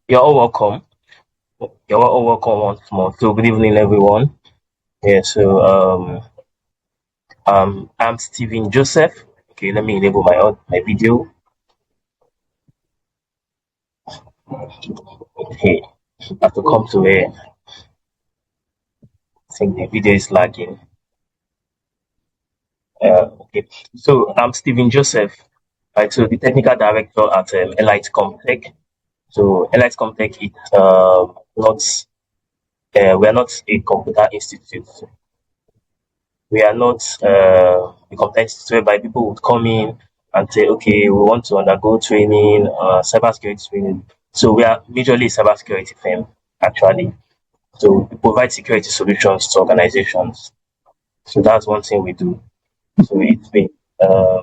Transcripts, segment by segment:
You're all welcome. You're all welcome once more. So good evening, everyone. Yeah. I'm Stephen Joseph. Okay, let me enable my video. Okay, I have to come to where I think the video is lagging. Okay, so I'm Stephen Joseph. Right, so the technical director at Elite Comtech. So Elite Comtech is not we're not a computer institute. We are not a complex whereby people would come in and say, okay, we want to undergo training, cybersecurity training. So we are majorly a cybersecurity firm, actually. So we provide security solutions to organizations. So that's one thing we do. So uh,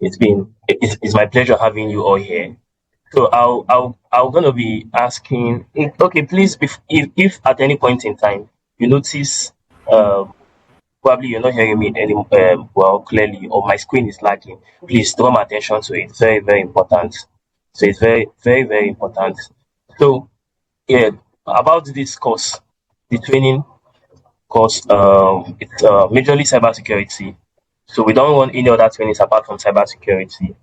it's my pleasure having you all here. So I'm gonna be asking. Okay, please, if at any point in time you notice um probably you're not hearing me any well clearly, or my screen is lagging, please draw my attention to it. It's very, very important. So it's very, very, very important. So yeah, about this course, the training course, it's majorly cybersecurity. So we don't want any other trainings apart from cybersecurity.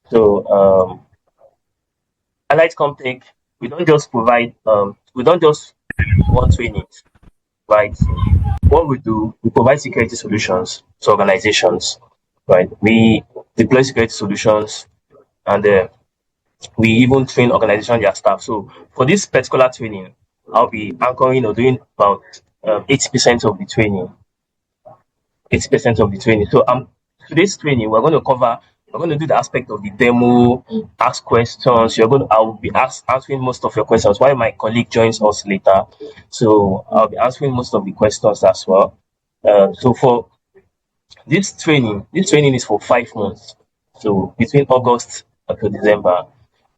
So Allied Comtech, we don't just want trainings, right? What we do, we provide security solutions to organizations, right? We deploy security solutions, and we even train organization their staff. So for this particular training, I'll be anchoring or doing about 80% of the training. 80% of the training. So today's training we're going to do the aspect of the demo, ask questions. I will be answering most of your questions while my colleague joins us later. So I'll be answering most of the questions as well. So for this training is for 5 months. So between August to December.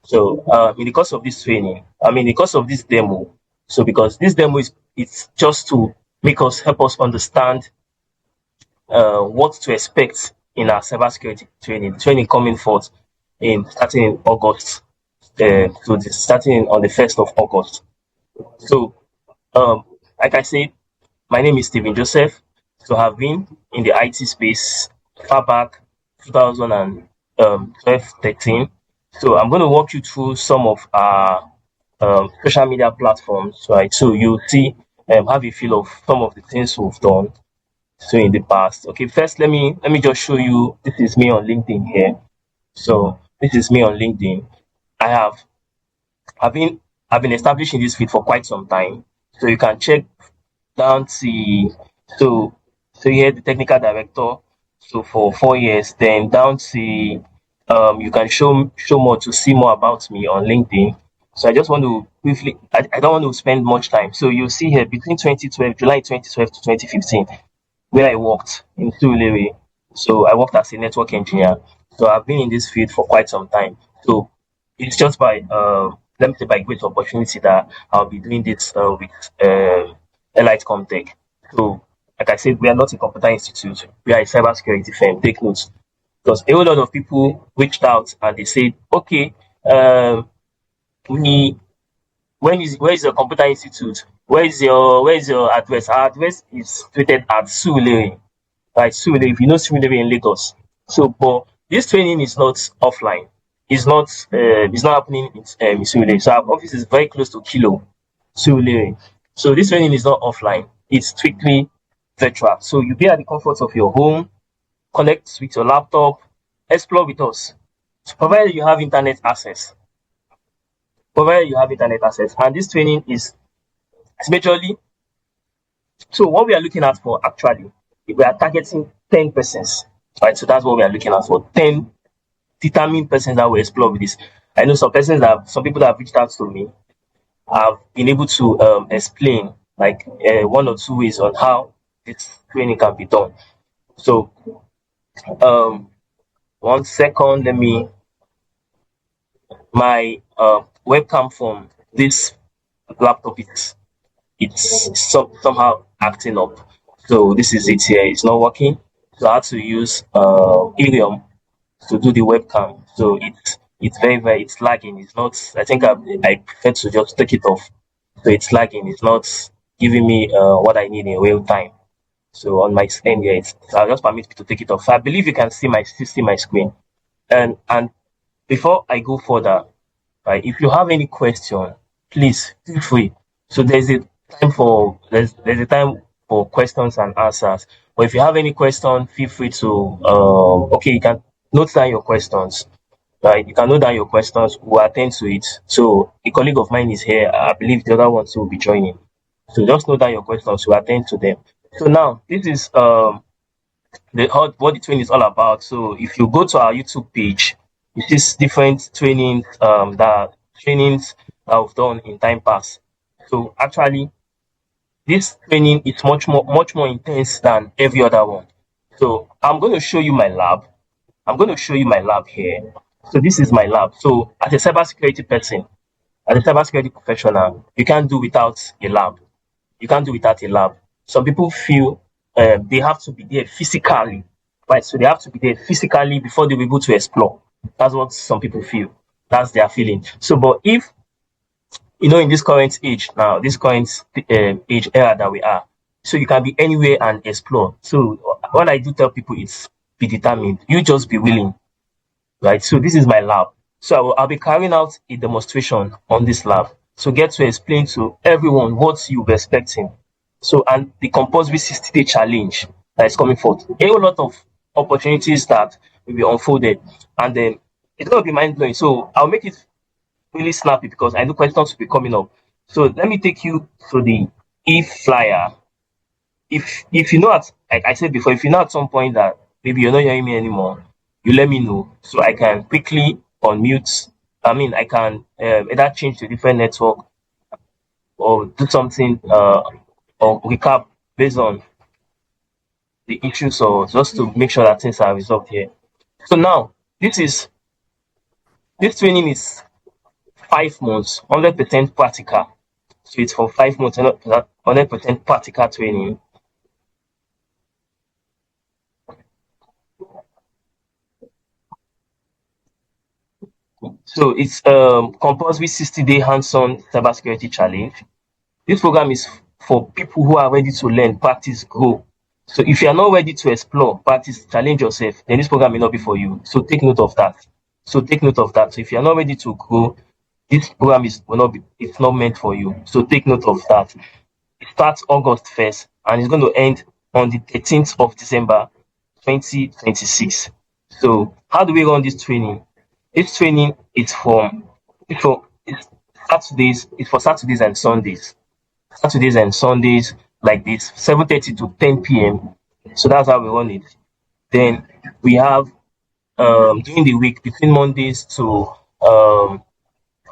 So in the course of this training, in the course of this demo, so because this demo is it's just to help us understand what to expect in our cybersecurity training. Training coming forth in starting in August, starting on the 1st of August. So, like I said, my name is Stephen Joseph. So I've been in the IT space far back 2012, 13. So I'm going to walk you through some of our social media platforms, right? So you'll see, have a feel of some of the things we've done so in the past. Okay, first let me just show you. This is me on LinkedIn here. So this is me on LinkedIn. I have I've been I've been established in this field for quite some time. So you can check down to so so here the technical director. So for 4 years, then down to you can show more to see more about me on LinkedIn. So I just want to briefly I don't want to spend much time. So you see here between 2012, July 2012 to 2015, where I worked in Surulere. So I worked as a network engineer. So I've been in this field for quite some time. So it's just by let me say by great opportunity that I'll be doing this with Elite Comtech. So like I said, we are not a computer institute. We are a cybersecurity firm. Take notes. Because a whole lot of people reached out and they said, okay, we where is your computer institute? Where is your address? Our address is situated at Surulere, right? Surulere, if you know Surulere in Lagos. So, but this training is not offline. It's not happening in Surulere. So our office is very close to Kilo, Surulere. So this training is not offline. It's strictly virtual. So you be at the comfort of your home, connect with your laptop, explore with us. So provided you have internet access, and this training is majorly. So what we are looking at for actually, we are targeting 10 persons, right? So that's what we are looking at for 10 determined persons that will explore with this. I know some people that have reached out to me have been able to explain like 1 or 2 ways on how this training can be done. So, um, 1 second, let me my webcam from this laptop is somehow acting up. So this is it here. It's not working. So I had to use Irium to do the webcam. So it's it's lagging. It's not. I think I prefer to just take it off. So it's lagging. It's not giving me what I need in real time. So on my screen here, I'll just permit me to take it off. So I believe you can see my screen. And before I go further, right, if you have any question, please feel free. So there's a time for questions and answers. But if you have any question, feel free to okay, you can note down your questions. Right, you can note down your questions. We'll attend to it. So a colleague of mine is here. I believe the other one too will be joining. So just note down your questions. We'll attend to them. So now this is what the training is all about. So if you go to our YouTube page, you see different trainings that I've done in time past. So actually, this training is much more intense than every other one. So I'm going to show you my lab. I'm going to show you my lab here. So this is my lab. So as a cybersecurity person, as a cybersecurity professional, you can't do without a lab. You can't do without a lab. Some people feel they have to be there physically, right? So they have to be there physically before they're able to explore. That's what some people feel. That's their feeling. So, but if in this current age now, this current age era that we are, so you can be anywhere and explore. So what I do tell people is be determined. You just be willing, right? So this is my lab. So I'll be carrying out a demonstration on this lab. So get to explain to everyone what you'll be expecting. So and the compulsory 60-day challenge that is coming forth. A whole lot of opportunities that will be unfolded, and then it's gonna be mind blowing. So I'll make it really snappy because I know questions will be coming up. So let me take you to the e-flyer. If you know at like I said before, if you know at some point that maybe you're not hearing me anymore, you let me know so I can quickly unmute. I mean, I can either change to different network or do something or recap based on the issues or just to make sure that things are resolved here. So now this training is 5 months, 100% practical. So it's for 5 months, 100% practical training. So it's compulsory 60-day hands-on cybersecurity challenge. This program is for people who are ready to learn, practice, grow. So if you are not ready to explore, practice, challenge yourself, then this program may not be for you. So take note of that. So take note of that. So if you are not ready to grow, this program is will not be it's not meant for you. So take note of that. It starts August 1st and it's going to end on the 13th of December 2026. So how do we run this training? This training is it's it's for Saturdays and Sundays. Saturdays and Sundays like this, 7:30 to 10 p.m. So that's how we run it. Then we have during the week between um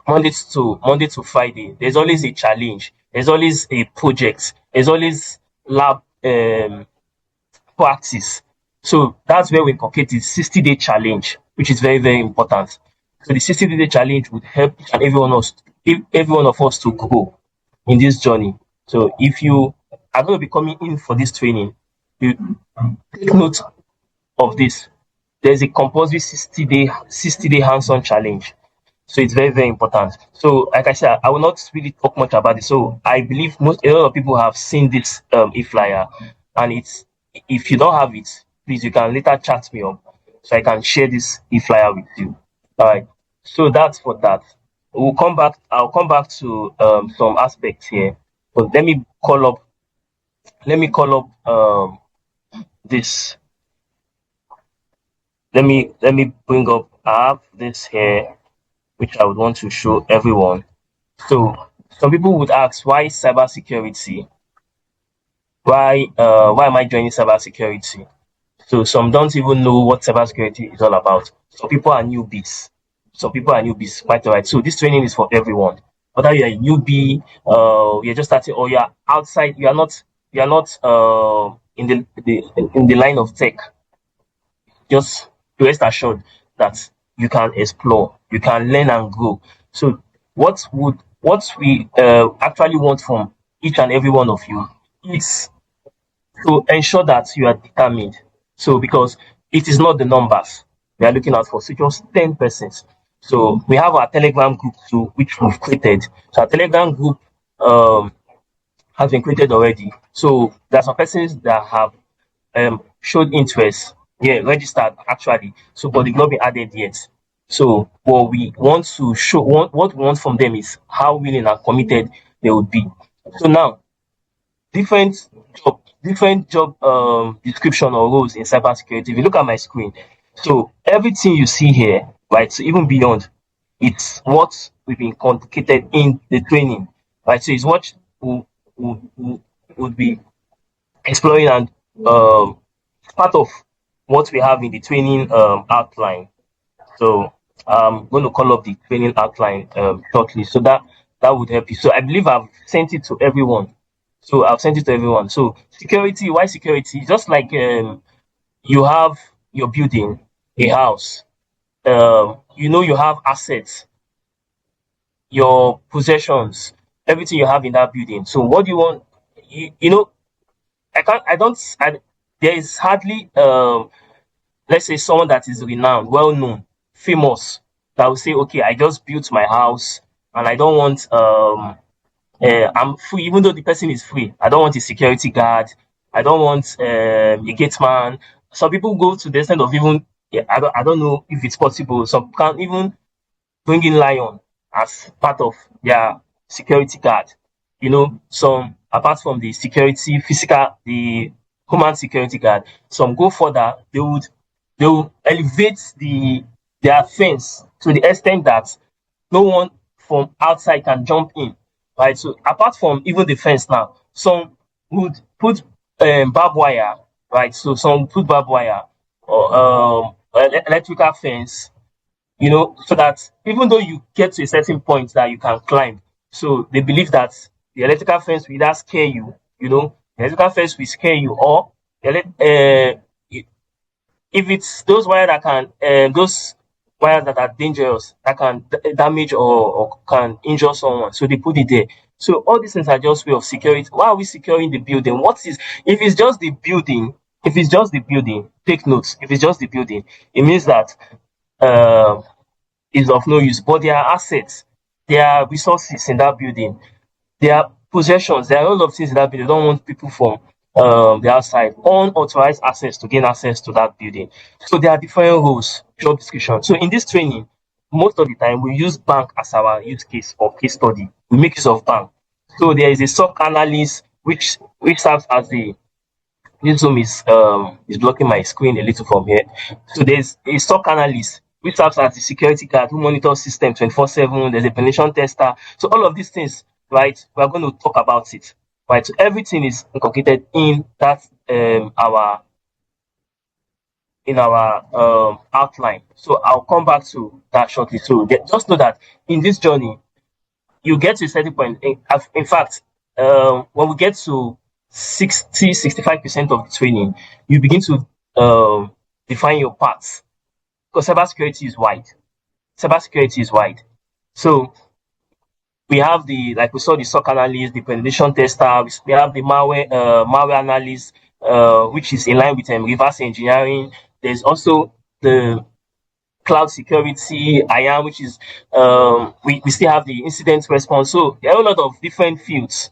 Monday to Friday, there's always a challenge, there's always a project, there's always lab practice. So that's where we inculcate the 60-day challenge, which is very important. So the 60-day challenge would help each and every one of us to grow in this journey. So if you are going to be coming in for this training, you take note of this. There's a compulsory 60-day hands-on challenge. So it's very important. So like I said, I will not really talk much about it. So I believe a lot of people have seen this e-flyer, and it's if you don't have it, please you can later chat me up so I can share this e-flyer with you. All right. So that's for that. We'll come back. I'll come back to some aspects here. But let me call up this. Let me bring up. I have this here which I would want to show everyone. So some people would ask why cybersecurity? Why am I joining cybersecurity? So some don't even know what cybersecurity is all about. Some people are newbies. Some people are newbies, quite alright. So this training is for everyone. Whether you're a newbie, you're just starting, or you're outside, you are not in the line of tech. Just rest assured that you can explore, you can learn and grow. So what we actually want from each and every one of you is to ensure that you are determined. So because it is not the numbers we are looking out for, so just 10 persons. So we have our Telegram group too, which we've created. So our Telegram group um, has been created already. So there are some persons that have showed interest, yeah, registered actually. So but they've not been added yet. So what we want to show, what we want from them is how willing and committed they would be. So now different different job description or roles in cybersecurity. If you look at my screen, so everything you see here, right, so even beyond, it's what we've been communicated in the training, right? So it's what we would be exploring and part of what we have in the training outline. So I'm going to call up the training outline shortly, so that would help you. So I believe I've sent it to everyone. So I've sent it to everyone. So security, why security? Just like you have your building, a house, you have assets, your possessions, everything you have in that building. So what do you want? You know, I can't, I don't, I, there is hardly, let's say someone that is renowned, well known, famous, that will say, okay, I just built my house and I don't want, I'm free, even though the person is free. I don't want a security guard. I don't want a gate man. Some people go to the extent of even, yeah, I don't know if it's possible. Some can't even bring in lion as part of their security guard. Some apart from the security physical, the human security guard, some go further. They will elevate their fence to the extent that no one from outside can jump in. Right. So apart from even the fence now, some would put barbed wire, right? So some put barbed wire or electrical fence, so that even though you get to a certain point that you can climb, so they believe that the electrical fence will either scare you, the electrical fence will scare you, or if it's those wires that are dangerous, that can damage or can injure someone, so they put it there. So all these things are just way of security. Why are we securing the building? What is if it's just the building? If it's just the building, take notes. If it's just the building, it means that um is of no use. But there are assets, there are resources in that building, there are possessions, there are a lot of things in that building. They don't want people from the outside, unauthorized access to gain access to that building. So there are different roles, job description. So in this training, most of the time we use bank as our use case or case study. We make use of bank. So there is a SOC analyst which serves as the this Zoom is blocking my screen a little from here. So there's a SOC analyst which serves as the security guard who monitors system 24/7. There's a penetration tester. So all of these things, right? We are going to talk about it, right? So everything is incorporated in that our outline. So I'll come back to that shortly. So just know that in this journey, you get to a certain point. In fact, when we get to 65% of the training, you begin to define your paths, because cybersecurity is wide. Cybersecurity is wide. So we have like we saw, the SOC analyst, the penetration tester. We have the malware analyst, which is in line with reverse engineering. There's also the cloud security, IAM, which is we still have the incident response. So there are a lot of different fields.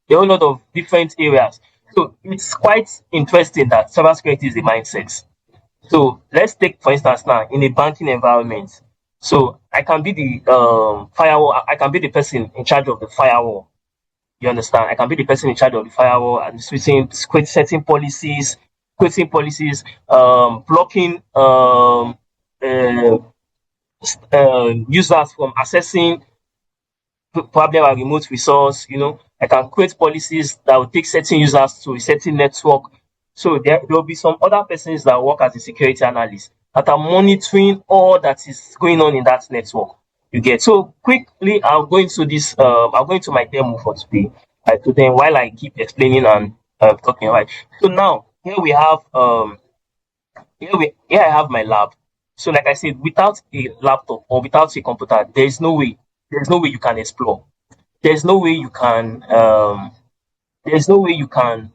There are a lot of different areas. So it's quite interesting that cybersecurity is a mindset. So let's take, for instance, now in a banking environment. So I can be the firewall. I can be the person in charge of the firewall. You understand? I can be the person in charge of the firewall and setting policies, creating policies, blocking uh, users from accessing probably our remote resource. I can create policies that will take certain users to a certain network. So there will be some other persons that work as a security analyst that are monitoring all that is going on in that network. You get. So quickly, I'll go into this. I'll go into my demo for today. So then, while I keep explaining and talking, right. So now here we have here I have my lab. So like I said, without a laptop or without a computer, there's no way you can explore. There's no way you can there's no way you can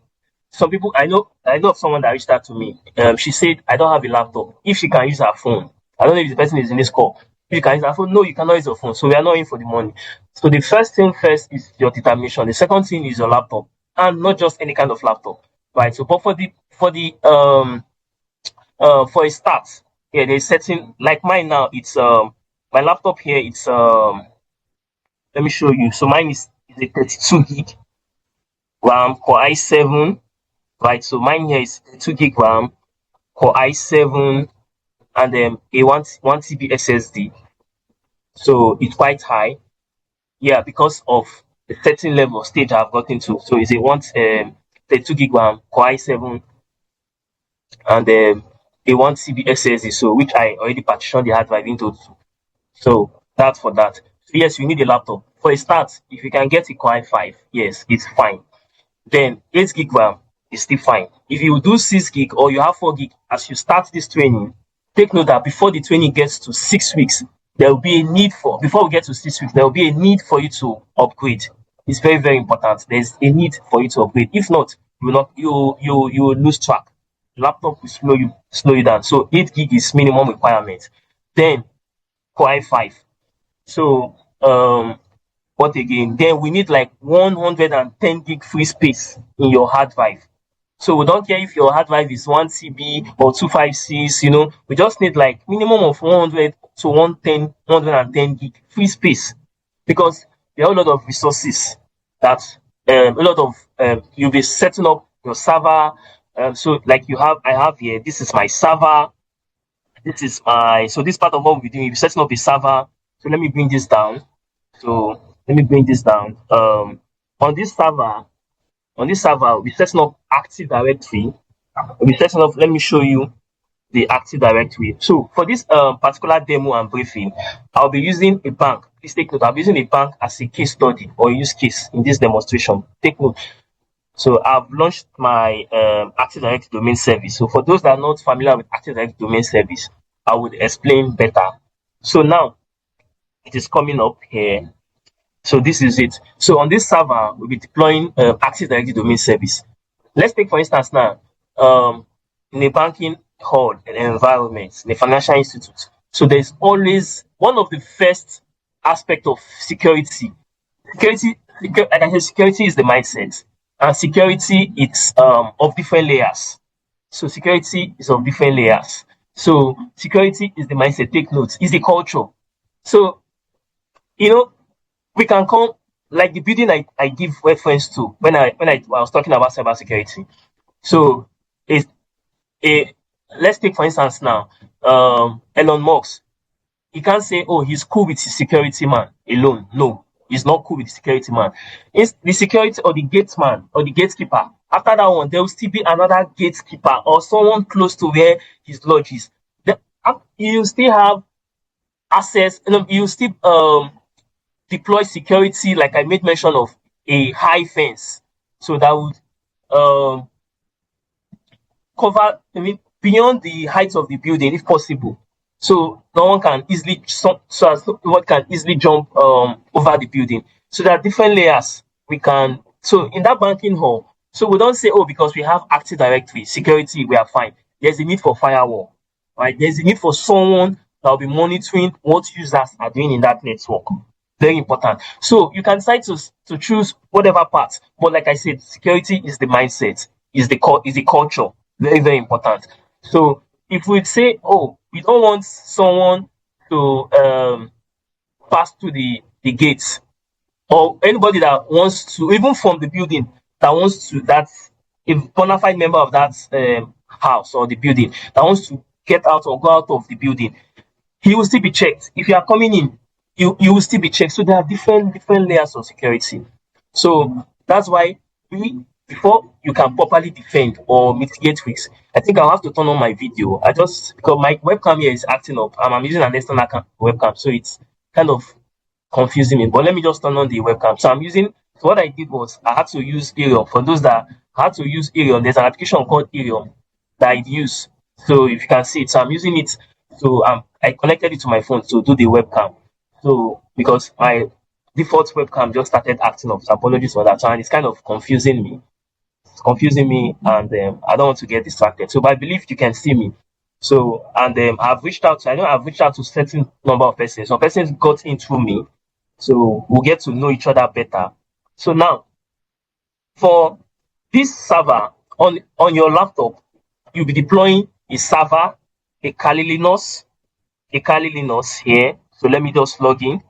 some people, I know of someone that reached out to me. She said, I don't have a laptop. If she can use her phone, I don't know if the person is in this call. You can use your phone. No, you cannot use your phone. So we are not in for the money. So the first thing first is your determination. The second thing is your laptop, and not just any kind of laptop, right? So, but for a start, yeah, there's setting like mine now. It's my laptop here. It's let me show you. So mine is a 32 gig RAM Core i7, right? So mine here is 2 gig RAM Core i7 and a one TB SSD. So it's quite high, yeah, because of the certain level of stage I've gotten to. So it's a 32 gig RAM Core i7 and a one TB SSD. So which I already partitioned the hard drive into two. So that's for that. So yes, you need a laptop. For a start, if you can get a Core i5, yes, it's fine. Then 8 gig RAM is still fine. If you do 6 gig or you have 4 gig as you start this training, take note that before the training gets to 6 weeks, there will be a need for, before we get to 6 weeks, there will be a need for you to upgrade. It's very, very important. There's a need for you to upgrade. If not, you will not, you will lose track. Laptop will slow you down. So 8 gig is minimum requirement. Then Core i5. So what again? Then we need like 110 gig free space in your hard drive. So we don't care if your hard drive is 1 TB or 256, we just need like minimum of 100 to 110 gig free space, because there are a lot of resources that a lot of you'll be setting up your server. So like I have here, this is my server. So this part of what we're doing, we're setting up a server. So let me bring this down. So let me bring this down. On this server, we're setting up Active Directory. We're setting up. Let me show you the Active Directory. So for this particular demo and briefing, I'll be using a bank. Please take note. I'll be using a bank as a case study or use case in this demonstration. Take note. So I've launched my Active Directory domain service. So for those that are not familiar with Active Directory domain service, I would explain better. So now it is coming up here. So this is it. So on this server, we'll be deploying Active Directory domain service. Let's take for instance now, in a banking hall and environment, in a financial institute. So there's always one of the first aspect of security. Like I said, security is the mindset, and security is of different layers. So security is of different layers. So security is the mindset. Take notes. Is the culture. So we can come like the building I give reference to when I was talking about cybersecurity. So it's a let's take for instance now, Elon Musk. He can't say, oh, he's cool with his security man alone. No, he's not cool with the security man. It's the security or the gateman or the gatekeeper. After that one, there will still be another gatekeeper or someone close to where his lodge is. You still have access, you still deploy security, like I made mention of a high fence. So that would cover, beyond the height of the building if possible. So no one can easily, as no one can easily jump over the building. So there are different layers we can. So in that banking hall, so we don't say, oh, because we have Active Directory security, we are fine. There's a need for firewall, right? There's a need for someone that will be monitoring what users are doing in that network. Very important. So you can decide to choose whatever part, but like I said, security is the mindset, is the culture. Very, very important. So if we say, oh, we don't want someone to pass through the gates, or anybody that wants to, even from the building, that wants to, that a bona fide member of that house or the building that wants to get out or go out of the building, he will still be checked. If you are coming in, you will still be checked. So there are different layers of security. So that's why before you can properly defend or mitigate risks, I think I'll have to turn on my video. Because my webcam here is acting up and I'm using an external webcam, so it's kind of confusing me. But let me just turn on the webcam. So what I did was I had to use Arium. For those that had to use Arium, there's an application called Arium that I use. So if you can see it, so I'm using it. So I connected it to my phone to do the webcam. So because my default webcam just started acting up, so apologies for that. So, and it's kind of confusing me. And I don't want to get distracted. So but I believe you can see me. So, and I know I've reached out to certain number of persons. Some persons got in through me. So we'll get to know each other better. So now, for this server on your laptop, you'll be deploying a server, a Kali Linux, here. So let me just log in.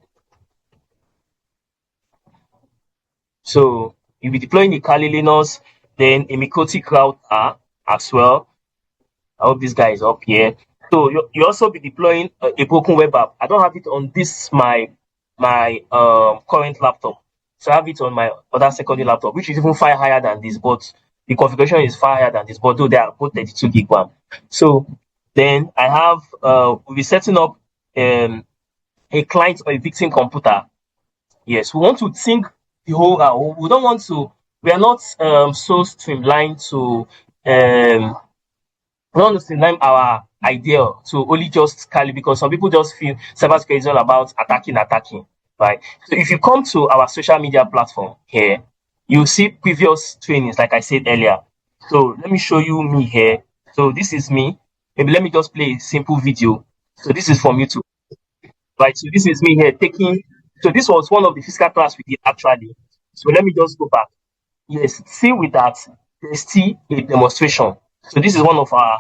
So you'll be deploying a Kali Linux, then a Mikoti router as well. I hope this guy is up here. So you also be deploying a broken web app. I don't have it on this my current laptop. So I have it on my other secondary laptop, which is even far higher than this, but the configuration is far higher than this, but though they are both 32 gig RAM. So then I have we'll be setting up a client or a victim computer. Yes, we want to think the whole we don't want to we are not so streamlined to we don't want to streamline our idea to only just Kali, because some people just feel cybersecurity is all about attacking, right? So if you come to our social media platform here, you see previous trainings, like I said earlier. So let me show you me here. So this is me. Maybe let me just play a simple video. So this is from YouTube, right? So this is me here taking. So this was one of the physical class we did actually. So let me just go back. Yes, see with that, there's still a demonstration. So this is one of our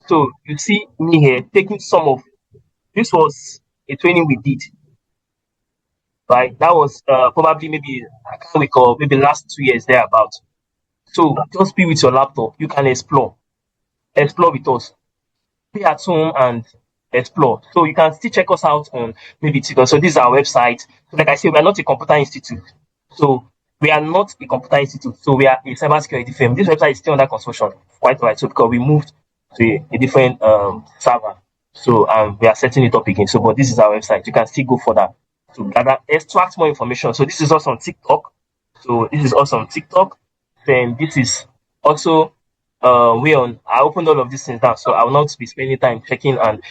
so you see me here taking some of this was a training we did, right? That was probably maybe I can't recall, maybe last 2 years thereabout. So just be with your laptop. You can explore with us. Be at home and explore. So you can still check us out on maybe TikTok. So this is our website. So like I said, we are not a computer institute. So we are not a computer institute. So we are a cybersecurity firm. This website is still under construction, quite right. So because we moved to a different server. So we are setting it up again. So but this is our website. You can still go further to gather extract more information. So this is also on TikTok. So this is also on TikTok. Then this is also we on I opened all of these things down, so I will not be spending time checking. And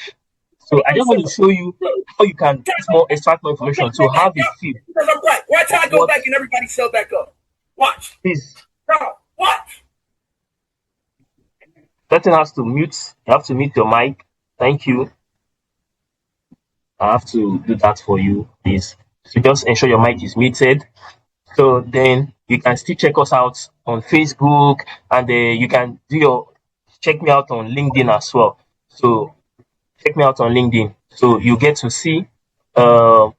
so I just want to show you how you can get more extract more information to have a feel Because I'm black. Watch how I of go what back and everybody sell back up. Watch. is. Bro, watch. Certain has to mute. You have to mute your mic. Thank you. I have to do that for you, please. So just ensure your mic is muted. So then you can still check us out on Facebook, and you can check me out on LinkedIn as well. So check me out on LinkedIn. So you get to see uh,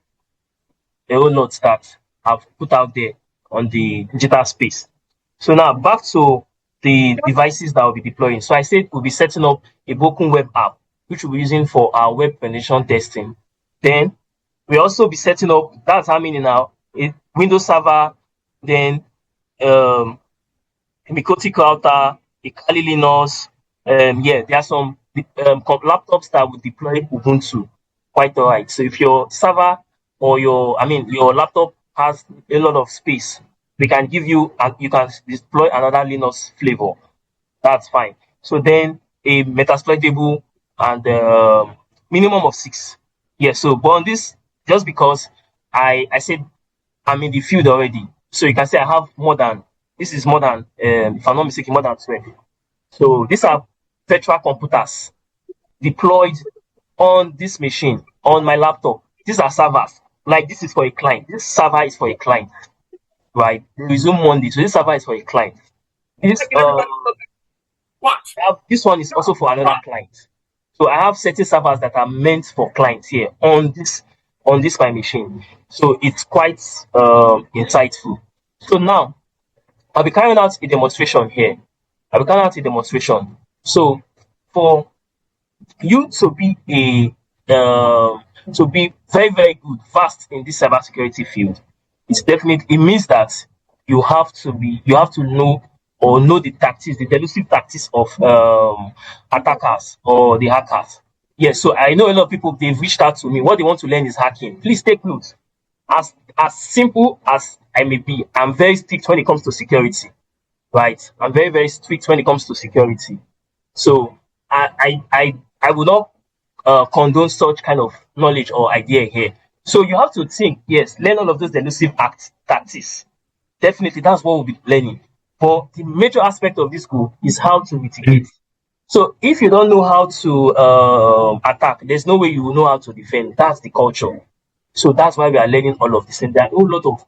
a whole lot that I've put out there on the digital space. So now back to the devices that we'll be deploying. So I said we'll be setting up a broken web app, which we'll be using for our web penetration testing. Then we also be setting up, that's how many now, a Windows server, then um, a Mikoti router, a Kali Linux. Yeah, there are some laptops that will deploy Ubuntu. Quite all right. So if your server or your laptop has a lot of space, we can give you and you can deploy another Linux flavor. That's fine. So then a metasploitable and minimum of 6. Yeah. So but on this, just because I said I'm in the field already, so you can say I have more than this is more than if I'm not mistaken more than 12. So these are virtual computers deployed on this machine on my laptop. These are servers. Like this is for a client. This server is for a client, right? They resume Monday, so this server is for a client. This Watch. this one is also for another client. So I have certain servers that are meant for clients here on this my machine. So it's quite insightful. So now I'll be carrying out a demonstration here. I'll be carrying out a demonstration. So for you to be very very good fast in this cybersecurity field, it means that you have to know or know the tactics, the elusive tactics of attackers or the hackers. Yes, so I know a lot of people, they've reached out to me. What they want to learn is hacking. Please take notes. As simple as I may be, I'm very strict when it comes to security. Right? I'm very very strict when it comes to security. So I will not condone such kind of knowledge or idea here. So you have to think, yes, learn all of those elusive tactics. Definitely, that's what we'll be learning. But the major aspect of this school is how to mitigate. So if you don't know how to attack, there's no way you will know how to defend. That's the culture. So that's why we are learning all of this. And there are a whole lot of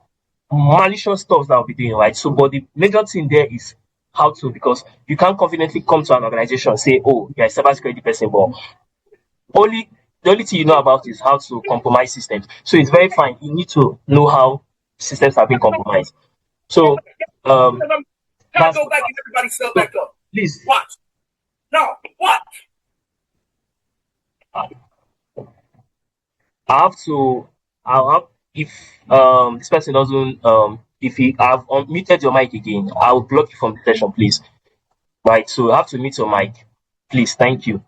malicious stuff that we'll be doing, right? So, but the major thing there is how to, because you can't confidently come to an organization and say, oh, you're a cybersecurity person, but only the only thing you know about is how to compromise systems. So it's very fine. You need to know how systems have been compromised. So Because I'm trying to that's go for back that. and everybody sell So back up. please, Watch. No, watch. I have to. I'll have if this person doesn't if he I've unmuted your mic again, I'll block you from the session, please. Right. So you have to mute your mic, please. Thank you.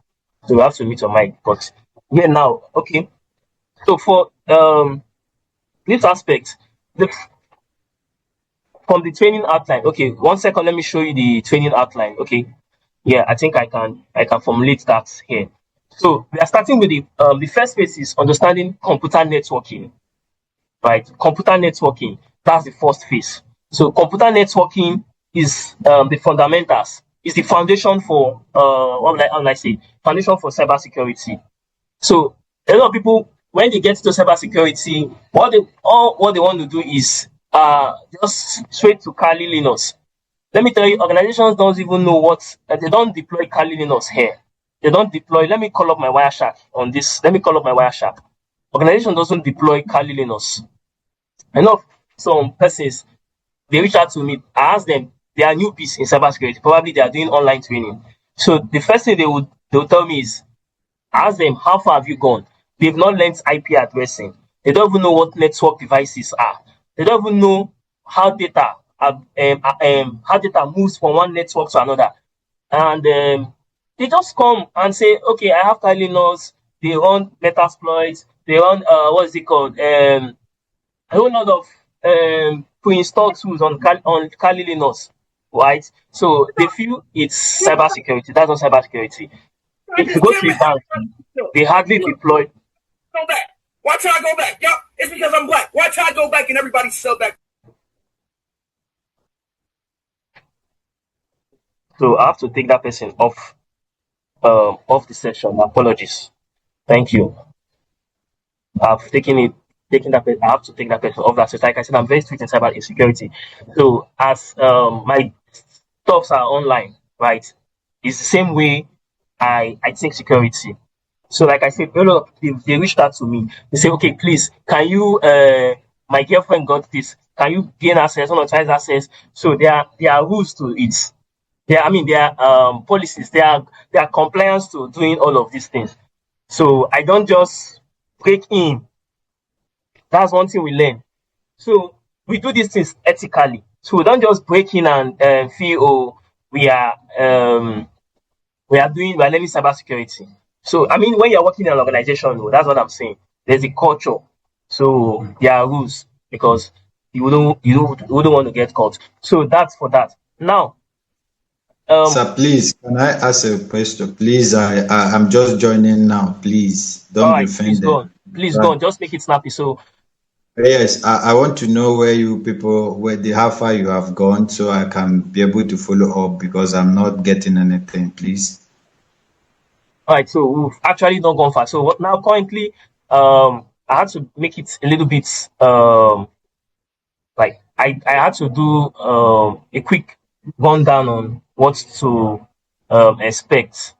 So you have to mute your mic. But yeah, now okay. So for this aspect, the from the training outline. Okay, 1 second. Let me show you the training outline. Okay. Yeah, I think I can formulate that here. So we are starting with the first phase is understanding computer networking, right? Computer networking, that's the first phase. So computer networking is the fundamentals, is the foundation for how will I say, foundation for cybersecurity. So a lot of people, when they get to cybersecurity, what they want to do is just straight to Kali Linux. Let me tell you, organizations don't even know what they don't deploy Kali Linux here. They don't deploy. Let me call up my Wireshark on this. Let me call up my Wireshark. Organization doesn't deploy Kali Linux. I know some persons, they reach out to me. I ask them, they are newbies in cybersecurity. Probably they are doing online training. So the first thing they will tell me is, ask them, how far have you gone? They've not learned IP addressing. They don't even know what network devices are. They don't even know how data moves from one network to another. And they just come and say, okay, I have Kali Linux. They run Metasploit. They run what is it called? A whole lot of pre-installed tools on Kali Linux, right? So they feel it's cybersecurity. That's not cybersecurity. I If you just go damn to a it. bank, they hardly deploy. Go back. Watch how I go back. Yep, it's because I'm black. Watch how I go back and everybody sell back. So I have to take that person off the session. Apologies. Thank you. I've taken it taking that I have to take that person off that. So like I said, I'm very strict in cyber insecurity. So as my stuffs are online, right? It's the same way I take security. So like I said, a lot of they reached out to me. They say, okay, please, can you my girlfriend got this. Can you gain access, unauthorized access? So there are rules to it. There are policies, there are compliance to doing all of these things. So I don't just break in. That's one thing we learn. So we do these things ethically. So we don't just break in and feel, oh, we are um, we are learning cybersecurity. So when you're working in an organization, oh, that's what I'm saying. There's a culture. So there are rules because you don't want to get caught. So that's for that. Now, um, Sir, please, can I ask a question? Please, I'm just joining now. Please, all don't be right, please go offended. on. Please go Right. on. Just make it snappy. So, Yes, I want to know how far you have gone so I can be able to follow up because I'm not getting anything, please. all right. So we've actually not gone far. So now currently, I had to make it a little bit like I had to do a quick rundown on what to expect.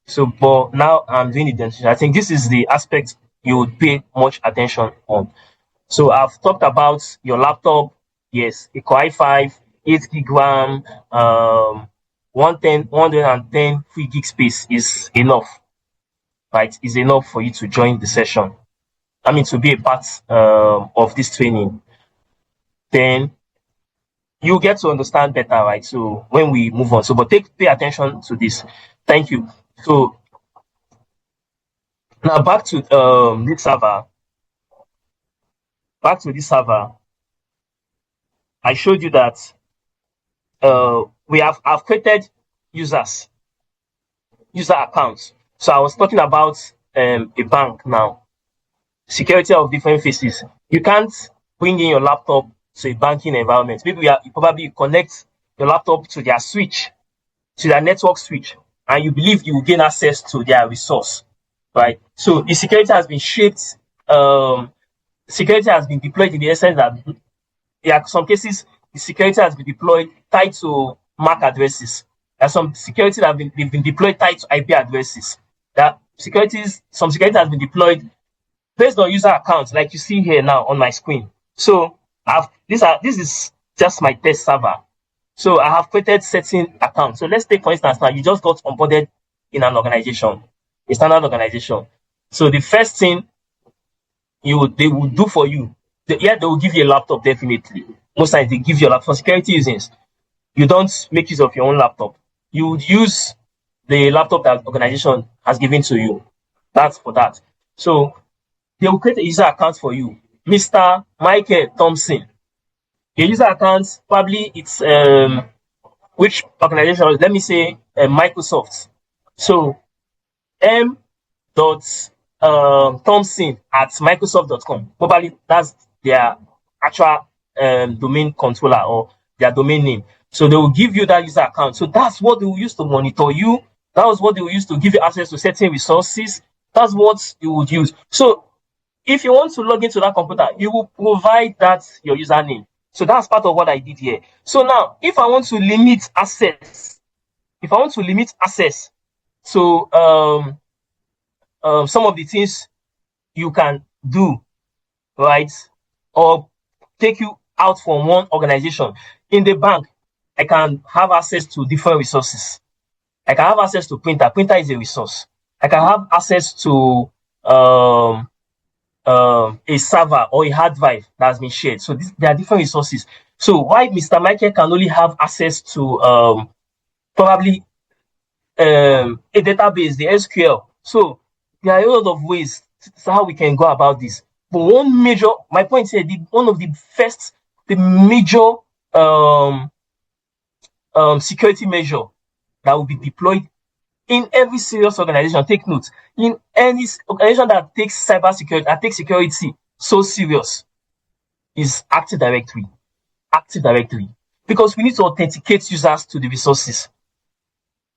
So, but now I'm doing the demonstration. I think this is the aspect you would pay much attention on. So I've talked about your laptop. Yes, a Core i5, 8 gig RAM, 110 free gig space is enough, right? Is enough for you to join the session. To be a part of this training. Then you get to understand better, right? So when we move on, so but pay attention to this. Thank you. So now back to this server. Back to this server. I showed you that I've created users, user accounts. So I was talking about a bank now. Security of different faces. You can't bring in your laptop to a banking environment. Maybe you probably connect your laptop to their switch, to their network switch. and you believe you will gain access to their resource, right? So the security has been shaped, security has been deployed in the essence that there are some cases the security has been deployed tied to MAC addresses. There are some security that they've been deployed tied to IP addresses. Some security has been deployed based on user accounts, like you see here now on my screen. So this is just my test server. So I have created certain accounts. So let's take for instance now you just got onboarded in an organization, a standard organization. So the first thing they will do for you, they will give you a laptop definitely. Most times they give you a laptop for security reasons. You don't make use of your own laptop. You would use the laptop that the organization has given to you. That's for that. So they will create a user account for you, Mr. Michael Thompson. Your user account, probably it's which organization? Let me say Microsoft. So M. Thompson at Microsoft.com. Probably that's their actual domain controller or their domain name. So they will give you that user account. So that's what they will use to monitor you. That was what they will use to give you access to certain resources. That's what you would use. So if you want to log into that computer, you will provide that your username. So that's part of what I did here. So now, if I want to limit access, to some of the things you can do, right, or take you out from one organization. In the bank, I can have access to different resources. I can have access to printer. Printer is a resource. I can have access to a server or a hard drive that has been shared. So there are different resources. So why Mr. Michael can only have access to probably a database, the SQL. So there are a lot of ways to how we can go about this. But my point here, one of the major security measure that will be deployed in every serious organization. Take note, in any organization that takes cybersecurity, that takes security so serious, is Active Directory. Active Directory. Because we need to authenticate users to the resources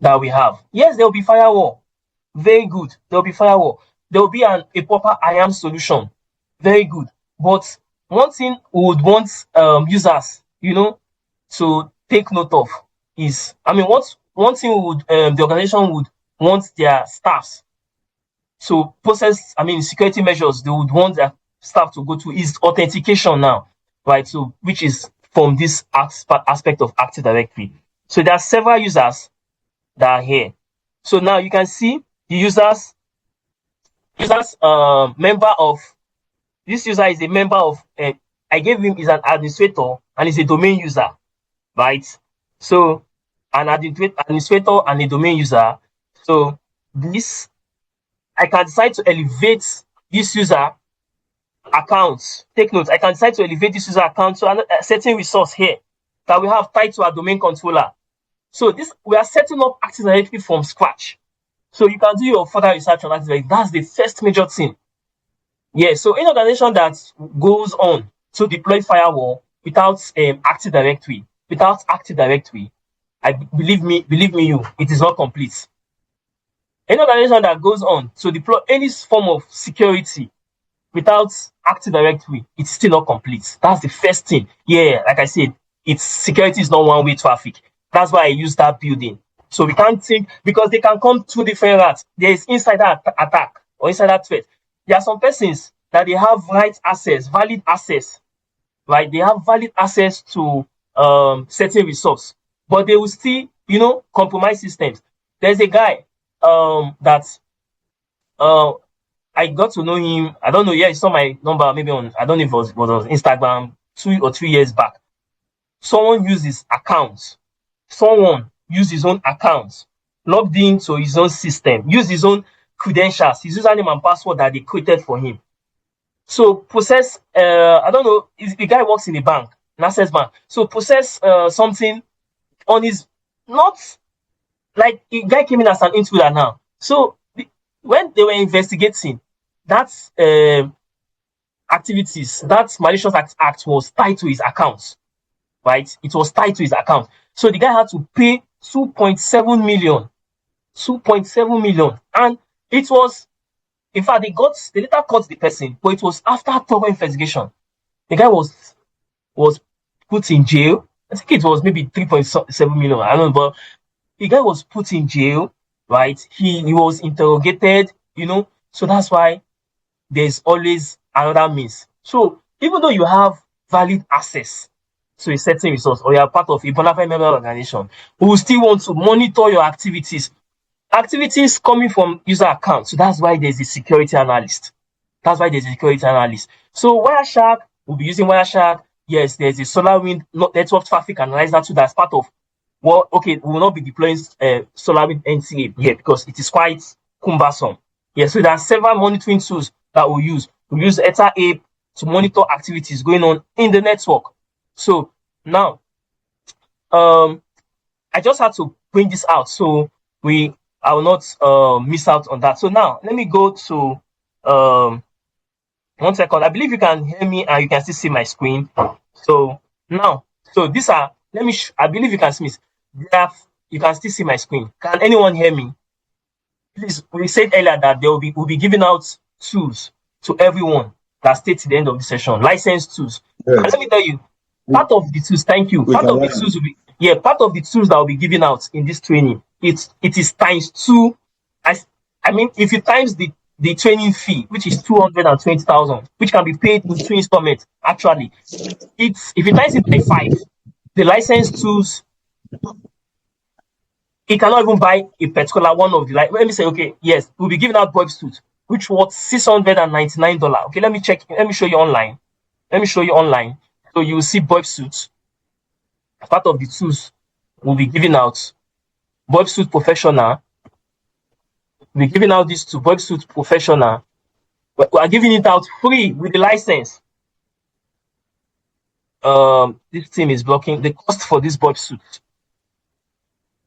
that we have. Yes, there will be firewall. Very good. There will be firewall. There will be a proper IAM solution. Very good. But one thing we would want users, to take note of is, one thing the organization would want their staffs to process, security measures they would want their staff to go to is authentication now, right? So, which is from this aspect of Active Directory. So there are several users that are here. So now you can see the member of, this user is a member of, I gave him is an administrator and is a domain user, right? So an administrator and a domain user. So this, I can decide to elevate this user account. Take note, I can decide to elevate this user account to a certain resource here that we have tied to our domain controller. So we are setting up Active Directory from scratch. So you can do your further research on Active Directory. That's the first major thing. Yeah, so any organization that goes on to deploy firewall without Active Directory, believe me, it is not complete. Any organization that goes on to deploy any form of security without Active Directory, it's still not complete. That's the first thing. Yeah, like I said, security is not one-way traffic. That's why I use that building. So we can't think, because they can come two different routes. There is insider attack or insider threat. There are some persons that they have valid access, right? They have valid access to certain resource, but they will still, compromise systems. There's a guy that I got to know him. I don't know. Yeah, he saw my number maybe on, I don't know if it was on Instagram 2 or 3 years back. Someone used his account. Someone used his own account, logged into his own system, used his own credentials, his username and password that they created for him. So process, I don't know, the guy works in a bank, an access bank. So process something on his, not like the guy came in as an intruder now. So when they were investigating that activities, that malicious act was tied to his account, right? It was tied to his account. So the guy had to pay 2.7 million 2.7 million. And it was, in fact, they later caught the person, but it was after thorough investigation. The guy was put in jail. I think it was maybe 3.7 million. I don't know, but the guy was put in jail, right? He was interrogated, So that's why there's always another means. So even though you have valid access to a certain resource or you are part of a bona fide member organization, we will still want to monitor your activities. Activities coming from user accounts. So that's why there's a security analyst. So Wireshark, we'll be using Wireshark. Yes, there's a SolarWind network traffic analyzer too that's part of we will not be deploying SolarWind NCA here because it is quite cumbersome. Yeah, so there are several monitoring tools that we'll use. We'll use ETA Ape to monitor activities going on in the network. So now, I just had to bring this out so I will not miss out on that. So now let me go to 1 second. I believe you can hear me and you can still see my screen. So now, these are, I believe you can see me. You can still see my screen. Can anyone hear me? Please, we said earlier that we'll be giving out tools to everyone that stays at the end of the session, licensed tools. Yes. And let me tell you, part of the tools, thank you. Part of the tools that will be given out in this training, it is times 2. I mean, if you times the training fee, which is 220,000, which can be paid in 2 installments, actually, if you times it by 5, the licensed tools, it cannot even buy a particular one of the, let me say, okay, yes, we'll be giving out VoIP suits, which was $699. Okay, let me show you online. So you will see VoIP suits. Part of the tools we'll be giving out. VoIP suit professional. We're giving out this to VoIP suit professional. We are giving it out free with the license. This team is blocking the cost for this VoIP suit.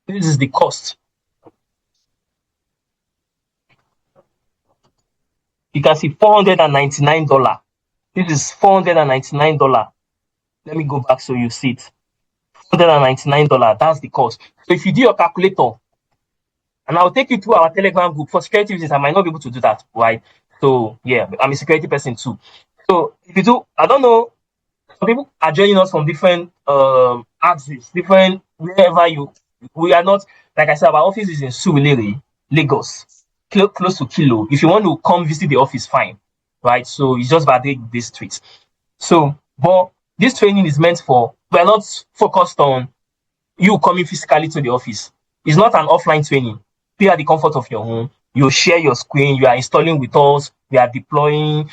This is the cost. You can see $499. This is $499. Let me go back so you see it. $499. That's the cost. So if you do your calculator, and I'll take you through our Telegram group. For security reasons, I might not be able to do that, right? So yeah, I'm a security person too. So if you do, I don't know, some people are joining us from different axes, different wherever we are not, like I said, our office is in Surulere, Lagos, close to Kilo. If you want to come visit the office, fine, right? So it's just Badeg district. So, but this training is meant for, we're not focused on you coming physically to the office. It's not an offline training. Be at the comfort of your home. You share your screen. You are installing with us. We are deploying.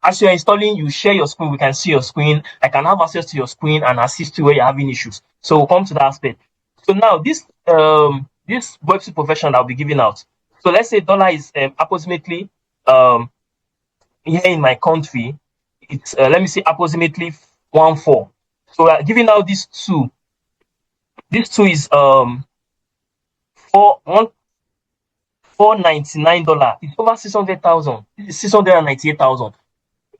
As you are installing, you share your screen. We can see your screen. I can have access to your screen and assist you where you're having issues. So we'll come to that aspect. So now this VoIP profession that I'll be giving out. So let's say dollar is approximately here in my country, it's let me say approximately 1.4. So we are giving out these two. This two is $499. It's over 600,000. This is 698,000.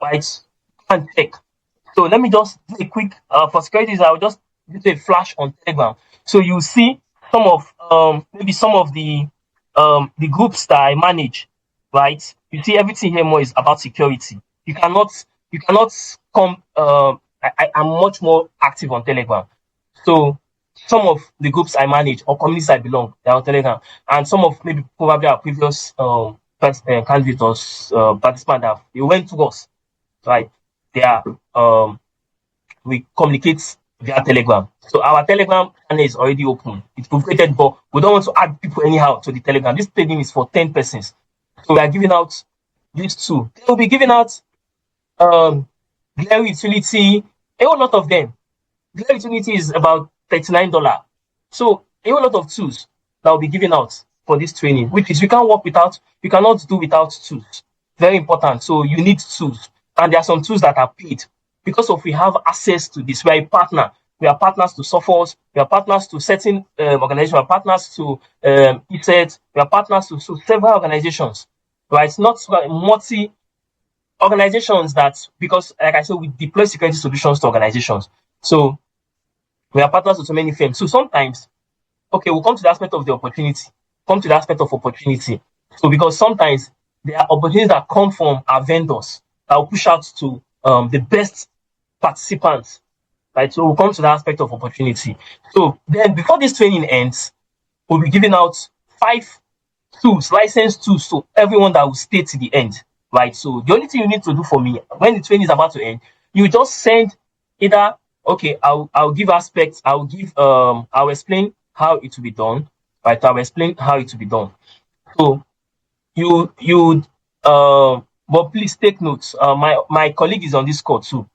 Right? And check. So let me just do a quick for securities. I'll just do a flash on Telegram. So you see some of maybe some of the groups that I manage, right? You see everything here more is about security. You cannot come. I'm much more active on Telegram. So some of the groups I manage or communities I belong, they're on Telegram, and some of maybe probably our previous candidates or participants they went to us, right? They are we communicate via Telegram. So our Telegram channel is already open. It's created, but we don't want to add people anyhow to the Telegram. This training is for 10 persons. So we are giving out these two. They will be giving out Glare Utility, a whole lot of them. Glare Utility is about $39. So a whole lot of tools that will be given out for this training, which is you cannot do without tools. Very important. So you need tools. And there are some tools that are paid. Because we have access to this, we are a partner. We are partners to Sophos, we are partners to certain organizations, we are partners to ESET, we are partners to several organizations. Right? It's not multi organizations that, because like I said, we deploy security solutions to organizations. So we are partners with so many firms. So sometimes okay, we'll come to the aspect of the opportunity. Come to the aspect of opportunity. So because sometimes there are opportunities that come from our vendors that will push out to the best participants. Right. So we'll come to the aspect of opportunity. So then before this training ends, we'll be giving out 5 tools, licensed tools to everyone that will stay to the end. Right. So the only thing you need to do for me when the training is about to end, you just send either, okay, I'll give aspects, I'll explain how it will be done. Right. I'll explain how it will be done. So you but please take notes. My colleague is on this call too.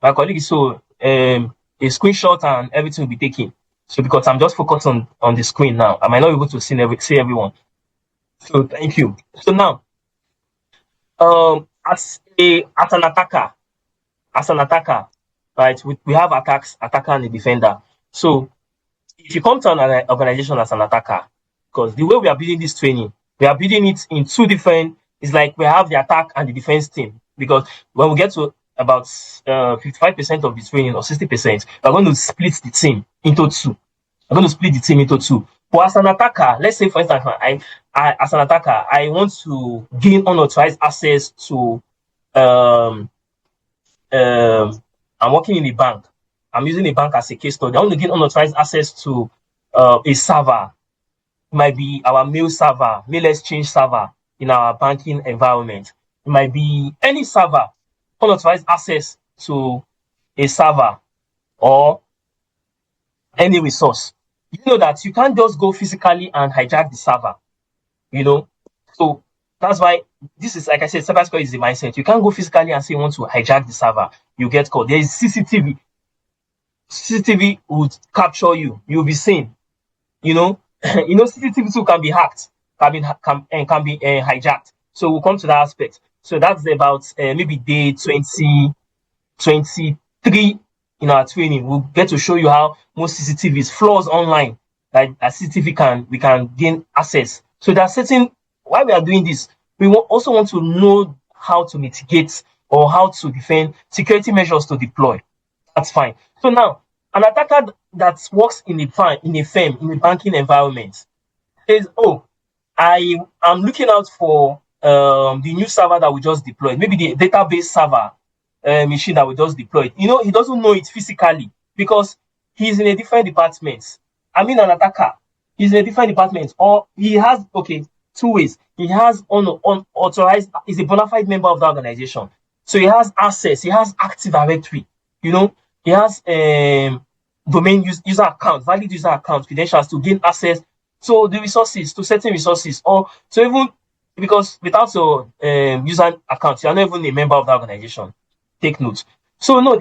My colleague is so a screenshot and everything will be taken. So because I'm just focused on the screen now, I might not be able to see everyone. So thank you. So now, as an attacker, right? We have attacker and a defender. So if you come to an organization as an attacker, because the way we are building this training, we are building it in two different. It's like we have the attack and the defense team. Because when we get to about 55% of the training or 60%, we're going to split the team into two. We're going to split the team into two. But as an attacker, let's say for instance, as an attacker, I want to gain unauthorized access to um, I'm working in a bank. I'm using a bank as a case study. I want to gain unauthorized access to a server. It might be our mail server, mail exchange server in our banking environment. It might be any server, unauthorized access to a server or any resource. You know that you can't just go physically and hijack the server, you know. So that's why this is, like I said, cybersecurity is the mindset. You can't go physically and say you want to hijack the server. You get caught. There is CCTV. CCTV would capture you. You'll be seen. You know, CCTV too can be hacked, can be hijacked. So we'll come to that aspect. So that's about maybe day 23 in our training. We'll get to show you how most CCTVs flaws online that a CCTV we can gain access. So there are certain, while we are doing this, we also want to know how to mitigate or how to defend security measures to deploy. That's fine. So now, an attacker that works in a firm, in a banking environment, says, "Oh, I am looking out for the new server that we just deployed, maybe the database server machine that we just deployed." You know, he doesn't know it physically because he's in a different department. I mean, an attacker, he's in a different department, or he has, okay, two ways. He has unauthorized, he's a bona fide member of the organization. So he has access, he has Active Directory, you know, he has domain user account, valid user account, credentials to gain access to the resources, to certain resources, or to even, because without your user account, you are not even a member of the organization. Take note. So no, what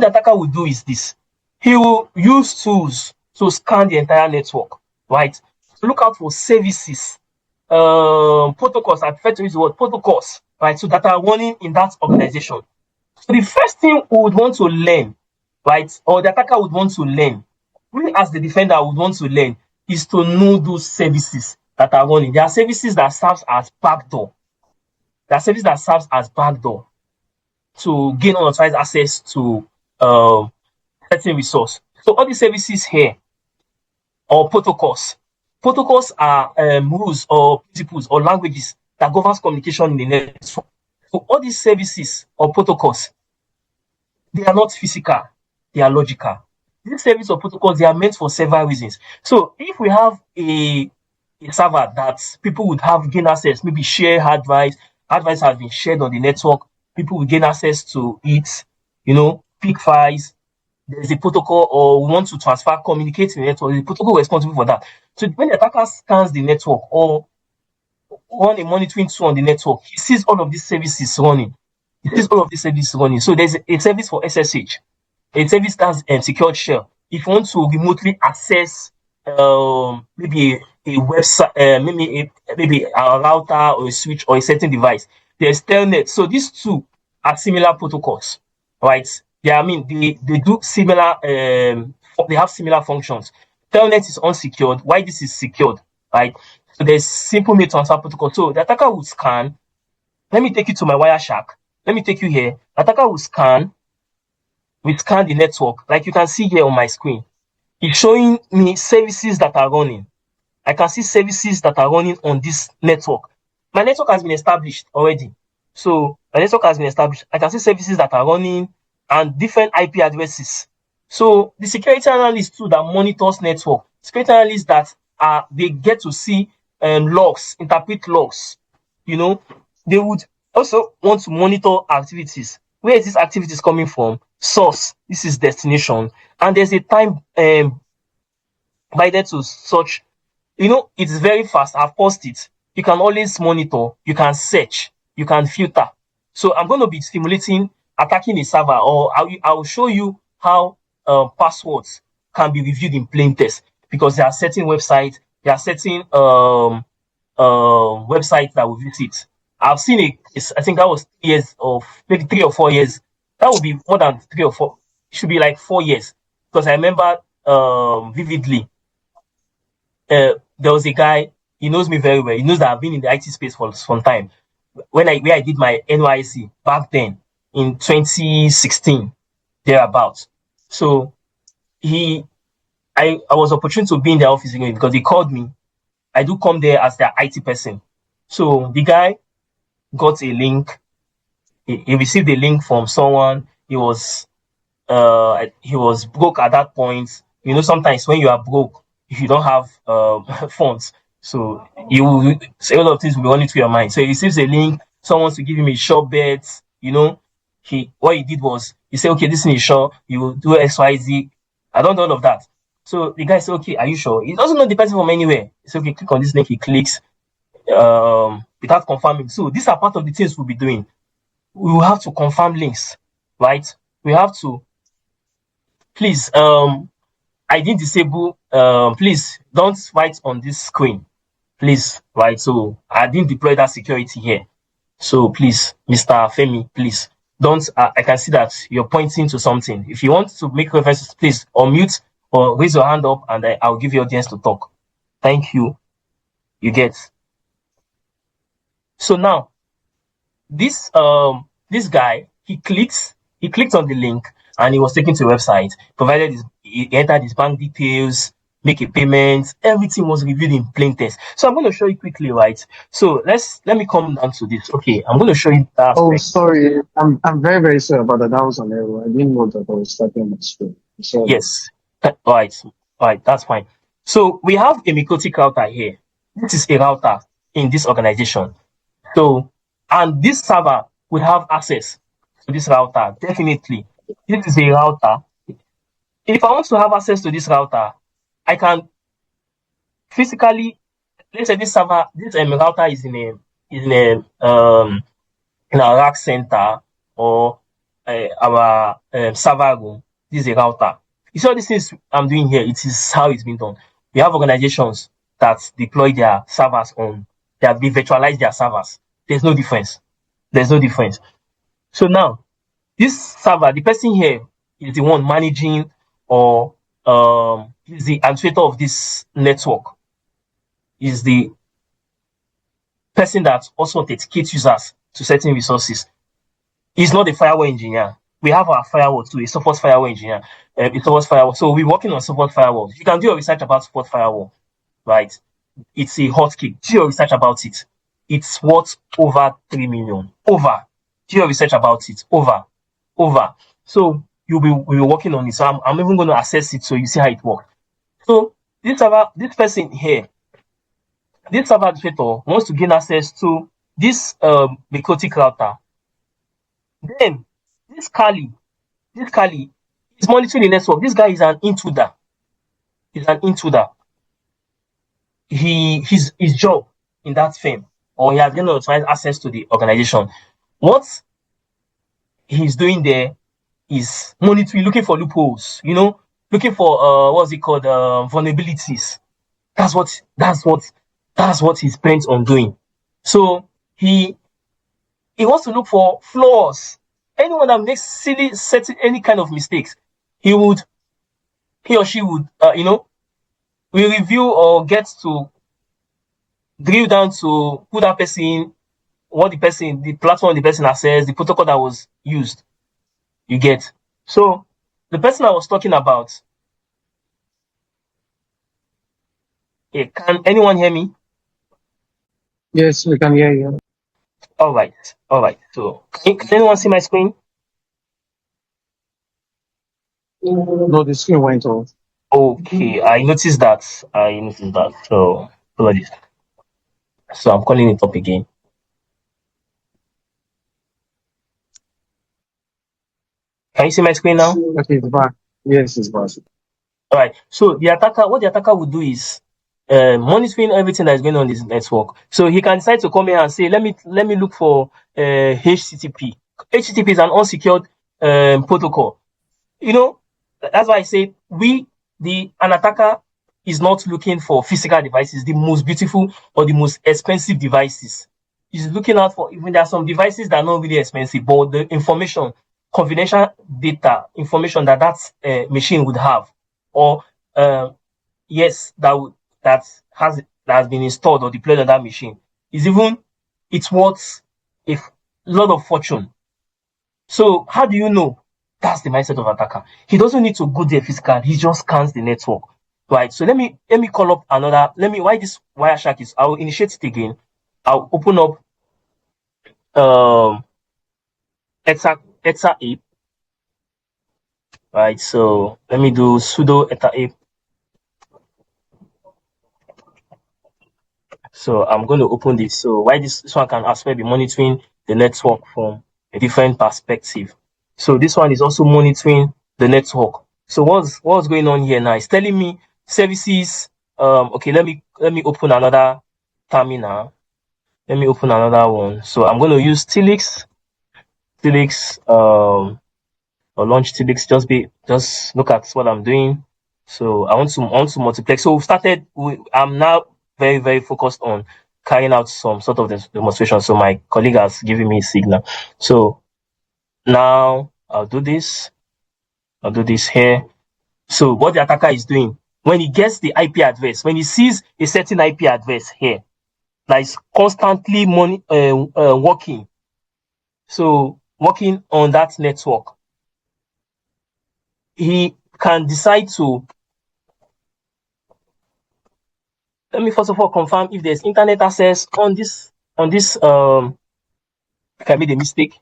the attacker will do is this. He will use tools to scan the entire network, right? To look out for services, protocols. I prefer to use the word protocols, right? So that are running in that organization. So the first thing we would want to learn, right, or the attacker would want to learn, we as the defender would want to learn, is to know those services that are running. There are services that serves as backdoor. There are services that serves as backdoor to gain unauthorized access to certain resource. So all these services here or protocols. Protocols are rules or principles or languages that governs communication in the network. So all these services or protocols, they are not physical, they are logical. These services or protocols, they are meant for several reasons. So if we have a server that people would have gain access, maybe share hard drives have been shared on the network, people will gain access to it, you know, pick files. There's a protocol, or we want to transfer, communicate in the network. There's a protocol responsible for that. So when the attacker scans the network or run a monitoring tool on the network, he sees all of these services running. So there's a service for SSH, a service that's secured shell. If you want to remotely access maybe a website, maybe a router or a switch or a certain device, there's telnet. So these two are similar protocols, right? Yeah, I mean they do similar. They have similar functions. Telnet is unsecured. Why this is secured, right? So there's simple mail transfer protocol. So the attacker will scan. Let me take you to my Wireshark. Let me take you here. The attacker will scan. We scan the network, like you can see here on my screen. It's showing me services that are running. I can see services that are running on this network. My network has been established already. So my network has been established. I can see services that are running and different IP addresses. So the security analyst too that monitors network, security analysts that they get to see logs, interpret logs. You know, they would also want to monitor activities. Where is this activities coming from? Source. This is destination, and there's a time binded to such. It's very fast. I've paused it. You can always monitor, you can search, you can filter. So I'm going to be simulating attacking a server, or I'll show you how passwords can be reviewed in plain text, because there are certain websites, there are certain websites that we visit. I've seen I think that was 3 years, of maybe 3 or 4 years. That would be more than 3 or 4. It should be like 4 years, because I remember vividly. There was a guy, he knows me very well. He knows that I've been in the IT space for some time. Where I did my NYC back then in 2016, thereabouts. So he I was opportune to be in their office again because they called me. I do come there as their IT person. So the guy got a link. He received a link from someone. He was broke at that point. Sometimes when you are broke, if you don't have funds, so a lot of things will be running through your mind. So he receives a link, someone wants to give him a short bet. What he did was he said, okay, this is sure, you will do XYZ. I don't know all of that. So the guy said, okay, are you sure? He doesn't know the person from anywhere. He said, okay, click on this link. He clicks without confirming. So these are part of the things we'll be doing. We will have to confirm links, right? We have to, please, I didn't disable, please don't write on this screen, please, right? So I didn't deploy that security here. So please, Mr. Femi, please don't, I can see that you're pointing to something. If you want to make references, please unmute or raise your hand up and I'll give you audience to talk. Thank you. You get. So now, this guy, he clicked on the link and he was taken to a website, provided he entered his bank details, make a payment, everything was reviewed in plain text. So I'm going to show you quickly, right? So let me come down to this. Okay, I'm going to show you that Oh, aspect. sorry. I'm very, very sorry about that. That was an error. I didn't know that I was starting my screen. Sorry. Yes. Right, that's fine. So we have a Mikotic router here. This is a router in this organization. So, and this server will have access to this router. Definitely. This is a router. If I want to have access to this router, I can physically, let's say this router is in our rack center or our server room. This is a router. You see all these things I'm doing here, it is how it's been done. We have organizations that deploy their servers they virtualize their servers. There's no difference. There's no difference. So now, this server, the person here is the one managing or is the administrator of this network, is the person that also authenticates users to certain resources. He's not a firewall engineer. We have our firewall too, a support firewall engineer. It supports firewall. So we're working on support firewall. You can do your research about support firewall, right? It's a hotkey. Do your research about it. It's worth over 3 million. Over. Do your research about it. Over. So we'll be working on it. So I'm even going to access it so you see how it works. So this person here, this server administrator wants to gain access to this Mikotic router. Then this Kali is monitoring the network. This guy is an intruder. His job in that firm, or he has gained authorized access to the organization. What he's doing there is monitoring, looking for loopholes, looking for what's it called, vulnerabilities. That's what he's bent on doing. So he wants to look for flaws. Anyone that makes silly, any kind of mistakes, he or she would, will review or get to drill down to who that person, the platform the person accessed, the protocol that was used. You get. So the person I was talking about, Can anyone hear me? Yes, we can hear you. All right. All right. So can anyone see my screen? No, the screen went off. Okay. I noticed that. So apologies. So I'm calling it up again. Can you see my screen now? Okay, it's back. Yes, it's back. All right. So what the attacker would do is monitoring everything that is going on in this network. So he can decide to come here and say, let me look for HTTP. HTTP is an unsecured protocol. You know, that's why I say an attacker is not looking for physical devices, the most beautiful or the most expensive devices. He's looking out for, even there are some devices that are not really expensive, but the information, confidential data, information that machine would have, or uh, yes, that has been installed or deployed on that machine, is even it's worth a lot of fortune. So how do you know? That's the mindset of attacker. He doesn't need to go there physically. He just scans the network, right? So let me call up another. Why this Wireshark is. I'll initiate it again. I'll open up um ETA ape, right? So let me do sudo ETA ape. So I'm going to open this. So why this one can as well be monitoring the network from a different perspective. So this one is also monitoring the network. So what's going on here now? It's telling me services. Okay, let me open another terminal. Let me open another one. So I'm going to use Tilix, or launch Tilix. Just look at what I'm doing. So I want to multiplex. So I'm now very, very focused on carrying out some sort of demonstration. So my colleague has given me a signal. So now I'll do this. I'll do this here. So what the attacker is doing, when he gets the IP address, when he sees a certain IP address here that is constantly working, so working on that network, he can decide to, let me first of all confirm if there's internet access on this I made a mistake.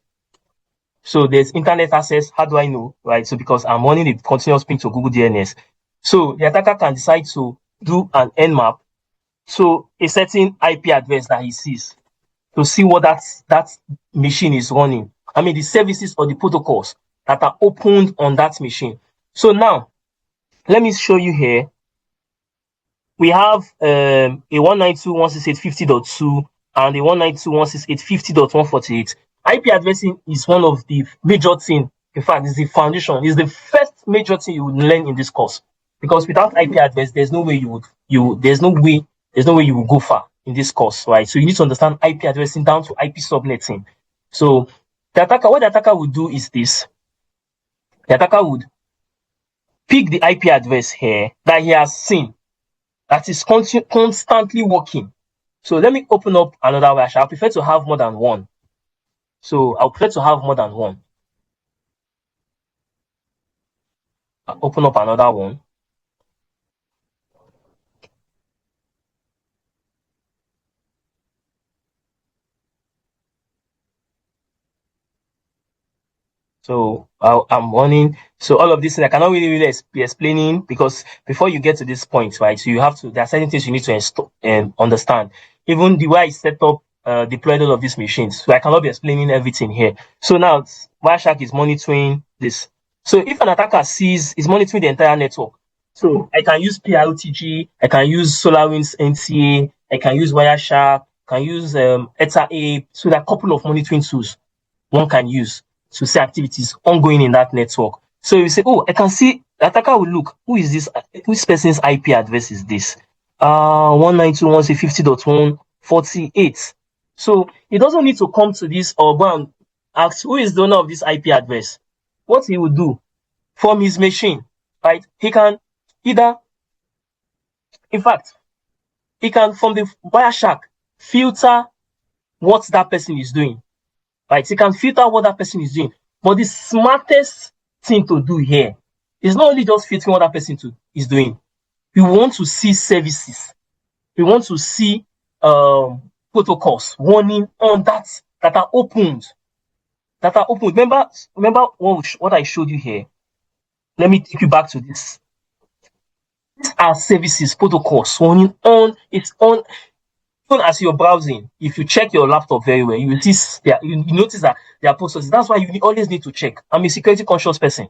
So there's internet access. How do I know? Right. So because I'm running a continuous ping to Google DNS. So the attacker can decide to do an nmap to a certain IP address that he sees to see what that machine is running. I mean the services or the protocols that are opened on that machine. So now let me show you here. We have a 192.168.50.2 and a 192.168.50.148. IP addressing is one of the major things. In fact, it's the foundation. It's the first major thing you would learn in this course. Because without IP address, there's no way you will go far in this course, right? So you need to understand IP addressing down to IP subnetting. So what the attacker would do is this. The attacker would pick the IP address here that he has seen that is constantly working. So let me open up another Wireshark. I prefer to have more than one. So I'll prefer to have more than one. I'll open up another one. So I'm running. So all of this, I cannot really be explaining because before you get to this point, right? So there are certain things you need to install and understand. Even the way I set up, deployed all of these machines. So I cannot be explaining everything here. So now Wireshark is monitoring this. So if an attacker is monitoring the entire network. So I can use PROTG, I can use SolarWinds NCA, I can use Wireshark, I can use ETA Ape. So there are a couple of monitoring tools one can use to see activities ongoing in that network. So you say, oh, I can see the attacker will look, who is this? Which person's IP address is this? 192.168.50.148. So he doesn't need to come to this or go and ask who is the owner of this IP address. What he will do from his machine, right? He can from the Wireshark filter what that person is doing. Right? You can filter what that person is doing. But the smartest thing to do here is not only just filtering what that person is doing. You want to see services. we want to see protocols warning on that are opened. That are opened. Remember what I showed you here? Let me take you back to this. These are services, protocols warning on. It's on. Even as you're browsing, if you check your laptop very well, you will see you notice that there are processes. That's why you always need to check. I'm a security conscious person,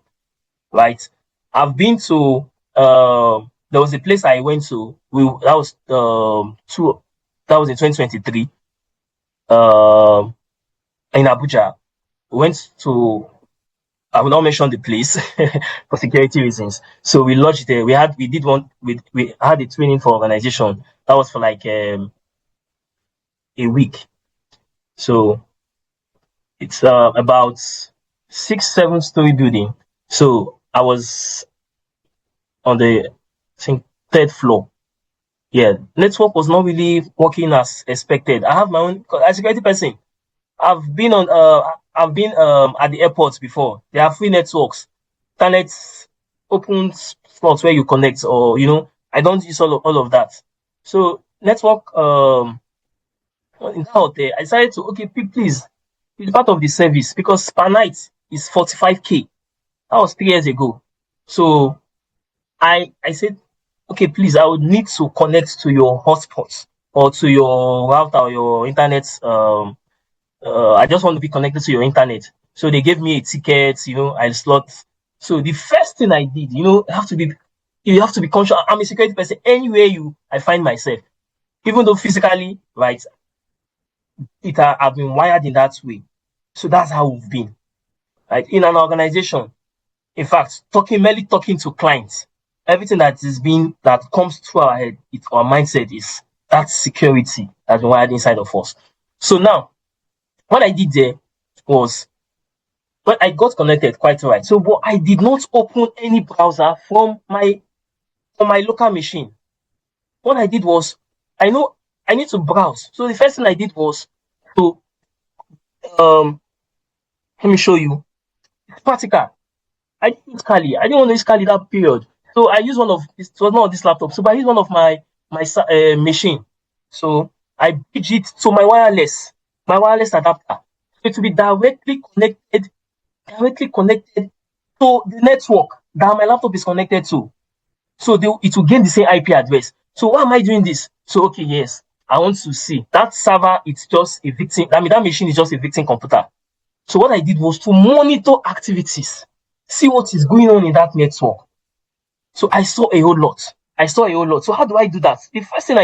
right? I've been to there was a place I went to. That was that was in 2023. In Abuja, we went to. I will not mention the place for security reasons. So we lodged there. We had a training for organization that was for like a week. So it's about 6-7 story building. So I was on the, I think, third floor. Yeah, network was not really working as expected. I have my own, as a security person, I've been at the airports before. There are free networks, internet open slots where you connect, or I don't use all of that. So network in that hotel, I decided to, okay, please, it's part of the service because per night is 45K. That was 3 years ago. So I said, okay, please, I would need to connect to your hotspot or to your router or your internet. I just want to be connected to your internet. So they gave me a ticket, I slot. So the first thing I did, you have to be conscious. I'm a security person. Anywhere I find myself, even though physically, right, I've been wired in that way. So that's how we've been, right? In an organization, in fact, merely talking to clients, everything that comes through our head, our mindset is that security that's been wired inside of us. So now, what I did there was, when I got connected quite right. So, but I did not open any browser from my local machine. What I did was, I know I need to browse. So the first thing I did was to let me show you. It's practical. I didn't use Kali. I didn't want to use Kali that period. So I used it was not this laptop. So I used one of my machine. So I bridge it to my wireless adapter. So it will be directly connected to the network that my laptop is connected to. So it will gain the same IP address. So why am I doing this? So, okay, yes, I want to see that server. It's just a victim. I mean, that machine is just a victim computer. So what I did was to monitor activities, see what is going on in that network. So I saw a whole lot. So how do I do that? The first thing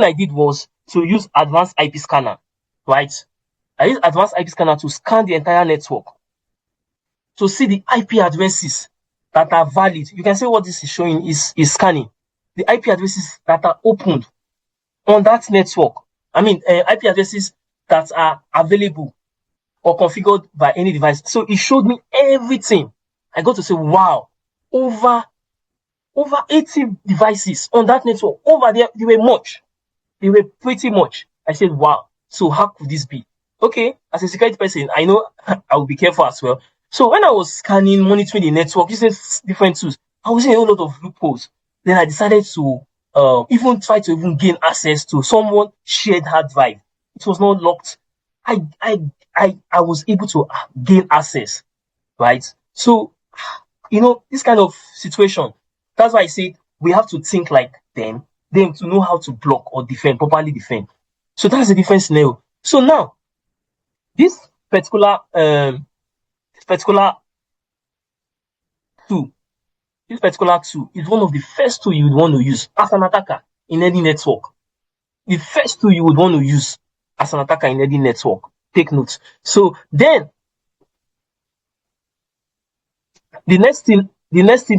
I did was to use advanced IP scanner, right? I used advanced IP scanner to scan the entire network to see the IP addresses that are valid. You can see what this is showing is scanning the IP addresses that are opened on that network. I mean, IP addresses that are available or configured by any device. So it showed me everything. I got to say, wow, over 80 devices on that network. Over there, they were much. They were pretty much. I said, wow. So how could this be? Okay, as a security person, I know I will be careful as well. So when I was scanning, monitoring the network, using different tools, I was seeing a lot of loopholes. Then I decided to even try to even gain access to someone shared hard drive. It was not locked. I was able to gain access, right? So, this kind of situation, that's why I say we have to think like them to know how to block or properly defend. So that's a different scenario. So now, this particular tool, is one of the first tool you would want to use as an attacker in any network. The first tool you would want to use as an attacker in any network. Take notes. So then, the next thing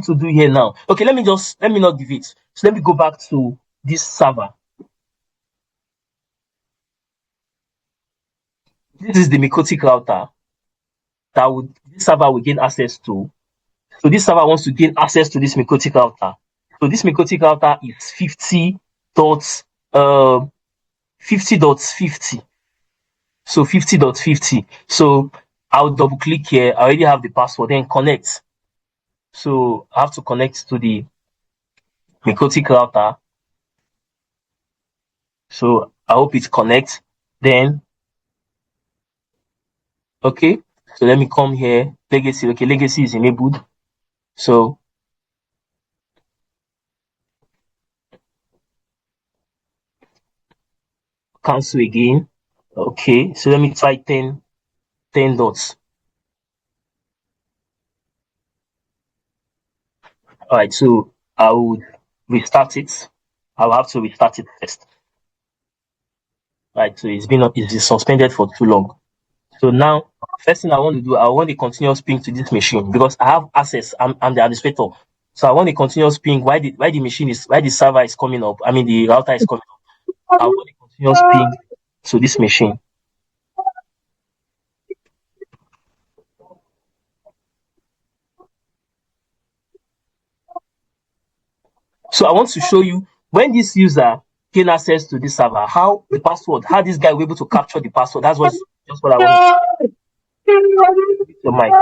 to do here now. Okay, let me not give it. So let me go back to this server. This is the Mikotic router this server will gain access to. So this server wants to gain access to this Mikotic router. So this Mikotic router is 50.50. So 50.50. So I'll double click here. I already have the password. Then connect. So I have to connect to the Mikotic router. So I hope it connects. Then, okay. So let me come here. Legacy. Okay, legacy is enabled. So cancel again. Okay. So let me try 10 dots. All right. So I would restart it. I'll have to restart it first. Right. So it's suspended for too long. So now, first thing I want to do, I want a continuous ping to this machine because I have access. I'm the administrator. So I want a continuous ping. Why the server is coming up? I mean, the router is coming up. I want a continuous ping to this machine. So I want to show you when this user gain access to this server, how the password, how this guy will be able to capture the password. That's what just what I want to show. Your mic.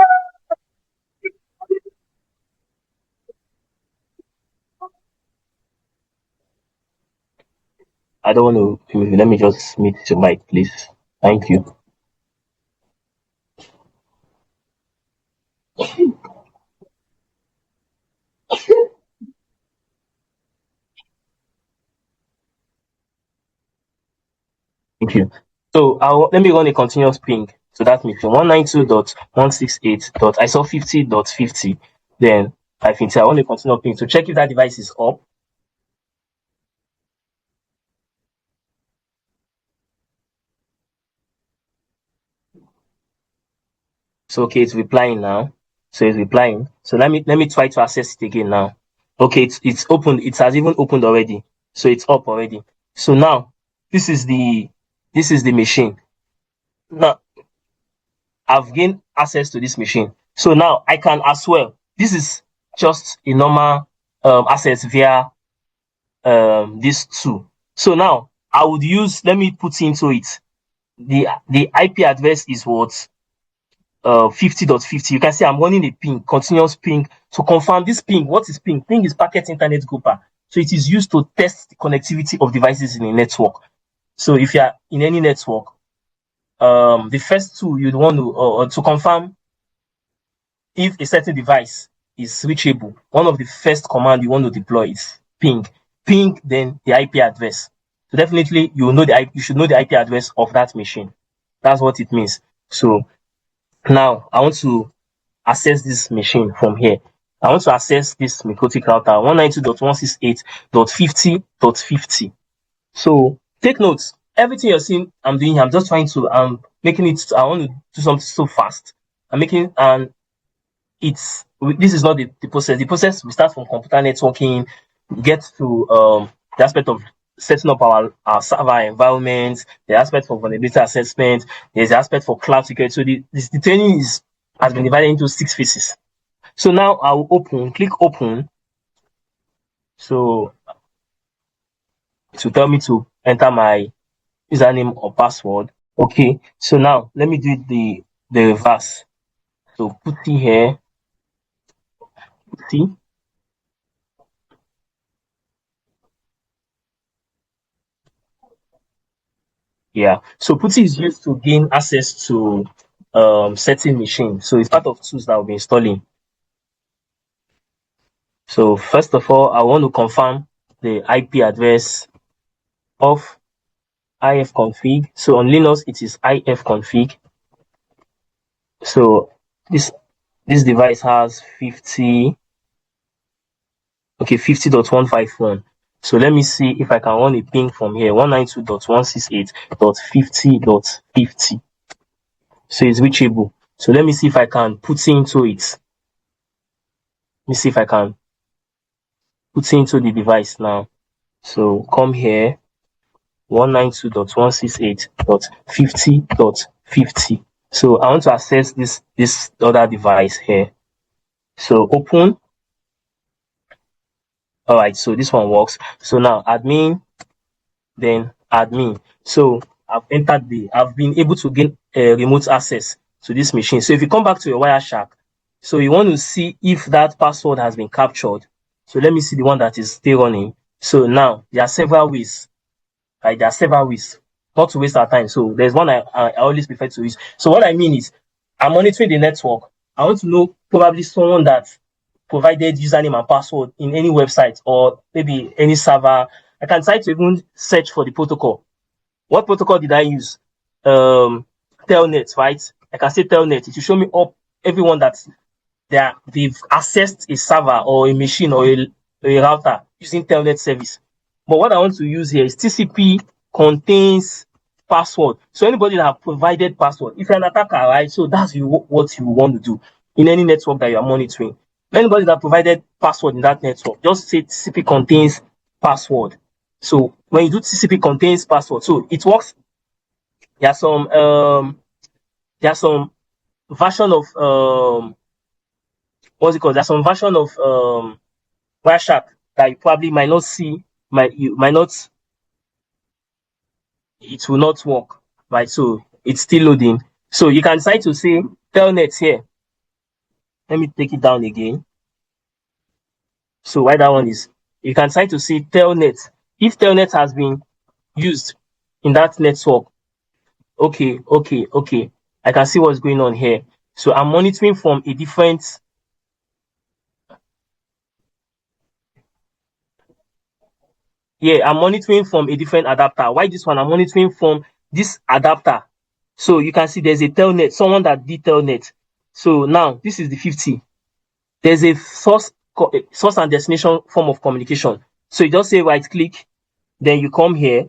I don't want to. Let me just mute your mic, please. Thank you. Thank you. So let me run a continuous ping to that machine 192.168. I saw 50.50. Then I think I want a continuous ping to check if that device is up. So okay, it's replying now. So it's replying. So let me try to access it again now. Okay, it's opened. It has even opened already. So it's up already. So now this is the machine. Now I've gained access to this machine. So now I can as well. This is just a normal access via this tool. So now I would use. Let me put into it. The IP address is what 50.50. You can see I'm running a ping, continuous ping to confirm this ping. What is ping? Ping is packet internet grouper. So it is used to test the connectivity of devices in a network. So if you are in any network, the first tool you'd want to confirm if a certain device is reachable, one of the first command you want to deploy is ping. Ping, then the IP address. So definitely you should know the IP address of that machine. That's what it means. So now I want to access this machine from here. I want to access this Mikotic router 192.168.50.50. So take notes. Everything you're seeing I'm doing, I'm just trying to making it. I want to do something so fast. I'm making and this is not the process. The process we start from computer networking, get to the aspect of setting up our server environment, the aspect for vulnerability assessment, there's the aspect for cloud security. So the training has been divided into 6 phases. So now I'll click open. So to tell me to enter my username or password. Okay, so now let me do the reverse. So put it here, see. Yeah. So PuTTY is used to gain access to certain machines. So it's part of tools that I'll be installing. So first of all, I want to confirm the IP address of ifconfig. So on Linux, it is ifconfig. So this device has 50.151. So let me see if I can run a ping from here 192.168.50.50. So it's reachable. So let me see if I can put into it. Let me see if I can put into the device now. So come here 192.168.50.50. So I want to access this other device here. So open. All right, so this one works. So now admin, then admin. So I've been able to gain remote access to this machine. So if you come back to your Wireshark, so you want to see if that password has been captured. So let me see the one that is still running. So now there are several ways Right? There are several ways, not to waste our time. So there's one I always prefer to use. So what I mean is, I'm monitoring the network. I want to know probably someone that provided username and password in any website or maybe any server. I can try to even search for the protocol. What protocol did I use? Telnet, right? I can say Telnet. It will show me up everyone that they've accessed a server or a machine or a router using Telnet service. But what I want to use here is TCP contains password. So anybody that have provided password, if you're an attacker, right? So that's what you want to do in any network that you are monitoring. Anybody that provided password in that network, just say TCP contains password. So when you do TCP contains password, so it works. There are some version of what's it called? There's some version of Wireshark that you probably might not see, you might not, it will not work, right? So it's still loading. So you can decide to say telnet here. Let me take it down again. So why that one is, you can decide to say telnet. If telnet has been used in that network, okay. I can see what's going on here. So I'm monitoring from a different. Yeah, I'm monitoring from a different adapter. Why this one? I'm monitoring from this adapter. So you can see there's a telnet, someone that did telnet. So now this is the 50. There's a source and destination form of communication. So you just say right click, then you come here,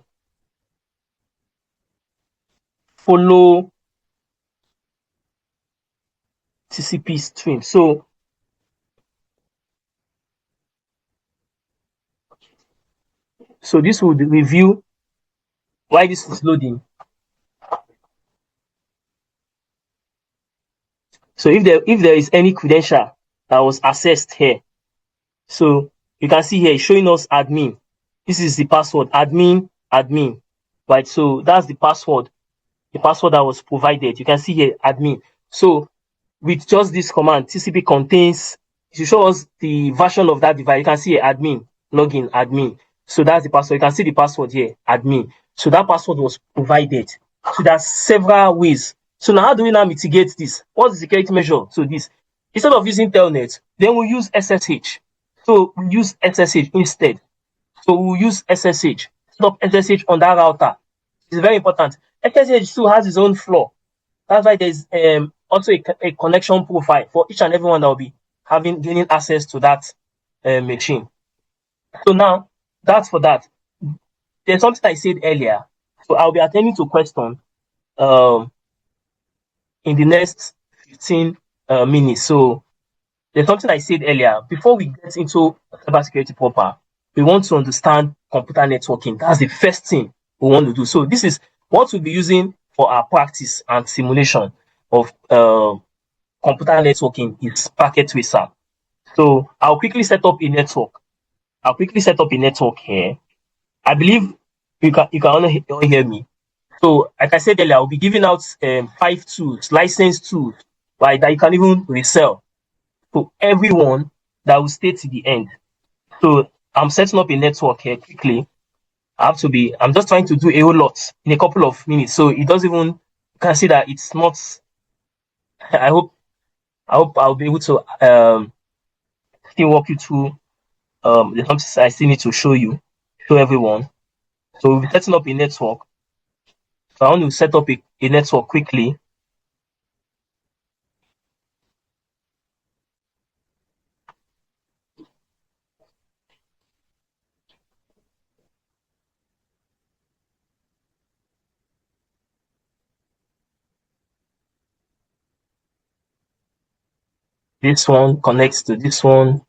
follow TCP stream. So this will review why this is loading. So if there is any credential that was accessed here, so you can see here it's showing us admin. This is the password, admin, right? So that's the password that was provided. You can see here admin. So with just this command, TCP contains, it will show us the version of that device. You can see here admin, login, admin. So that's the password. You can see the password here, admin. So that password was provided. So there's several ways. So now how do we now mitigate this? What's the security measure? So this, instead of using Telnet, then we'll use SSH. So we'll use SSH instead. So we'll use SSH. Stop SSH on that router. It's very important. SSH too has its own flaw. That's why there's also a connection profile for each and everyone that will be gaining access to that machine. So now that's for that. There's something I said earlier. So I'll be attending to question in the next 15 minutes. So there's something I said earlier. Before we get into cybersecurity proper, we want to understand computer networking. That's the first thing we want to do. So this is what we'll be using for our practice and simulation of computer networking is packet tracer. So I'll quickly set up a network. Here. I believe you can only hear me. So like I said earlier, I'll be giving out 5 tools, licensed tools, right, that you can even resell to everyone that will stay to the end. So I'm setting up a network here quickly. I'm just trying to do a whole lot in a couple of minutes. So it doesn't even, you can see that it's not, I hope I'll be able to still walk you through the something I still need to show everyone. So we'll be setting up a network. So I want to set up a network quickly. This one connects to this one,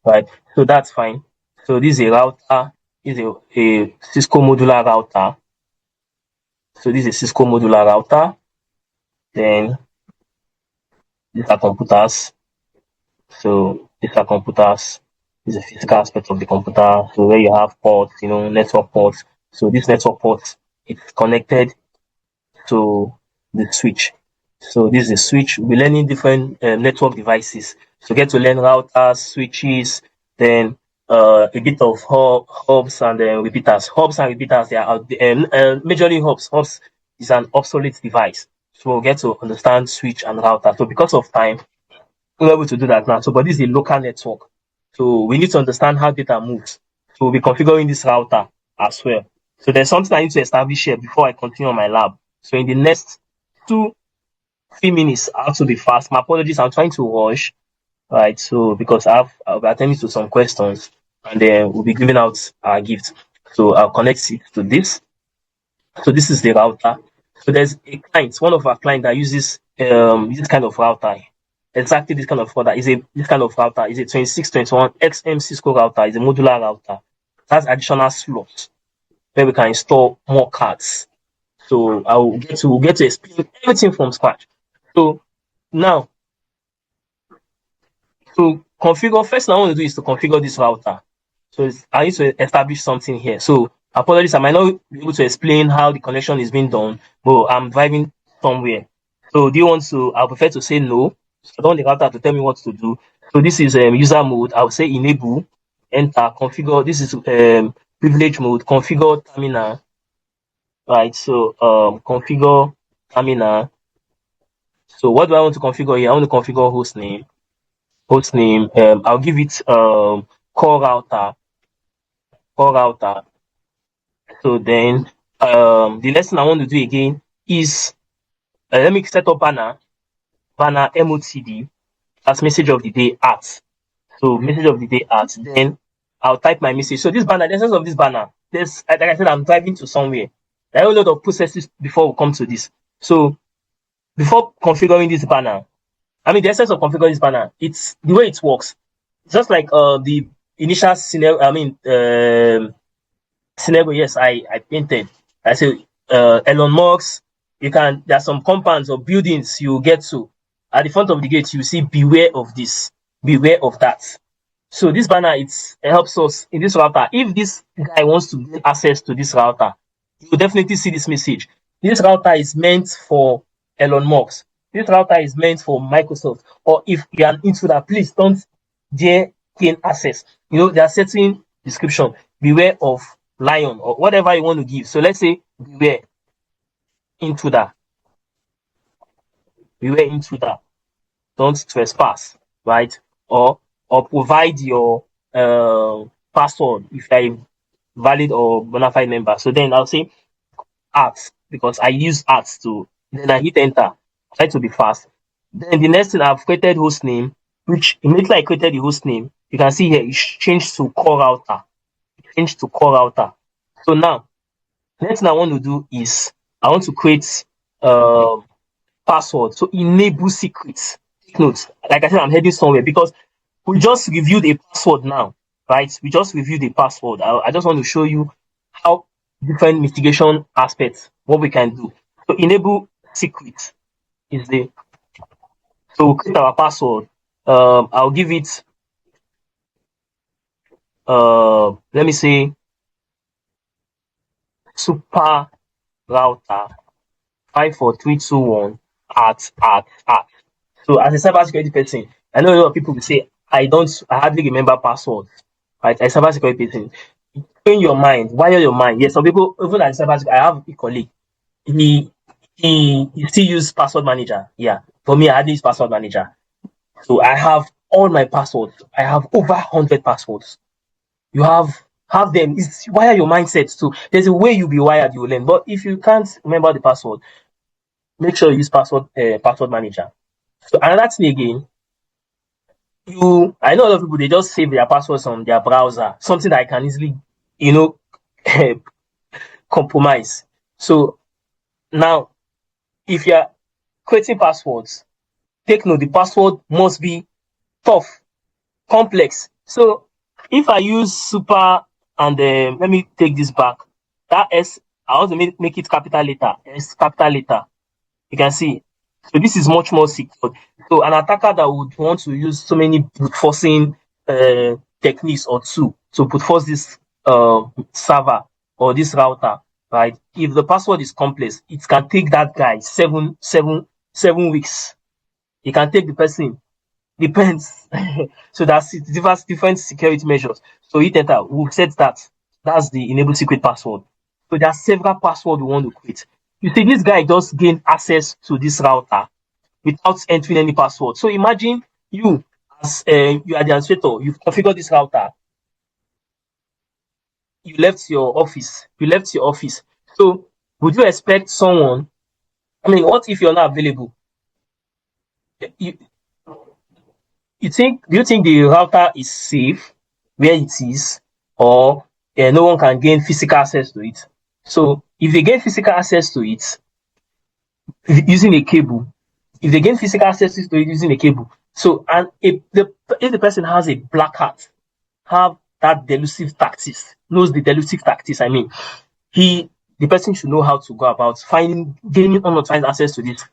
right? So that's fine. So this is a router, this is a Cisco modular router. So this is a Cisco modular router. Then these are computers. So these are computers. This is the physical aspect of the computer. So where you have ports, network ports. So this network port is connected to the switch. So this is a switch. We're learning different network devices. So get to learn routers, switches, then a bit of hubs and repeaters. Hubs and repeaters, they are majorly hubs. Hubs is an obsolete device. So we'll get to understand switch and router. So because of time, we're able to do that now. So, but this is a local network. So we need to understand how data moves. So we'll be configuring this router as well. So there's something I need to establish here before I continue on my lab. So in the next 2-3 minutes, I have to be fast. My apologies, I'm trying to rush, right? So because I'll be attending to some questions, and then we'll be giving out our gift. So I'll connect it to this. So this is the router. So there's a client, one of our clients that uses this kind of router. Exactly this kind of router is this kind of router is a 2621 XM Cisco router. Is a modular router. It has additional slots where we can install more cards. So we'll get to explain everything from scratch. So now, to configure, first thing I want to do is to configure this router. So I need to establish something here. So apologies, I might not be able to explain how the connection is being done, but I'm driving somewhere. So do you want to, I'll prefer to say no. So I don't want the router to tell me what to do. So this is user mode. I'll say enable, enter, configure. This is privilege mode, configure terminal. Right, so configure terminal. So what do I want to configure here? I want to configure host name. I'll give it core router. So then the next thing I want to do again is let me set up banner MOTD as message of the day at. So message of the day at. Then I'll type my message. So this banner, the essence of this banner, there's, like I said, I'm driving to somewhere. There are a lot of processes before we come to this. So before configuring this banner, the essence of configuring this banner, it's the way it works. It's just like the initial scenario. Scenario. Yes, I painted. I say Elon Musk. There are some compounds or buildings you get to. At the front of the gate, you see beware of this, beware of that. So this banner, it helps us in this router. If this guy wants to gain access to this router, you will definitely see this message. This router is meant for Elon Musk. This router is meant for Microsoft. Or if you are into that, please don't dare gain access. There are certain description. Beware of lion or whatever you want to give. So let's say beware intruder. Beware intruder. Don't trespass, right? Or provide your password if you are a valid or bona fide member. So then I'll say @, because I use @ to, then I hit enter. Try to be fast. Then the next thing, I've created host name, which immediately I created the host name, you can see here it's changed to core router. So now, next thing I want to do is I want to create password. So enable secrets. Take notes. Like I said, I'm heading somewhere because we just reviewed a password now, right? We just reviewed the password. I just want to show you how different mitigation aspects, what we can do. So enable secret is the, so we'll create our password. I'll give it, let me say, super router 54321 at. So as a cybersecurity person, I know a lot of people will say, I hardly remember passwords, right? As a cybersecurity person, in your mind, wire your mind. Yes, some people, even as a cybersecurity, I have a colleague, he still use password manager. Yeah, for me, I hardly use password manager. So I have all my passwords. I have over 100 passwords. You have them. It's wire your mindset too. There's a way you'll be wired, you will learn. But if you can't remember the password, make sure you use password manager. So another thing again, I know a lot of people, they just save their passwords on their browser, something that I can easily, compromise. So now, if you're creating passwords, take note, the password must be tough, complex. So if I use super and let me take this back, that S, I want to make it capital letter, S capital letter. You can see. So this is much more secure. So an attacker that would want to use so many brute forcing techniques or two to brute force this server or this router, right? If the password is complex, it can take that guy seven weeks. It can take the person Depends. So that's it. Different security measures. So hit enter. We've said that. That's the enable secret password. So there are several passwords we want to create. You see, this guy just gained access to this router without entering any password. So imagine you as you are the administrator, you've configured this router, you left your office, So would you expect someone? I mean, what if you're not available? You, do you think the router is safe where it is, or no one can gain physical access to it? So if they gain physical access to it using a cable, if they gain physical access to it using a cable, so and if the person has a black hat, have that delusive tactics, knows the delusive tactics, I mean, he the person should know how to go about finding gaining unauthorized access to this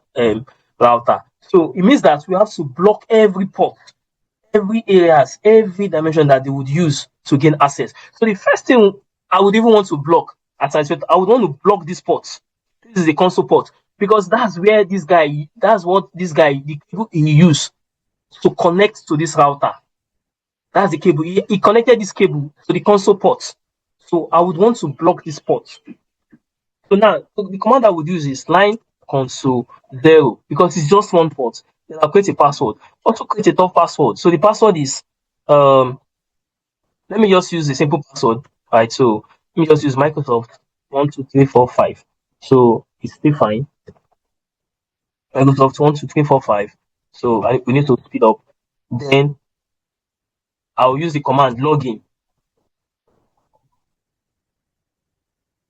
router. So it means that we have to block every port, every areas, every dimension that they would use to gain access. So the first thing I would even want to block, as I said, I would want to block this port. This is the console port because that's what this guy, the cable he used to connect to this router. That's the cable. He connected this cable to the console port. So I would want to block this port. So now the command I would use is line console 0 because it's just one port. Then I'll create a password. Also create a tough password. So the password is let me just use the simple password. Right. So let me just use Microsoft 12345. So it's still fine. Microsoft 12345. So we need to speed up. Then I'll use the command login.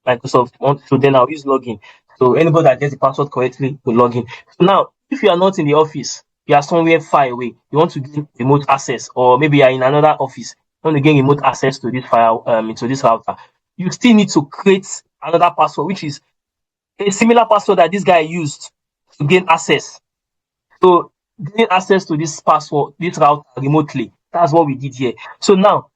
Microsoft want so then I'll use login. So anybody that gets the password correctly will log in. So now, if you are not in the office, you are somewhere far away, you want to gain remote access, or maybe you are in another office, you want to gain remote access to this file into this router, you still need to create another password, which is a similar password that this guy used to gain access. So gain access to this password, this router remotely. That's what we did here. So now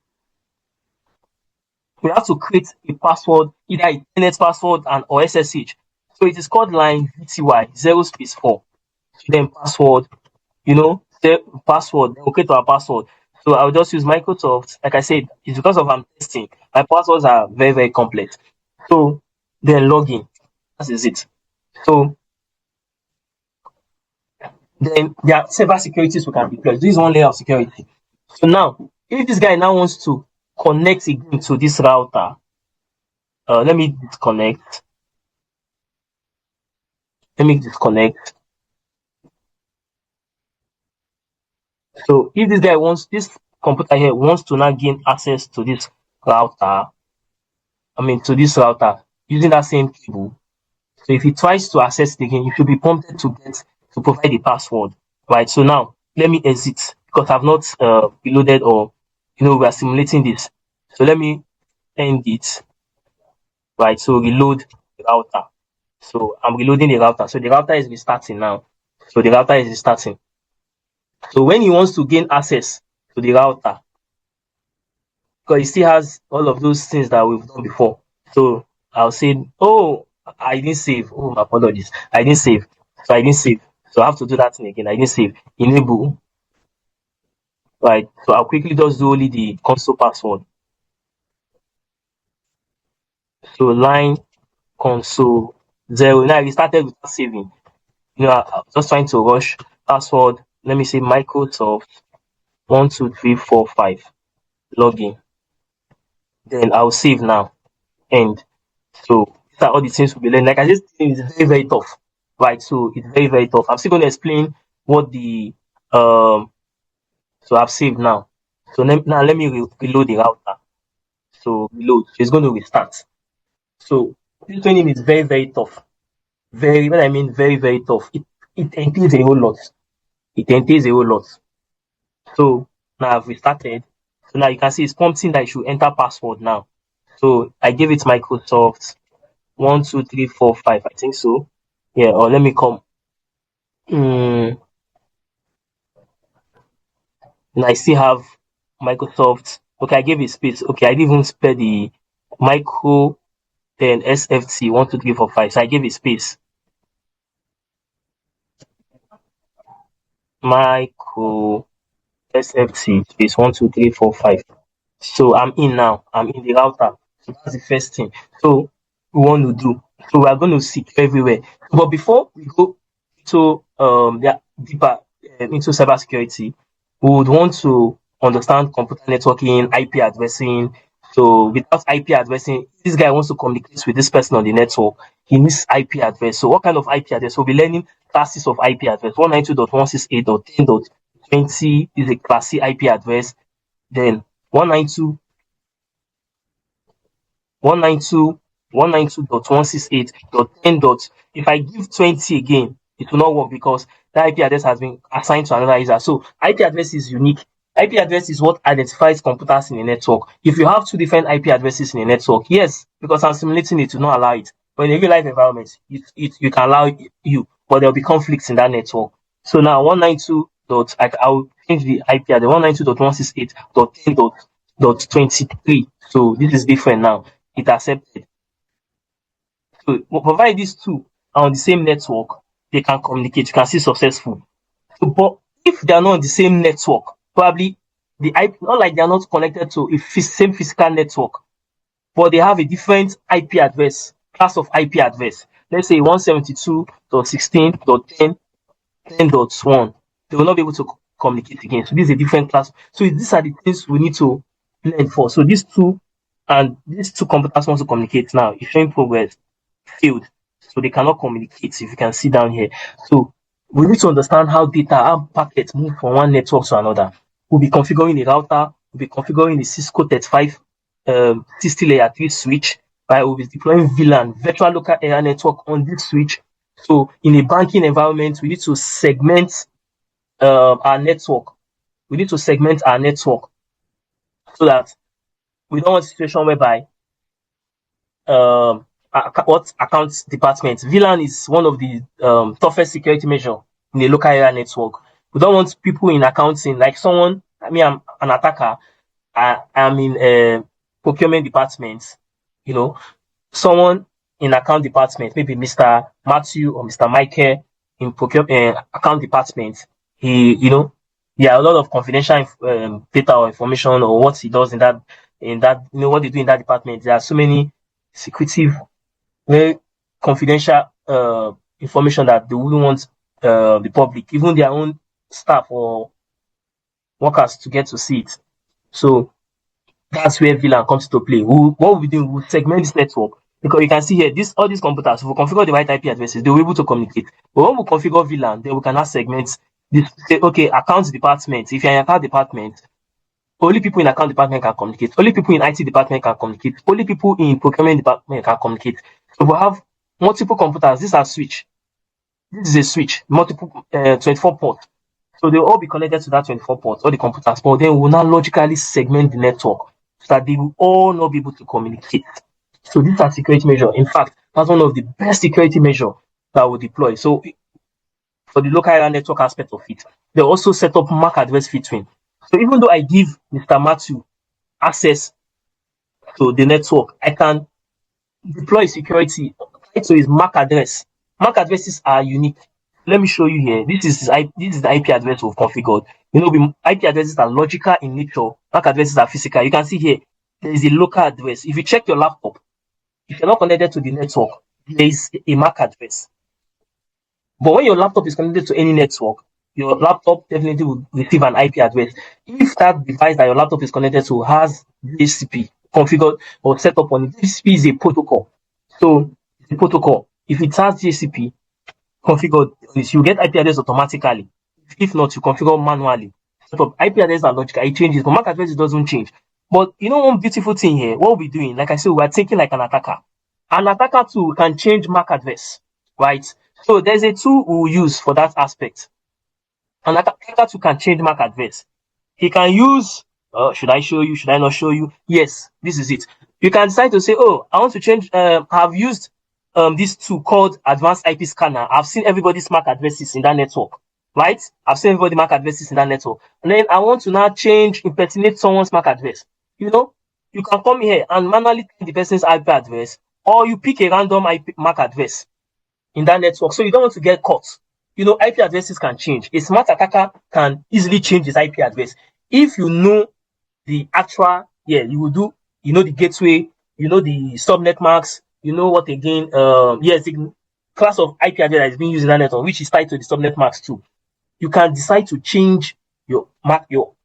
we have to create a password, either a internet password and or SSH. So it is called line VTY 0 space 4. Then password, password, then we'll create our password. So I'll just use Microsoft. Like I said, it's because of I'm testing. My passwords are very, very complex. So then login. That is it. So then there are several securities we can deploy. This is one layer of security. So now, if this guy now wants to connect again to this router, let me disconnect. So if this computer here wants to now gain access to this router, using that same cable. So if he tries to access it again, you should be prompted to provide the password, right? So now let me exit because I've not reloaded or we are simulating this. So let me end it, right? So reload the router. So I'm reloading the router. So the router is restarting now. So the router is restarting. So when he wants to gain access to the router, because he still has all of those things that we've done before. So I'll say, oh, I didn't save. Oh, my apologies. I didn't save. So I didn't save. So I have to do that thing again. I didn't save. Enable. Right. So I'll quickly just do only the console password. So line console 0. Now I started without saving. I'm just trying to rush password. Let me say Microsoft 12345 login. Then I'll save now. End. So these are all the things we'll be learning. Like I just think it's very, very tough. Right. So it's very, very tough. I'm still going to explain what the so I've saved now. So now let me reload the router. So reload. So it's going to restart. So this training is very, very tough. When I mean very, very tough, it entails a whole lot. It entails a whole lot. So now I've restarted. So now you can see it's prompting that you should enter password now. So I gave it Microsoft 12345. I think so. Yeah, or let me come. And I still have Microsoft. Okay, I gave it space. Okay, I didn't even spell the micro then SFT 12345. So I gave it space. Micro SFT space 12345. So I'm in now. I'm in the router. So that's the first thing. So we want to do. So we are going to seek everywhere. But before we go to deeper into cybersecurity, we would want to understand computer networking, IP addressing. So without IP addressing, this guy wants to communicate with this person on the network. He needs IP address. So what kind of IP address? We'll be learning classes of IP address. 192.168.10.20 is a class C IP address. Then 192 192.168.10. If I give 20 again, it will not work because the IP address has been assigned to another user. So IP address is unique. IP address is what identifies computers in a network. If you have two different IP addresses in a network, yes, because I'm simulating it to not allow it. But in a real life environment, you can allow you, but there'll be conflicts in that network. So now 192 dot I'll change the IP address 192.168.10.23. So this is different now. It accepted. So provide these two are on the same network, they can communicate. You can see successful. So, but if they are not on the same network, probably the IP, not like they are not connected to a same physical network, but they have a different IP address, class of IP address. Let's say 172.16.10.10.1. They will not be able to communicate again. So this is a different class. So these are the things we need to learn for. So these two computers want to communicate now. It's showing progress failed. So they cannot communicate. If you can see down here. So we need to understand how packets move from one network to another. We'll be configuring a router, we'll be configuring a Cisco 35 60 layer 3 switch, right? We'll be deploying VLAN, virtual local area network on this switch. So in a banking environment, we need to segment our network. We need to segment our network so that we don't want a situation whereby what account department. VLAN is one of the toughest security measure in a local area network. We don't want people in accounting, like someone, I'm an attacker, I'm in procurement department, you know, someone in account department, maybe Mr. Matthew or Mr. Michael in procurement account department, there are a lot of confidential data or information or what he does in that, what they do in that department. There are so many secretive, very confidential information that they wouldn't want the public, even their own staff or workers, to get to see it. So that's where VLAN comes to play. What we'll be doing, we'll segment this network, because you can see here, all these computers, if we configure the right IP addresses, they'll be able to communicate. But when we configure VLAN, then we can have segments. Say, okay, account department. If you're in account department, only people in account department can communicate. Only people in IT department can communicate. Only people in procurement department can communicate. So we have multiple computers. This is a switch. This is a switch. Multiple 24 ports. So they'll all be connected to that 24 ports, all the computers. But then we'll now logically segment the network so that they will all not be able to communicate. So these are security measures. In fact, that's one of the best security measures that we'll deploy. So for the local area network aspect of it, they also set up MAC address filtering. So even though I give Mr. Matthew access to the network, I can deploy security to his MAC address. MAC addresses are unique. Let me show you here. This is the IP address we've configured. IP addresses are logical in nature. MAC addresses are physical. You can see here, there is a local address. If you check your laptop, if you're not connected to the network, there is a MAC address. But when your laptop is connected to any network, your laptop definitely will receive an IP address. If that device that your laptop is connected to has DHCP configured or set up on it, DHCP is a protocol. So it's a protocol. If it has DHCP configured, you get IP address automatically. If not, you configure manually. So IP address are logical, it changes, but MAC address doesn't change. But one beautiful thing here, what we're doing, like I said, we're thinking like an attacker. An attacker too can change MAC address, right? So there's a tool we'll use for that aspect. An attacker too can change MAC address. He can use, should I show you? Should I not show you? Yes, this is it. You can decide to say, oh, I want to change, I've used this tool called Advanced IP Scanner. I've seen everybody's MAC addresses in that network, right? I've seen everybody's MAC addresses in that network. And then I want to now impersonate someone's MAC address. You can come here and manually type the person's IP address, or you pick a random MAC address in that network. So you don't want to get caught. IP addresses can change. A smart attacker can easily change his IP address. If you know the actual, you will do, the gateway, the subnet marks, what again, yes, the class of IP address that is being used in the network, which is tied to the subnet marks too. You can decide to change your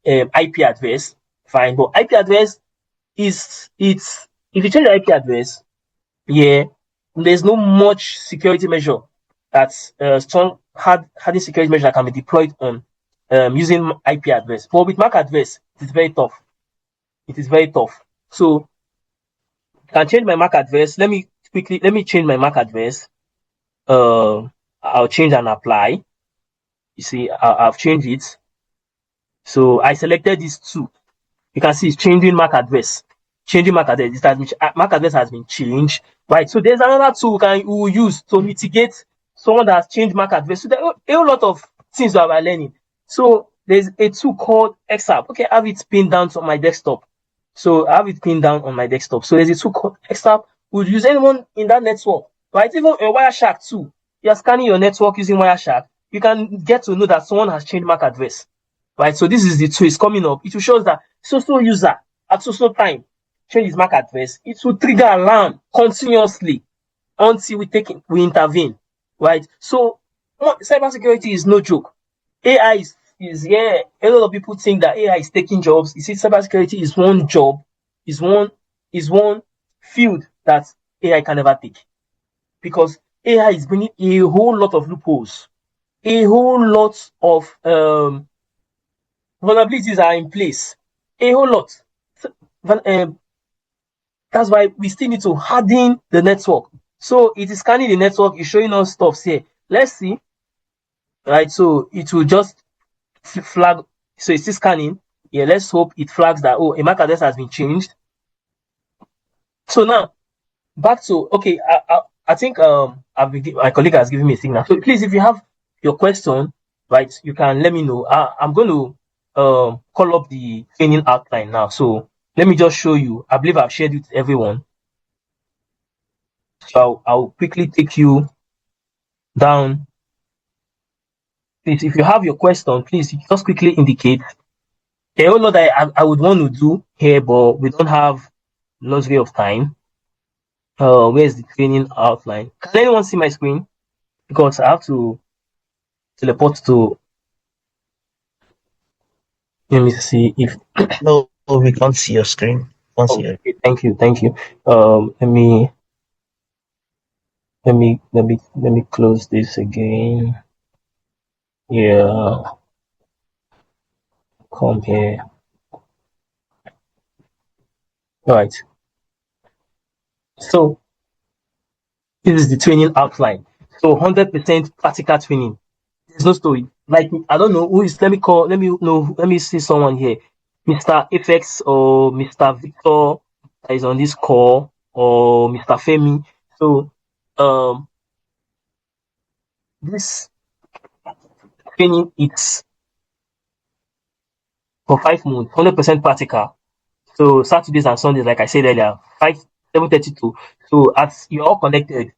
IP address, fine, but IP address if you change your IP address, there's no much security measure that's strong hardened security measure that can be deployed on using IP address. But with MAC address, it is very tough. It is very tough. So I can change my MAC address. Let me change my MAC address. I'll change and apply. You see, I've changed it. So I selected these two. You can see it's changing MAC address. Changing MAC address. MAC address has been changed. Right. So there's another tool we will use to mitigate someone that has changed MAC address. So there are a whole lot of things that we're learning. So there's a tool called XApp. Okay, I have it pinned down on my desktop. So I have it pinned down on my desktop. So there's a tool called XApp. Would use anyone in that network, right? Even a Wireshark too. You're scanning your network using Wireshark. You can get to know that someone has changed MAC address, right? So this is the tool. It's coming up. It will show us that so user at so time change his MAC address. It will trigger alarm continuously until we intervene, right? So cybersecurity is no joke. AI is here. A lot of people think that AI is taking jobs. You see, cybersecurity is one job, is one field that AI can never take, because AI is bringing a whole lot of loopholes, a whole lot of vulnerabilities are in place, a whole lot. That's why we still need to harden the network. So it is scanning the network, it's showing us stuff here. Let's see, right? So it will just flag. So it's still scanning. Yeah, let's hope it flags that, a MAC address has been changed. So now back to, okay, I think my colleague has given me a signal. So please, if you have your question, right, you can let me know. I'm going to call up the training outline now. So let me just show you. I believe I've shared it with everyone. So I'll quickly take you down. Please, if you have your question, please just quickly indicate. A whole lot that I would want to do here, but we don't have luxury of time. Where's the training outline? Can anyone see my screen? Because I have to teleport to. Let me see if. No, we can't see your screen. Can't see it. Okay, thank you. Let me close this again. Yeah. Come here. Right. So this is the training outline. So 100% practical training. There's no story. Like, I don't know who is. Let me see someone here. Mr. Apex or Mr. Victor that is on this call, or Mr. Femi. So this training, it's for 5 months, 100% practical. So Saturdays and Sundays, like I said earlier, 7:32. So as you're all connected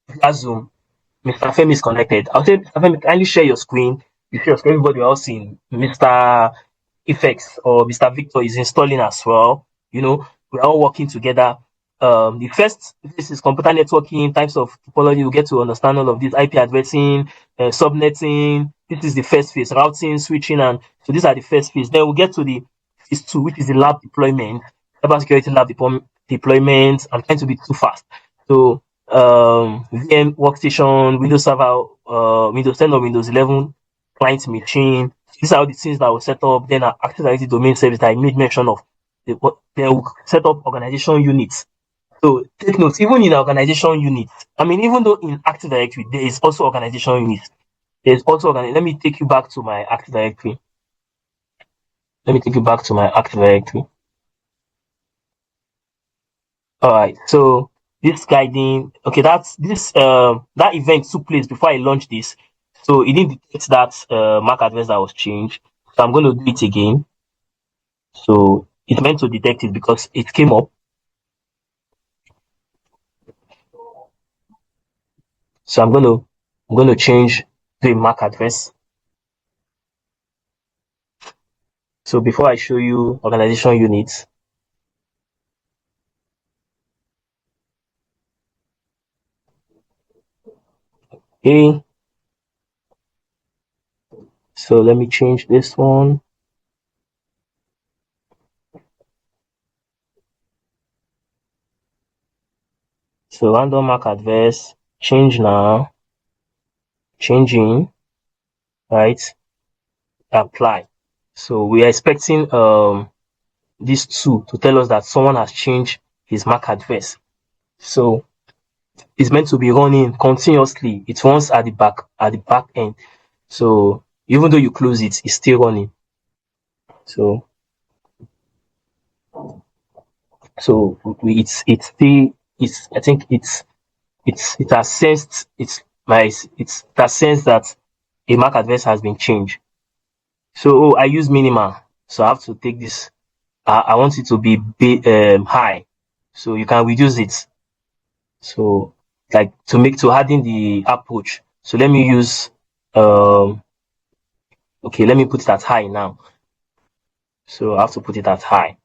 via Zoom, Mr. Femi is connected. I'll say, Mr. Femi, kindly share your screen. You share your screen, everybody, we're all seeing. Mr. Effects or Mr. Victor is installing as well. We're all working together. The first, this is computer networking, types of topology. We'll get to understand all of this: IP addressing, subnetting. This is the first phase: routing, switching, and so these are the first phase. Then we'll get to the phase 2, which is the lab deployment, cybersecurity lab deployment. I'm trying to be too fast. So VM workstation, Windows Server, Windows 10 or Windows 11 client machine. These are all the things that will set up. Then our Active Directory domain service that I made mention of. Then we'll set up organization units. So take note, even in organization units, even though in Active Directory, there is also organization units. There's also let me take you back to my Active Directory. All right. So this guiding, okay, that event took place before I launched this. So it didn't detect that MAC address that was changed. So I'm going to do it again. So it's meant to detect it because it came up. So I'm going to change do a MAC address. So before I show you organization units, okay, so let me change this one. So random MAC address, change now, changing, right? Apply. So we are expecting these two to tell us that someone has changed his MAC address. So it's meant to be running continuously. It runs at the back end. So even though you close it, it's still running. So it's still I think it has sensed it has sensed that a MAC address has been changed. So I use minimal, so I have to take this. I want it to be high, so you can reduce it. So like to harden the approach. So let me use okay, let me put it at high now. So I have to put it at high.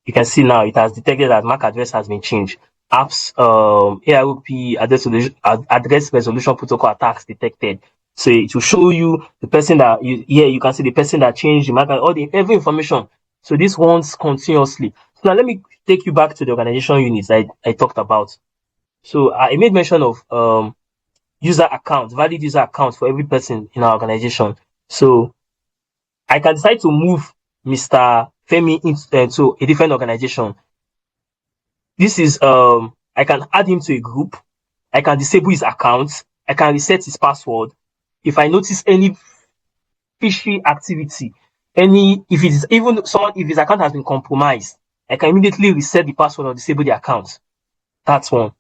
You can see now it has detected that MAC address has been changed. Apps AROP address resolution protocol attacks detected. So it will show you the person that you can see the person that changed the MAC, every information. So this runs continuously. So now let me take you back to the organization units I talked about. So I made mention of user account, valid user account for every person in our organization. So I can decide to move Mr. Femi into a different organization. This is I can add him to a group. I can disable his account. I can reset his password. If I notice any fishy activity, if it's even someone, if his account has been compromised, I can immediately reset the password or disable the account. That's one.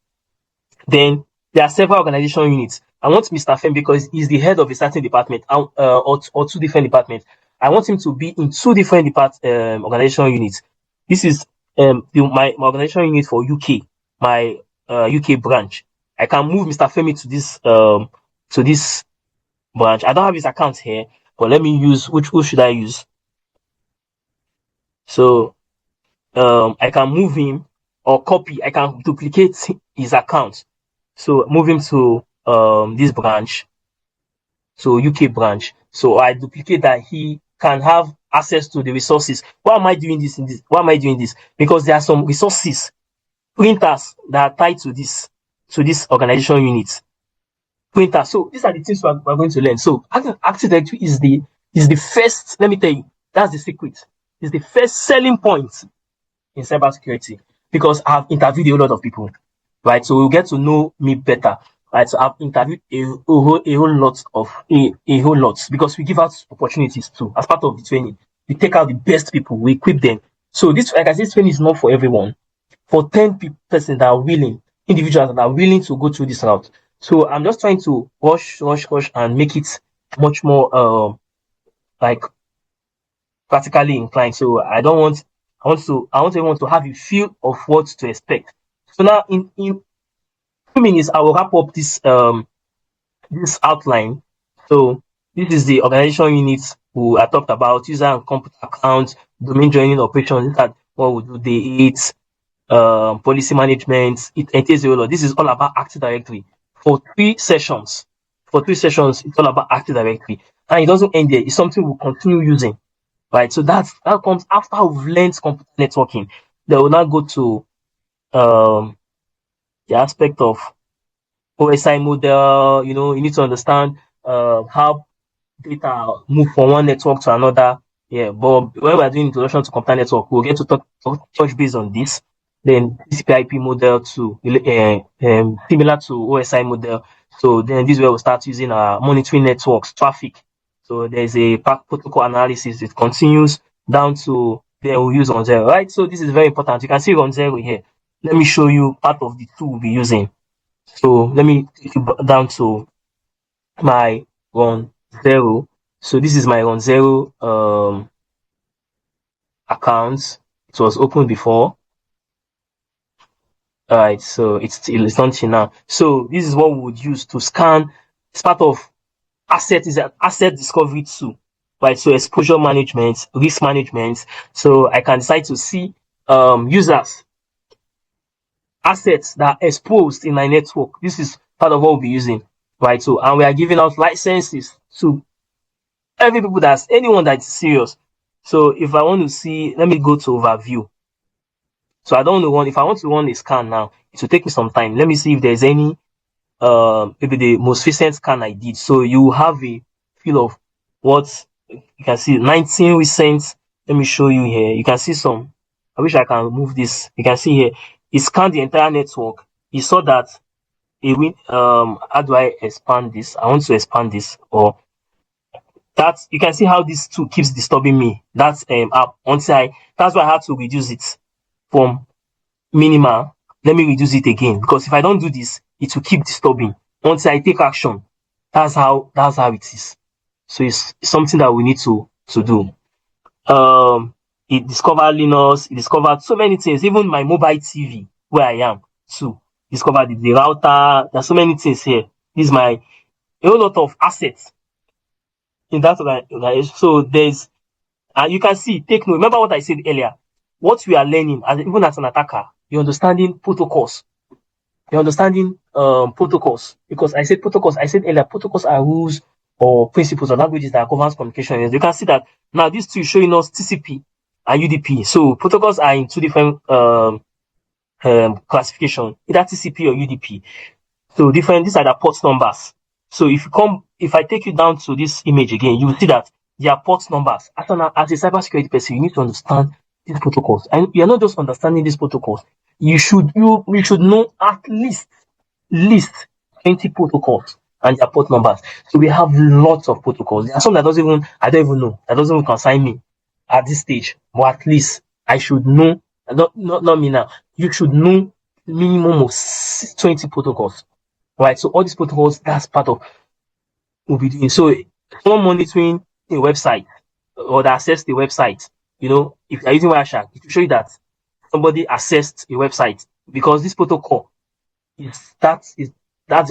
Then there are several organization units. I want Mr. Fem because he's the head of a certain department or two different departments. I want him to be in two different organization units. This is my organization unit for UK, my UK branch. I can move Mr. Femi to this branch. I don't have his account here, but let me use who should I use? So I can move him or copy. I can duplicate his account. So move him to this branch, so UK branch. So I duplicate that he can have access to the resources. Why am I doing this Why am I doing this? Because there are some resources, printers that are tied to this organization unit. Printer. So these are the things we're going to learn. So Active Directory is the first, let me tell you, that's the secret. It's the first selling point in cybersecurity because I've interviewed a lot of people, right? So you'll get to know me better, right? So I've interviewed a whole lot because we give out opportunities too as part of the training. We take out the best people, we equip them. So this, like I said, training is not for everyone. For 10 persons that are willing, individuals that are willing to go through this route. So I'm just trying to rush and make it much more like practically inclined. So I want everyone to have a feel of what to expect. So now in 2 minutes I will wrap up this outline. So this is the organization units who I talked about, user and computer accounts, domain joining operations. These are what we do, day 8, policy management. It entails a lot. This is all about Active Directory for 3 sessions. It's all about Active Directory, and it doesn't end there. It's something we'll continue using, right? So that comes after we've learned computer networking. Then we'll now go to the aspect of OSI model. You need to understand how data move from one network to another. Yeah, but when we're doing introduction to computer network, we'll get to touch base on this. Then TCP/IP model similar to OSI model. So then this is where we'll start using our monitoring networks, traffic. So there's a protocol analysis. It continues down to then we'll use run zero, right? So this is very important. You can see run zero here. Let me show you part of the tool we'll be using. So let me take you down to my run zero. So this is my run zero account. It was open before. All right, so it's launching now. So this is what we would use to scan. It's part of asset is an asset discovery tool, right? So exposure management, risk management. So I can decide to see users, assets that are exposed in my network. This is part of what we'll be using, right? So, and we are giving out licenses to every people that's anyone that's serious. So if I want to see, let me go to overview. So I don't know if I want to run a scan now, it will take me some time. Let me see if there's any maybe the most recent scan I did. So you have a feel of what you can see 19 recent. Let me show you here. You can see some. I wish I can remove this. You can see here. He scanned the entire network. He saw that how do I expand this? I want to expand this, or that's you can see how this tool keeps disturbing me. That's app until that's why I had to reduce it from minimal. Let me reduce it again, because if I don't do this, it will keep disturbing until I take action. That's how it is. So it's something that we need to do. It discovered Linux, it discovered so many things, even my mobile TV where I am too. Discovered the router. There's so many things here. This is my a whole lot of assets in that organization. So there's and you can see, take note. Remember what I said earlier. What we are learning, even as an attacker, you're understanding protocols. You're understanding protocols. Because I said protocols, I said earlier, protocols are rules or principles or languages that governs communication. You can see that now these two showing us TCP and UDP. So protocols are in two different classification, either TCP or UDP. So different, these are the port numbers. So if I take you down to this image again, you will see that there are port numbers. As a cybersecurity person, you need to understand these protocols. And you're not just understanding these protocols. You should know at least 20 protocols and their port numbers. So we have lots of protocols. There are some that I don't even know, that doesn't even concern me at this stage. But at least I should know, not me now. You should know minimum of 20 protocols. Right, so all these protocols, that's part of what we'll be doing. So someone monitoring a website or that access the website, if you're using Wireshark, it will show you that somebody accessed a website because this protocol that's the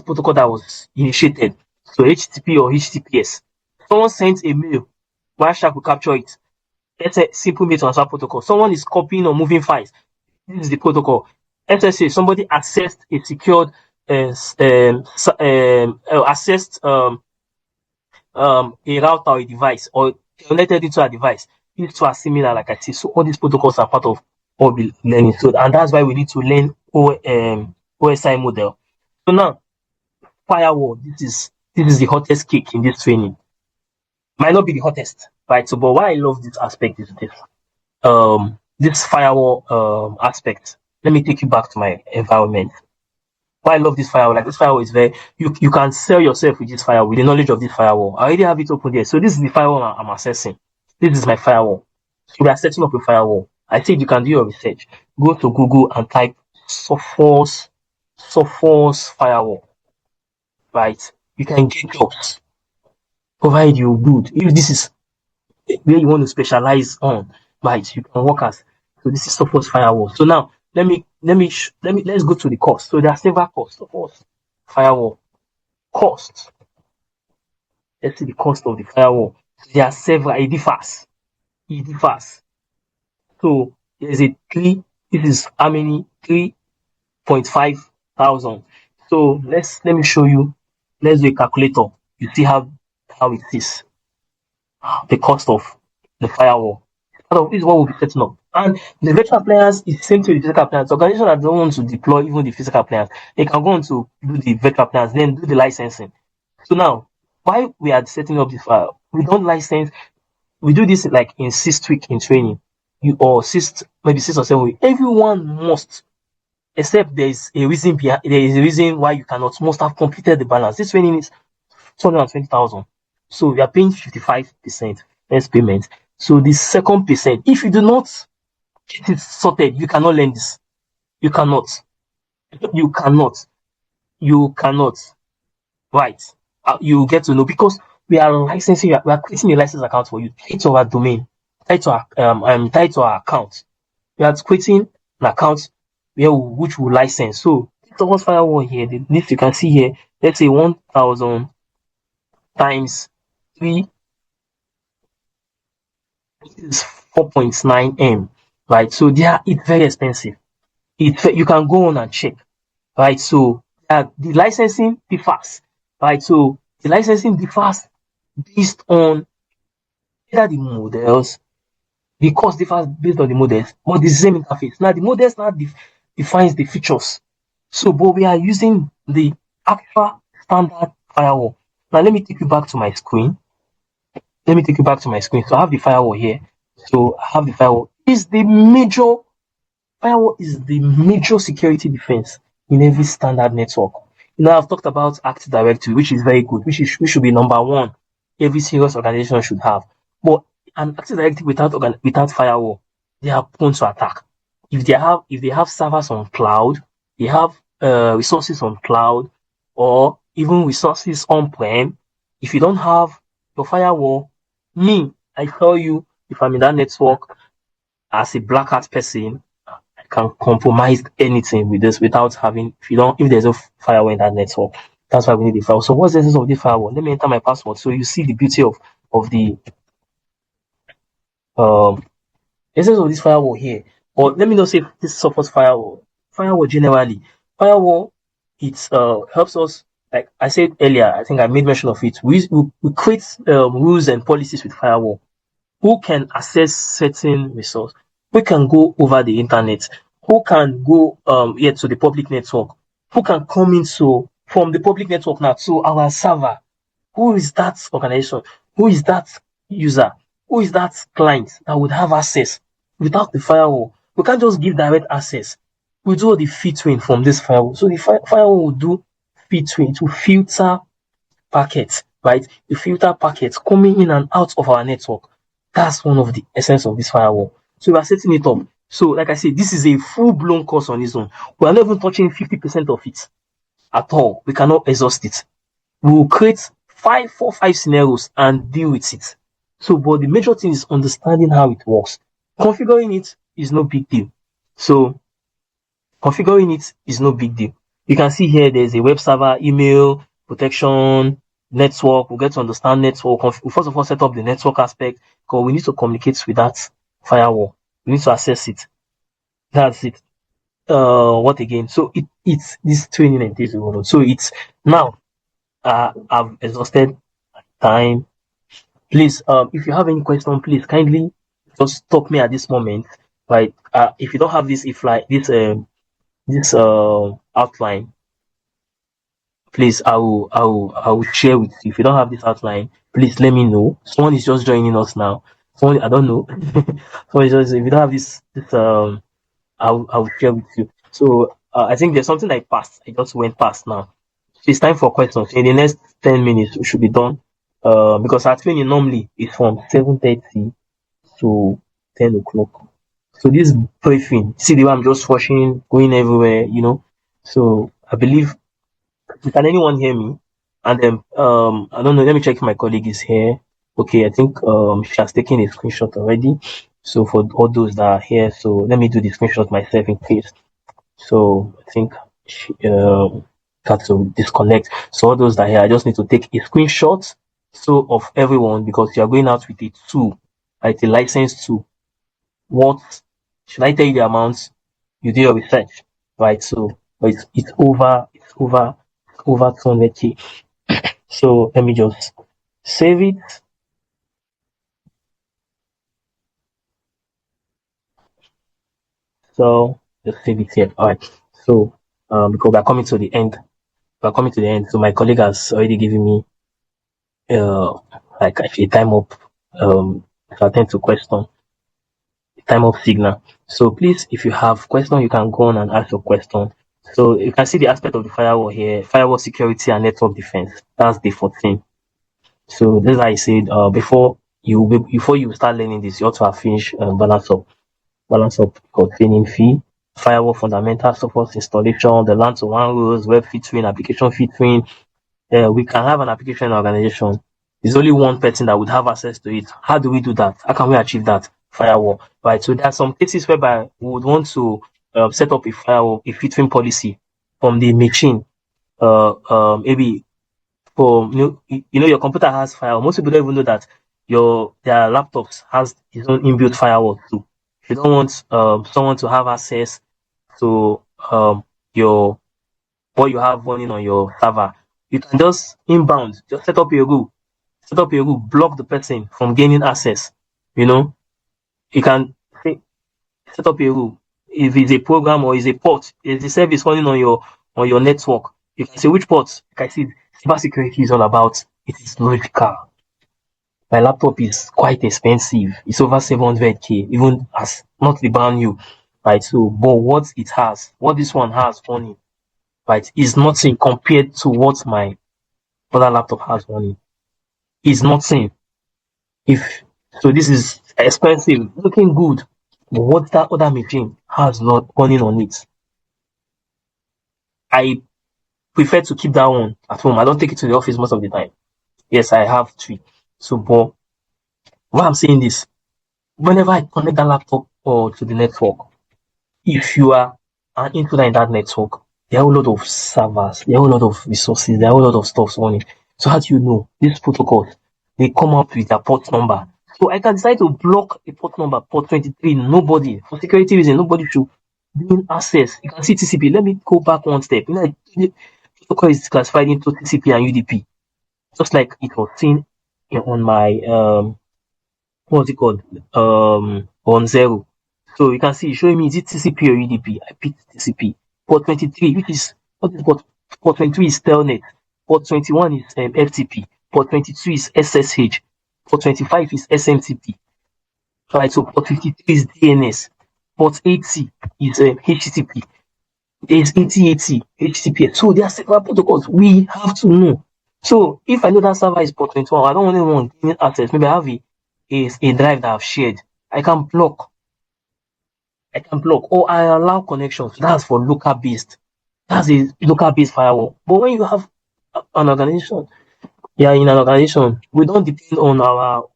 protocol that was initiated. So HTTP or HTTPS. Someone sent a mail, Wireshark will capture it. That's a simple mail transfer protocol. Someone is copying or moving files. This is the protocol. SSA, somebody accessed a secured accessed a router or a device or connected it to a device. These two are similar, like I said. So all these protocols are part of what we're learning. So and that's why we need to learn OSI model. So now firewall, this is the hottest cake in this training. Might not be the hottest, right? So but why I love this aspect is this firewall aspect. Let me take you back to my environment. Why I love this firewall, like this firewall is very, you can sell yourself with this firewall, with the knowledge of this firewall. I already have it open there. So this is the firewall I'm accessing. This is my firewall. So we are setting up a firewall. I think you can do your research. Go to Google and type Sophos firewall. Right? You can get jobs. Provide you good. If this is where you want to specialize on, right? You can work as. So this is Sophos firewall. So now let's go to the cost. So there are several costs of course. Firewall cost. Let's see the cost of the firewall. There are several. It differs. So there's a this is how many? 3.5 thousand. So let me show you. Let's do a calculator. You see how it is. The cost of the firewall. This is what we'll be setting up. And the virtual appliance is the same to the physical appliance. Organizations that don't want to deploy even the physical appliance, they can go on to do the virtual appliance, then do the licensing. So now, why we are setting up the file? We don't license. We do this like in 6 weeks in training. Maybe 6 or 7 weeks. Everyone must, except there is a reason why you cannot, must have completed the balance. This training is 220,000. So we are paying 55% first payment. So the second percent, if you do not get it sorted, you cannot learn this. You cannot. Right. You get to know, because we are licensing, we are creating a license account for you, tied to our domain, tied to our account. We are creating an account which will license. So it's almost firewall here. This you can see here, let's say 1,000 times 3 is 4.9 M, right? So it's very expensive. You can go on and check, right? So the licensing differs, right? So the licensing differs based on either the models, the cost differs based on the models, but the same interface. Now the models now defines the features. So, but we are using the actual standard firewall. Now let me take you back to my screen. So I have the firewall here. So I have the firewall. Firewall is the major security defense in every standard network. I've talked about Active Directory, which is very good, which should be number one. Every serious organization should have. But an Active Directory without firewall, they are prone to attack. If they have servers on cloud, they have resources on cloud, or even resources on-prem. If you don't have your firewall, I tell you, if I'm in that network as a black hat person, I can compromise anything with this without having, if there's a firewall in that network. That's why we need the firewall. So what's the essence of this firewall? Let me enter my password. So you see the beauty of the essence of this firewall here. Or let me not say this supports firewall. Firewall generally. Firewall, it helps us, like I said earlier, I think I made mention of it. We create rules and policies with firewall. Who can access certain resource? Who can go over the internet? Who can go to the public network? Who can come into from the public network now to our server? Who is that organization? Who is that user? Who is that client that would have access without the firewall? We can't just give direct access. We do all the filtering from this firewall. So the firewall will do filtering to filter packets, right? To filter packets coming in and out of our network. That's one of the essence of this firewall. So we are setting it up. So like I said, this is a full-blown course on its own. We are not even touching 50% of it at all. We cannot exhaust it. We will create 5 scenarios and deal with it. So, but the major thing is understanding how it works. Configuring it is no big deal. So, configuring it is no big deal. You can see here there's a web server, email, protection, network. We'll get to understand network. We first of all set up the network aspect because we need to communicate with that firewall. We need to access it. That's it. What again? So it's this training and this. So it's now. I've exhausted time. Please, if you have any question, please kindly just stop me at this moment. Right? If you don't have this, this outline, please, I will share with you. If you don't have this outline, please let me know. Someone is just joining us now. Someone, I don't know. Someone is just, if you don't have this I will share with you. So I think there's something I passed. I just went past now. It's time for questions. In the next 10 minutes, we should be done. Because our training normally is from 7:30 to 10 o'clock. So this briefing, see the way I'm just rushing, going everywhere, So I believe, can anyone hear me? And then, I don't know, let me check if my colleague is here. Okay, I think she has taken a screenshot already. So for all those that are here, so let me do the screenshot myself in case. So I think she got to disconnect. So all those that are here, I just need to take a screenshot of everyone because you are going out with a tool, right? A license tool. What should I tell you the amounts? You do your research, right? So it's over 200k. So let me just save it. So just save it here. All right. So because we're coming to the end. So my colleague has already given me like a time up to attend to question. Time up signal. So please, if you have question, you can go on and ask your question. So you can see the aspect of the firewall here: firewall security and network defense. That's the 14. So this is I said before you start learning this, you ought to have finished balance up for training fee, firewall fundamental support installation, the LAN to WAN rules, web filtering, application filtering. We can have an application organization. There's only one person that would have access to it. How do we do that? How can we achieve that? Firewall, right? So there are some cases whereby we would want to set up a firewall, a filtering policy from the machine, maybe for your computer has firewall. Most people don't even know that their laptops has its own inbuilt firewall too. If you don't want someone to have access to your what you have running on your server, you can just inbound, just set up a rule, block the person from gaining access. You know, you can set up a rule. If it's a program or is a port, there's a service running on your network. You can say which ports. Like I said, cybersecurity is all about. It is logical. My laptop is quite expensive. It's over 700k, even as not the brand new, right? So, but what this one has running, right, is nothing compared to what my other laptop has running. Is nothing. If so, this is expensive, looking good, but what that other machine has not running on it, I prefer to keep that one at home. I don't take it to the office most of the time. Yes, I have three. So, but why I'm saying this, whenever I connect that laptop or to the network, if you are an intruder in that network, there are a lot of servers, there are a lot of resources, there are a lot of stuff running. So how do you know these protocols? They come up with a port number. So I can decide to block a port number, port 23. Nobody, for security reasons, nobody should gain access. You can see TCP. Let me go back one step. The protocol is classified into TCP and UDP, just like it was seen on my what's it called? On zero. So you can see showing me is it TCP or UDP. I picked TCP. Port 23, which is what is port 23 is Telnet. Port 21 is FTP. Port 22 is SSH. Port 25 is SMTP. Right, so port 53 is DNS. Port 80 is HTTP. There's 8080 HTTP. So there are several protocols we have to know. So if I know that server is port 21, I don't only want gaining access. Maybe I have a drive that I've shared. I can block, or I allow connections. That's for local based. That's a local based firewall. But when you have an organization, in an organization, we don't depend on our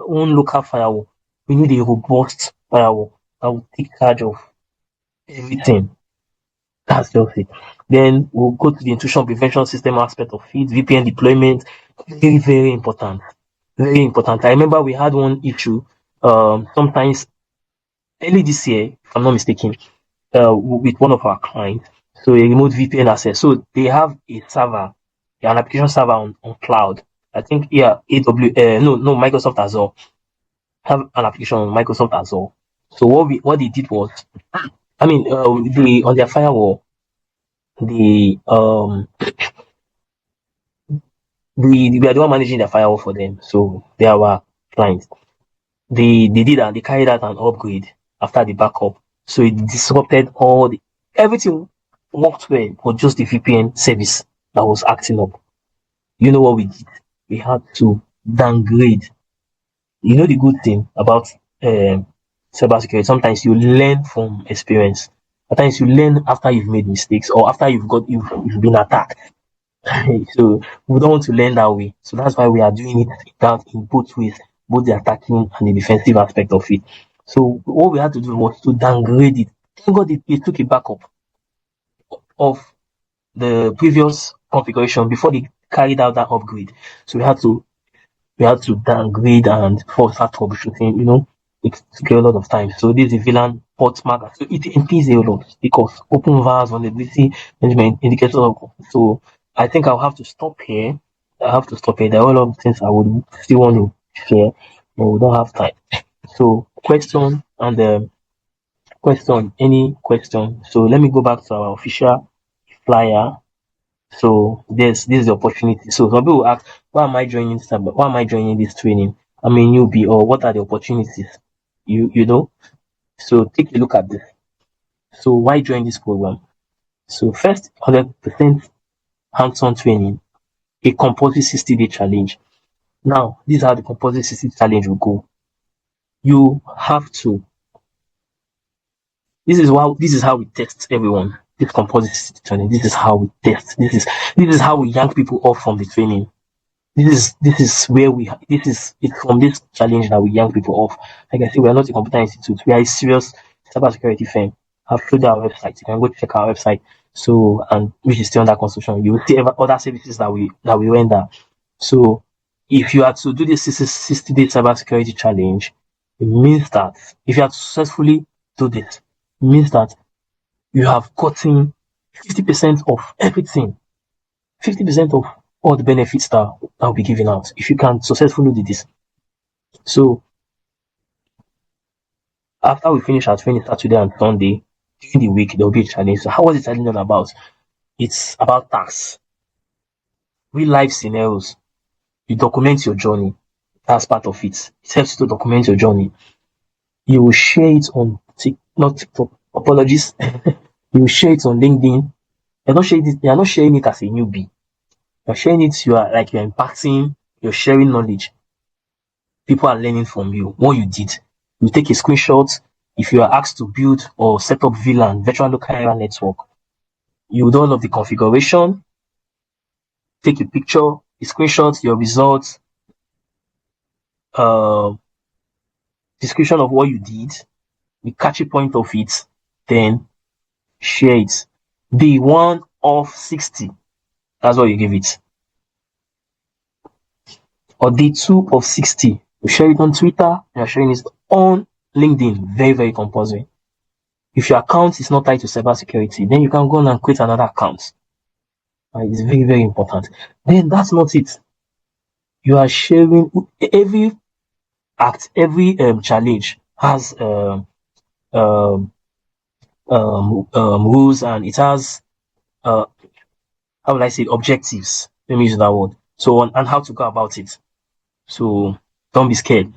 own local firewall. We need a robust firewall that will take charge of everything. That's just it. Then we'll go to the intrusion prevention system aspect of it, VPN deployment. Very, very important. Very important. I remember we had one issue sometimes early this year, if I'm not mistaken, with one of our clients. So a remote VPN access. So they have a server, an application server on cloud. I think Microsoft Azure have an application on Microsoft Azure. So what they did was, on their firewall, we are the one managing the firewall for them. So they are our clients. They carried out an upgrade after the backup. So it disrupted everything worked well, but just the VPN service that was acting up. You know what we did? We had to downgrade. You know the good thing about cybersecurity, sometimes you learn from experience. Sometimes you learn after you've made mistakes or after you've been attacked. So we don't want to learn that way. So that's why we are doing it that in both ways, both the attacking and the defensive aspect of it. So what we had to do was to downgrade it. Thank God it took a backup of the previous configuration before they carried out that upgrade. So we had to downgrade and force that troubleshooting, it took a lot of time. So this is a VLAN port marker. So it increases a lot because open VARs, vulnerability management indicators of. So I think I'll have to stop here. There are a lot of things I would still want to share, but we don't have time. So question and question, any question. So let me go back to our official flyer. So this is the opportunity. So some people ask, why am I joining this training? I'm a newbie, or what are the opportunities? You know. So take a look at this. So why join this program? So first, 100% hands-on training, a composite 60-day challenge. Now, these are the composite 60 challenge will go. You have to. This is how we test everyone. This composite 60 challenge. This is how we test. This is how we yank people off from the training. This is it's from this challenge that we yank people off. Like I said, we are not a computer institute. We are a serious cybersecurity firm. I've showed our website. You can go check our website. So, and which is still under construction. You will see other services that we render. So, if you are to do this 60-day cybersecurity challenge, it means that if you have to successfully do this, it means that you have gotten 50% of everything, 50% of all the benefits that will be given out if you can successfully do this. So, after we finish our training Saturday and Sunday, during the week, there will be a challenge. So, how was the challenge all about? It's about tasks, real life scenarios. You document your journey. That's part of it. It helps you to document your journey. You will share it on not TikTok. Apologies. You will share it on LinkedIn. You're not sharing it as a newbie. You're sharing it. You're impacting. You're sharing knowledge. People are learning from you. What you did. You take a screenshot. If you are asked to build or set up VLAN, virtual local area network, you do all of the configuration. Take a picture, a screenshot, your results, description of what you did, the catchy point of it, then share it. Day 1 of 60. That's what you give it. Or day 2 of 60. You share it on Twitter, you're sharing it on LinkedIn. Very, very compulsory. If your account is not tied to cybersecurity, then you can go on and create another account. It's very, very important. Then that's not it. You are sharing every challenge has rules, and it has how will I say objectives. Let me use that word. So and how to go about it. So don't be scared.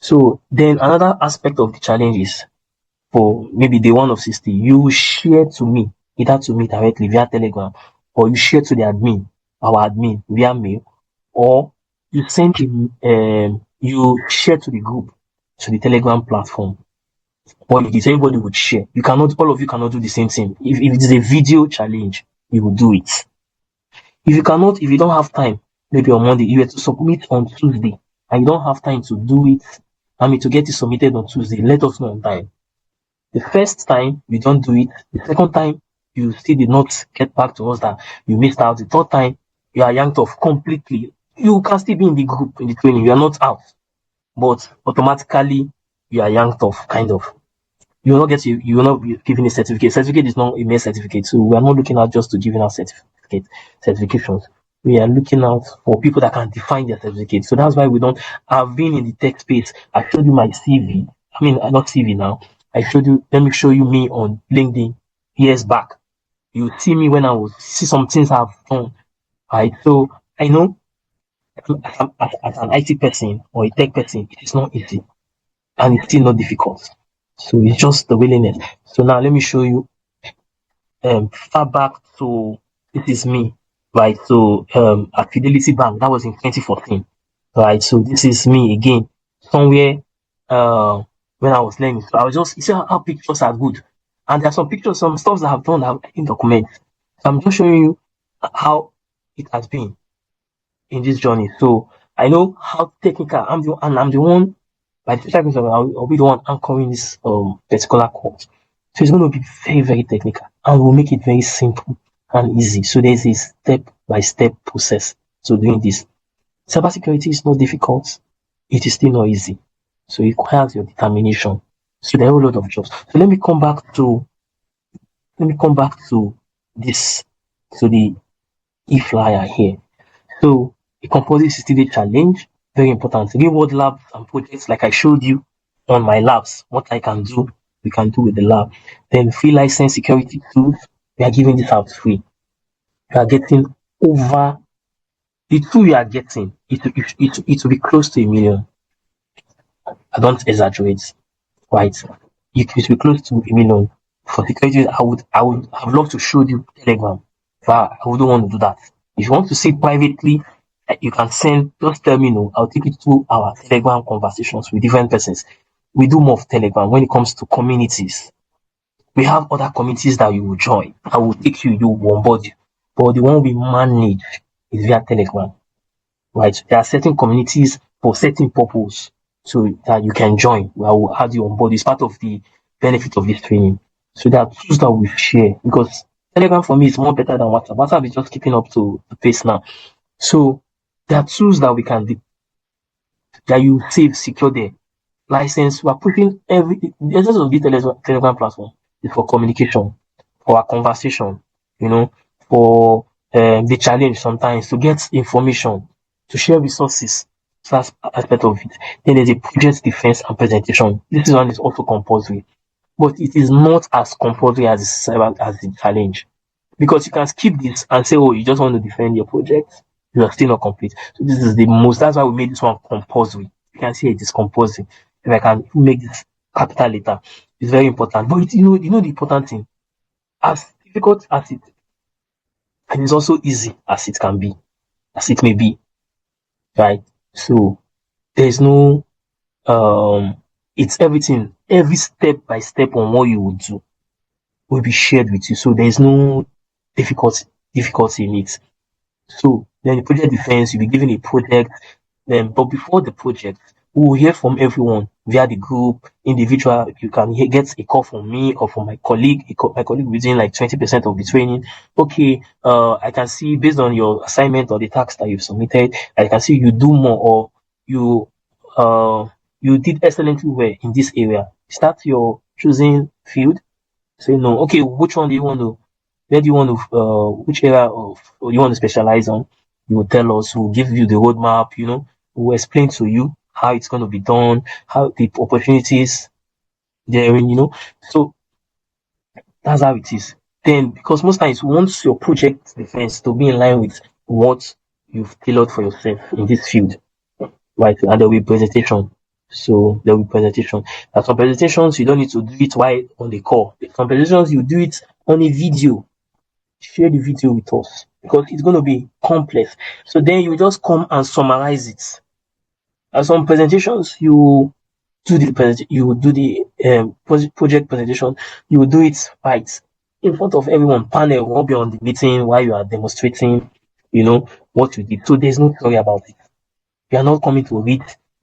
So then another aspect of the challenge is for maybe day 1 of 60, you share to me, either to me directly via Telegram, or you share to the admin, our admin via mail, or you send you share to the group, to the Telegram platform. What you did, everybody would share. All of you cannot do the same thing. If it is a video challenge, you will do it. If you don't have time, maybe on Monday, you have to submit on Tuesday, and you don't have time to do it, to get it submitted on Tuesday, let us know on time. The first time, you don't do it. The second time, you still did not get back to us that you missed out. The third time, you are yanked off completely. You can still be in the group, in the training. You are not out. But automatically, you are yanked off, kind of. You will not be given a certificate. Certificate is not a mere certificate. So we are not looking out just to giving out certifications. We are looking out for people that can define their certificate. So that's why I've been in the tech space. I showed you my CV. Not CV now. Let me show you me on LinkedIn years back. You see me when see some things I've done. Right. So I know as an IT person or a tech person, it is not easy. And it's still not difficult. So it's just the willingness. So now let me show you far back to this is me, right? So at Fidelity Bank, that was in 2014, right? So this is me again, somewhere when I was learning. So I was just, you see how pictures are good, and there are some pictures, some stuff that I've done that I didn't document. So I'm just showing you how it has been in this journey. So I know how technical I'm the one. By the time I'll be the one anchoring this particular course. So it's going to be very, very technical, and we'll make it very simple and easy. So there's a step-by-step process to doing this. Cybersecurity is not difficult. It is still not easy. So it requires your determination. So there are a lot of jobs. So let me come back to this. So the e-flyer here. So a composite 60-day challenge. Very important. Reward labs and projects like I showed you on my labs. What I can do, we can do with the lab. Then free license security tools. We are giving this out free. You are getting over the tool you are getting. It will be close to 1 million. I don't exaggerate, right? It will be close to 1 million. For security, I would have loved to show you Telegram, but I wouldn't want to do that. If you want to see it privately, you can just tell me no. I'll take you to our Telegram conversations with different persons. We do more of Telegram when it comes to communities. We have other communities that you will join. I will take you, will onboard you. But the one we manage is via Telegram. Right? There are certain communities for certain purpose so that you can join. I will add you on board. It's part of the benefit of this training. So there are tools that we share because Telegram for me is more better than WhatsApp. WhatsApp is just keeping up to the pace now. So there are tools that we can that you save secure there. License, we are putting the essence of the Telegram platform is for communication, for our conversation, you know, for the challenge sometimes to get information, to share resources. So that's aspect of it. Then there's a project defense and presentation. This one is also compulsory, but it is not as compulsory as the challenge, because you can skip this and say, oh, you just want to defend your project, you are still not complete. So this is the most. That's why we made this one compulsory. You can see it is compulsory. If I can make this capital letter, it's very important. But you know the important thing, as difficult as it, and it's also easy as it can be, as it may be, right? So there's no it's everything, every step by step on what you would do will be shared with you. So there's no difficulty in it. So then the project defense, you'll be given a project. Then, but before the project, we will hear from everyone via the group, individual. You can get a call from me or from my colleague. My colleague within like 20% of the training. Okay, I can see based on your assignment or the task that you've submitted, I can see you do more, or you you did excellently well in this area. Start your choosing field. Say no. Okay, which one do you want to? Where do you want to? Which area of you want to specialize on? You will tell us. We'll give you the roadmap. You know, we'll explain to you how it's going to be done, how the opportunities there. You know, so that's how it is. Then, because most times, once your project defense to be in line with what you've tailored for yourself in this field, right? And there will be presentation. So there will be presentation. And some presentations you don't need to do it while on the call. Some presentations you do it on a video. Share the video with us because it's going to be complex. So then you just come and summarize it. And some presentations you do the project presentation. You will do it right in front of everyone. Panel will be on the meeting while you are demonstrating. You know what you did. So there's no story about it. You are not coming to read.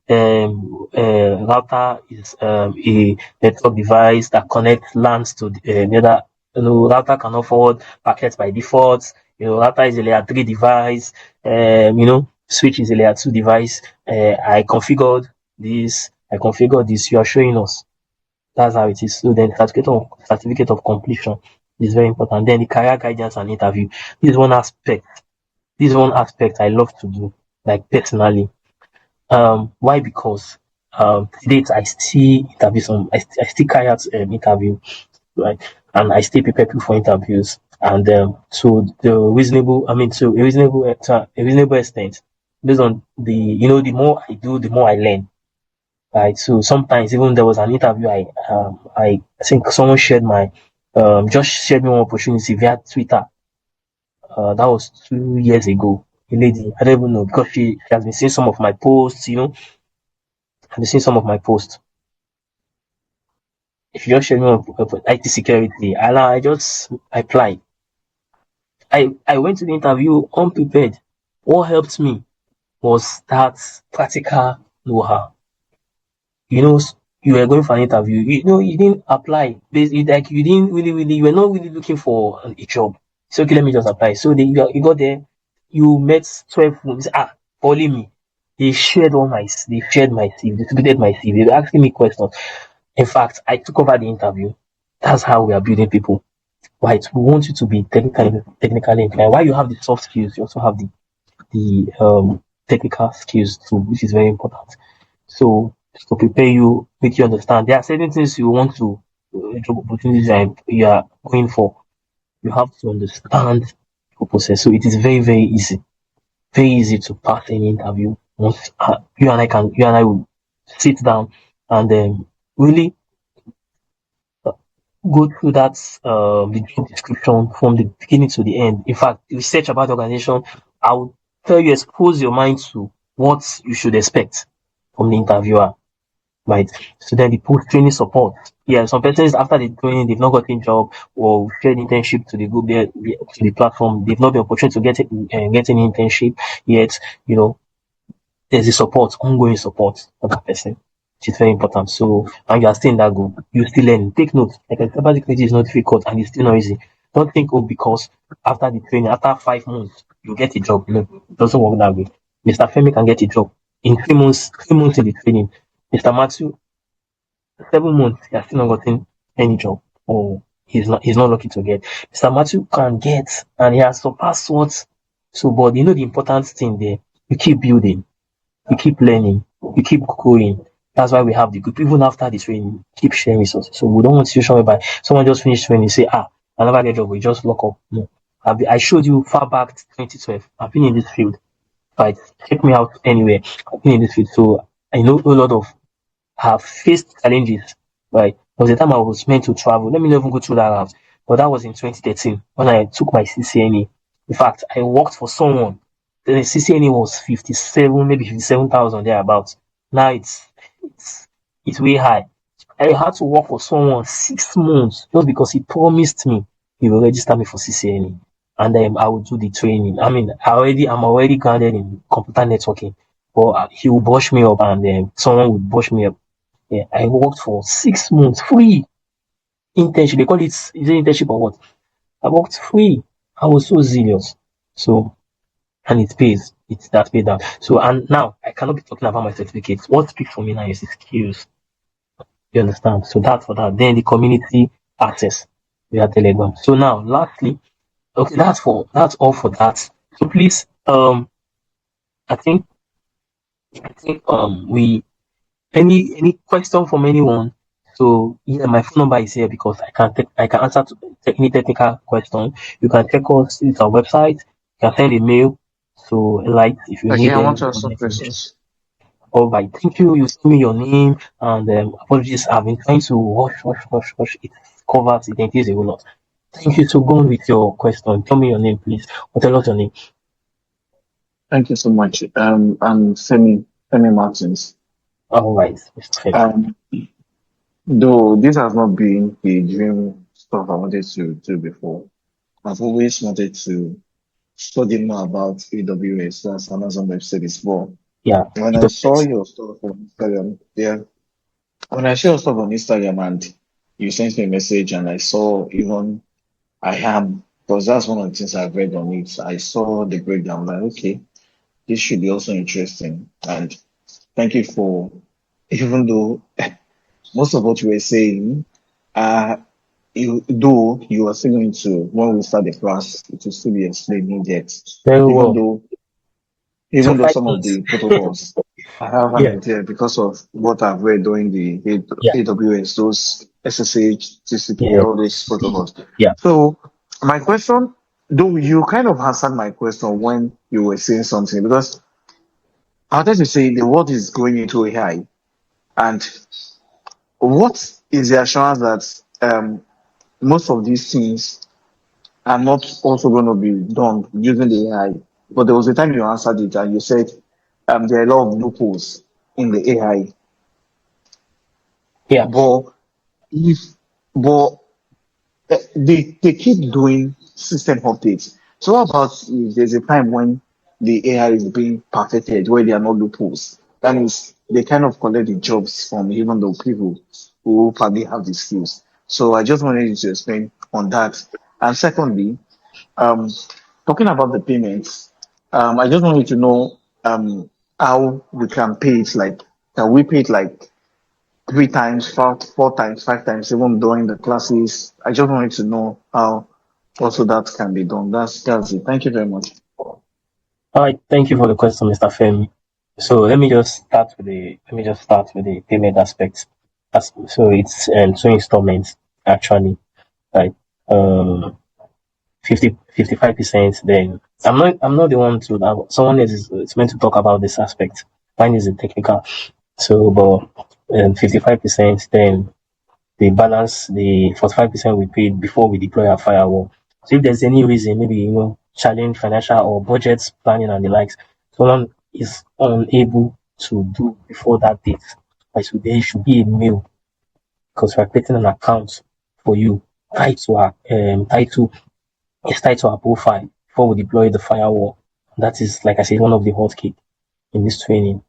Router is a network device that connects LANs to the other. You know, router cannot forward packets by default. You know, router is a layer 3 device. You know, switch is a layer 2 device. I configured this. You are showing us. That's how it is. So then certificate of completion is very important. Then the career guidance and interview. This is one aspect. I love to do, like personally. Why? Because to date I still interview I still carry out interview, right? And I still prepare people for interviews. And so to a reasonable extent, based on the more I do, the more I learn. Right. So sometimes even there was an interview I think someone shared my just shared me one opportunity via Twitter. That was 2 years ago. A lady, I don't even know, because she has been seeing some of my posts, I've been seeing some of my posts. If you just share me on IT security, and I just applied. I went to the interview unprepared. What helped me was that practical know-how. You know, you were going for an interview. You didn't apply. Like you didn't really, you were not really looking for a job. So okay, let me just apply. So you got there, you met 12 rooms. Calling me. They shared my CV, they submitted my CV. They were asking me questions. In fact, I took over the interview. That's how we are building people. Right? We want you to be technically inclined. While you have the soft skills, you also have the technical skills too, which is very important. So to prepare you, make you understand there are certain things you want to job opportunities you are going for. You have to understand the process. So it is very easy to pass any interview. Once you and I will sit down and really go through that the job description from the beginning to the end. In fact, research about the organization. I will tell you, expose your mind to what you should expect from the interviewer, right? So then the post training support. Yeah, some persons after the training they've not gotten job or shared internship to the group there to the platform. They've not been opportunity to get any internship yet. There's a support, ongoing support for that person, which is very important. So, and you are still in that group, you still learn. Take note, like cyber security is not difficult and it's still not easy. Don't think, oh, because after the training, after 5 months, you get a job. No, it doesn't work that way. Mr. Femi can get a job in 3 months, 3 months in the training. Mr. Matthew, 7 months, he has still not gotten any job. Or he's not lucky to get. Mr. Matthew can get, and he has surpassed what. So, but you know the important thing there, you keep building, you keep learning, you keep growing. That's why we have the group. Even after the training, keep sharing resources. So we don't want a situation whereby someone just finished training, say, I never get a job, we just lock up. No. I showed you far back 2012. I've been in this field. Right. Check me out anywhere. I've been in this field. So I know a lot of have faced challenges. Right. There was a time I was meant to travel. Let me not even go through that route. But that was in 2013 when I took my CCNA. In fact, I worked for someone. The CCNA was 57, maybe 57,000 thereabouts. Now it's it's way high. I had to work for someone 6 months just because he promised me he will register me for CCNA and then I will do the training. I mean, I'm already grounded in computer networking, but he will brush me up and then someone will brush me up. Yeah, I worked for 6 months free internship. They call it, is it internship or what? I worked free. I was so zealous. So, and it pays. It's that paid down. So, and now I cannot be talking about my certificates. What speaks for me now is the skills. You understand? So that's for that. Then the community access via Telegram. So now, lastly, okay, that's all for that. So please, I think we any question from anyone. So yeah, my phone number is here because I can answer to any technical question. You can check us. It's our website. You can send a mail. So like if you Okay, need I any want to ask some information. questions. All right, thank you. You send me your name and apologies. I've been trying to rush. It covers it increase a whole lot. Thank you. So go on with your question. Tell me your name, please. Or tell us your name. Thank you so much. I'm Femi Martins. All right, Mr. Femi. Um, though this has not been the dream stuff I wanted to do before, I've always wanted to study more about AWS, that's Amazon Web Service. But Yeah, when I saw AWS. your stuff on Instagram, yeah, when I saw your stuff on Instagram and you sent me a message and I saw even I am, because that's one of the things I've read on it. I saw the breakdown, like, okay, this should be also interesting. And thank you for, even though most of what you were saying, uh, though you are still going to, when we start the class, it will still be explained in depth. Very Even well. though, So even though five some of minutes. the protocols, I have an Yeah, idea because of what I've read during the yeah, AWS, those SSH, TCP, yeah, all these protocols. yeah, So my question, though you kind of answered my question when you were saying something, because I wanted to say the world is going into AI, and what is the assurance that most of these things are not also going to be done using the AI? But there was a time you answered it and you said there are a lot of loopholes in the AI. yeah. But if but they keep doing system updates. So how about if there's a time when the AI is being perfected where there are no loopholes? That means they kind of collect the jobs from even the people who probably have the skills. So I just wanted you to explain on that. And secondly, um, talking about the payments, I just wanted to know how we can pay it. Like, can we pay it like 3 times, four times, 5 times, even during the classes? I just wanted to know how also that can be done. That's it. Thank you very much. All right, thank you for the question, Mr. Femi. So let me just start with the payment aspect. So it's two installments actually, right? Um, 55%. Then I'm not the one to someone else is meant to talk about this aspect. Mine is the technical. So, but 55%. Then the balance, the 45% we paid before we deploy our firewall. So if there's any reason, maybe challenge financial or budget planning and the likes, someone is unable to do before that date, right? So there should be a mail because we're creating an account for you tied to our tied to our profile before we deploy the firewall. That is, like I said, one of the hotkey in this training,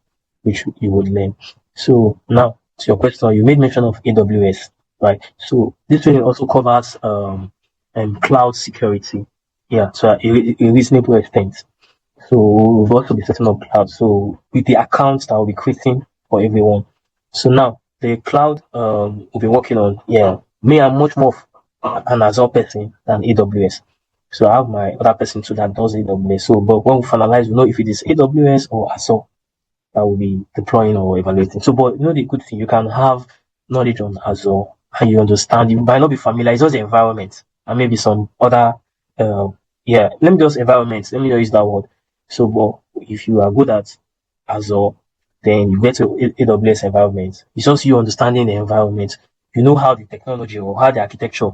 which you would learn. So now to your question, you made mention of AWS, right? So this training also covers cloud security. Yeah, to a reasonable extent. So we've also been setting up cloud. So with the accounts that will be creating for everyone. So now the cloud we'll be working on. Yeah, me, I'm much more of an Azure person than AWS. So I have my other person too that does AWS. So, but when we finalize, we know if it is AWS or Azure that will be deploying or evaluating. So, but you know the good thing, you can have knowledge on Azure and you understand. You might not be familiar. It's just the environment and maybe some other. Uh, yeah, let me just environment. Let me just use that word. So, but if you are good at Azure, then you get to AWS environment. It's just you understanding the environment. You know how the technology or how the architecture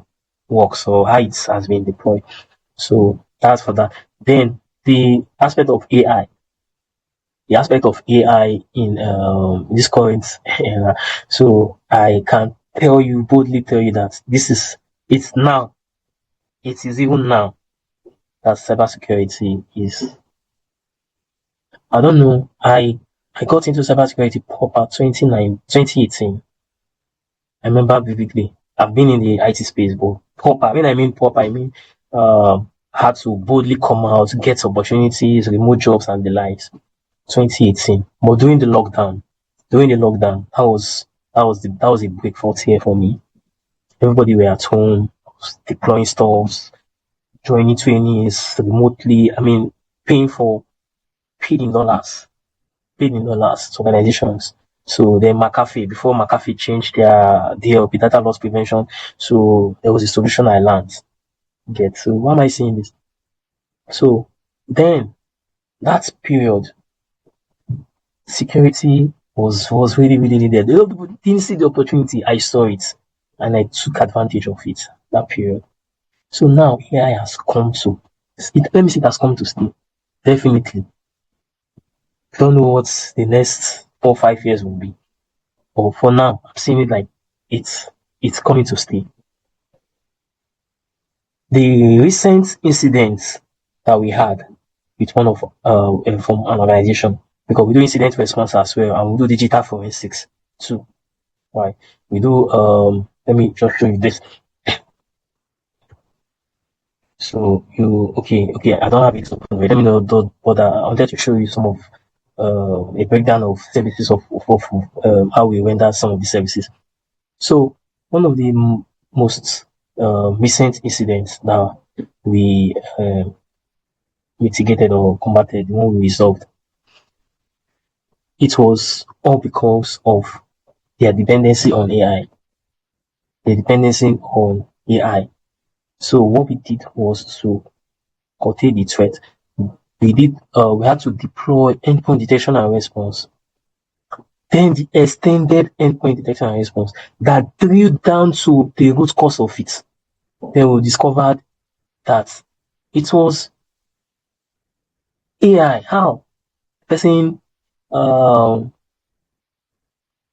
works or how it has been deployed. So that's for that. Then the aspect of AI, the aspect of AI in this current era. So I can boldly tell you that it's now, it is even now that cybersecurity is, I don't know, I got into cybersecurity proper 2018. I remember vividly. I've been in the IT space, but proper, when I mean proper, I mean, had to boldly come out, get opportunities, remote jobs and the likes. 2018. But during the lockdown, that was a break forth here for me. Everybody were at home, deploying stuff, joining trainings remotely. I mean, paying for paid in dollars, to organizations. So then McAfee, before McAfee changed their DLP, data loss prevention, so there was a solution I learned. So why am I saying this? So then that period, security was really really needed. A lot of people didn't see the opportunity. I saw it, and I took advantage of it that period. So now AI has come to it. Let me say it has come to stay. Definitely, don't know what the next 4 or 5 years will be, but for now, I'm seeing it like it's coming to stay. The recent incidents that we had with one of from an organization, because we do incident response as well, and we do digital forensics too. Right. We do let me just show you this. So you okay, I don't have it open. Let me know, don't bother. I wanted to show you some of a breakdown of services of how we render some of the services. So one of the most recent incidents that we mitigated or combated, the one we resolved, it was all because of their dependency on AI. The dependency on AI. So what we did was to curtail the threat. We had to deploy endpoint detection and response. Then the extended endpoint detection and response that drilled down to the root cause of it. Then we discovered that it was AI. How? Person, I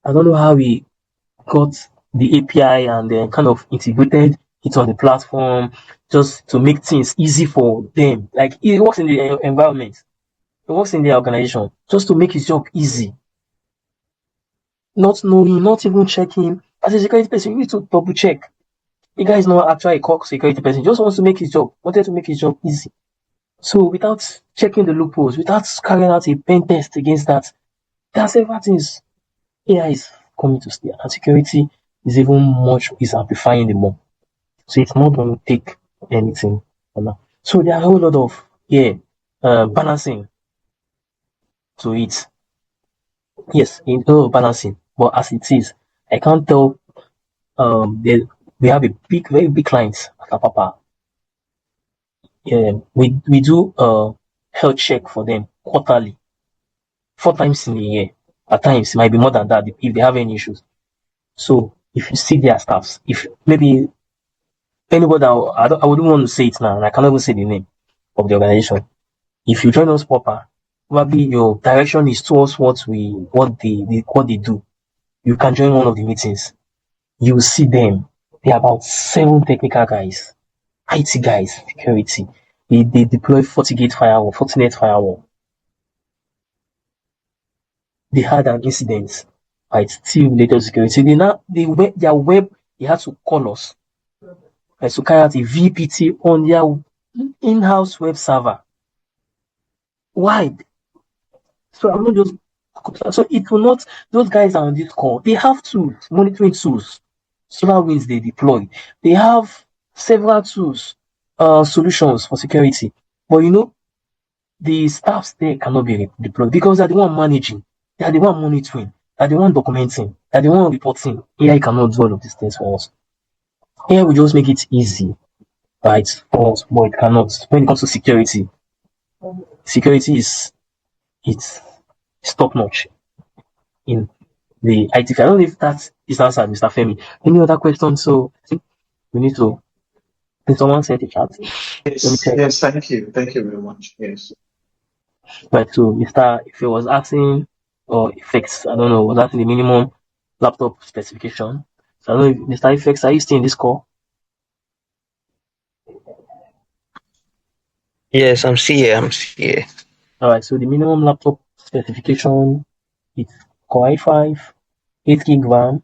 don't know how we got the API and then kind of integrated it on the platform just to make things easy for them. Like it works in the environment, it works in the organization just to make his job easy. Not knowing, not even checking. As a security person, you need to double check. The guy is not actually a core security person, he just wants to make his job, wanted to make his job easy. So without checking the loopholes, without carrying out a pen test against that, there are several things. AI is coming to stay, and security is amplifying the more. So it's not going to take anything for now. So there are a whole lot of balancing to it. Yes, in a lot of balancing, but as it is, I can't tell. We have a very big clients at Papa. We do health check for them quarterly, 4 times in a year. At times, it might be more than that if they have any issues. So if you see their staffs, if maybe anybody, I wouldn't want to say it now, and I cannot even say the name of the organization. If you join us proper, probably your direction is towards what they do. You can join one of the meetings. You will see them. There are about 7 technical guys, IT guys, security. They deploy FortiGate firewall, Fortinet firewall. They had an incident, right? Still related to security. Their web, they had to call us. to carry out a VAPT on their in-house web server. Why? So I'm not just so it will not. Those guys are on this call. They have tools, monitoring tools. SolarWinds they deploy. They have several tools, solutions for security. But the staffs there cannot be deployed because they're the one managing, they are the one monitoring, they're the one documenting, they're the one reporting. AI cannot do all of these things for us. AI will just make it easy, right? For us, but it cannot. When it comes to security, security is it's top notch in the IT field. I don't know if that is answered, Mr. Femi. Any other questions? So I think we need to. Did someone send a chat? Let me Yes, check. yes, thank you very much. Yes. Right, so Mr. If he was asking or effects, I don't know, was asking the minimum laptop specification. So I don't know, Mr. Effects, are you still in this call? Yes, I'm still here. I'm still here. All right, so the minimum laptop specification is Core i5, 8 gig RAM,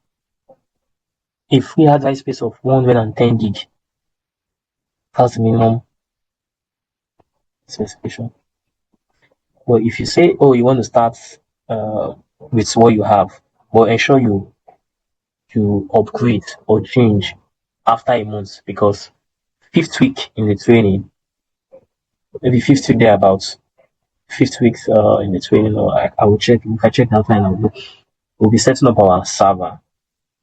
a free hard drive space of 110 gig. That's the minimum specification. But if you say, oh, you want to start with what you have, but ensure you upgrade or change after a month, because fifth week in the training, maybe fifth week thereabouts, fifth weeks in the training, or I will check. If I check that time, we'll be setting up our server.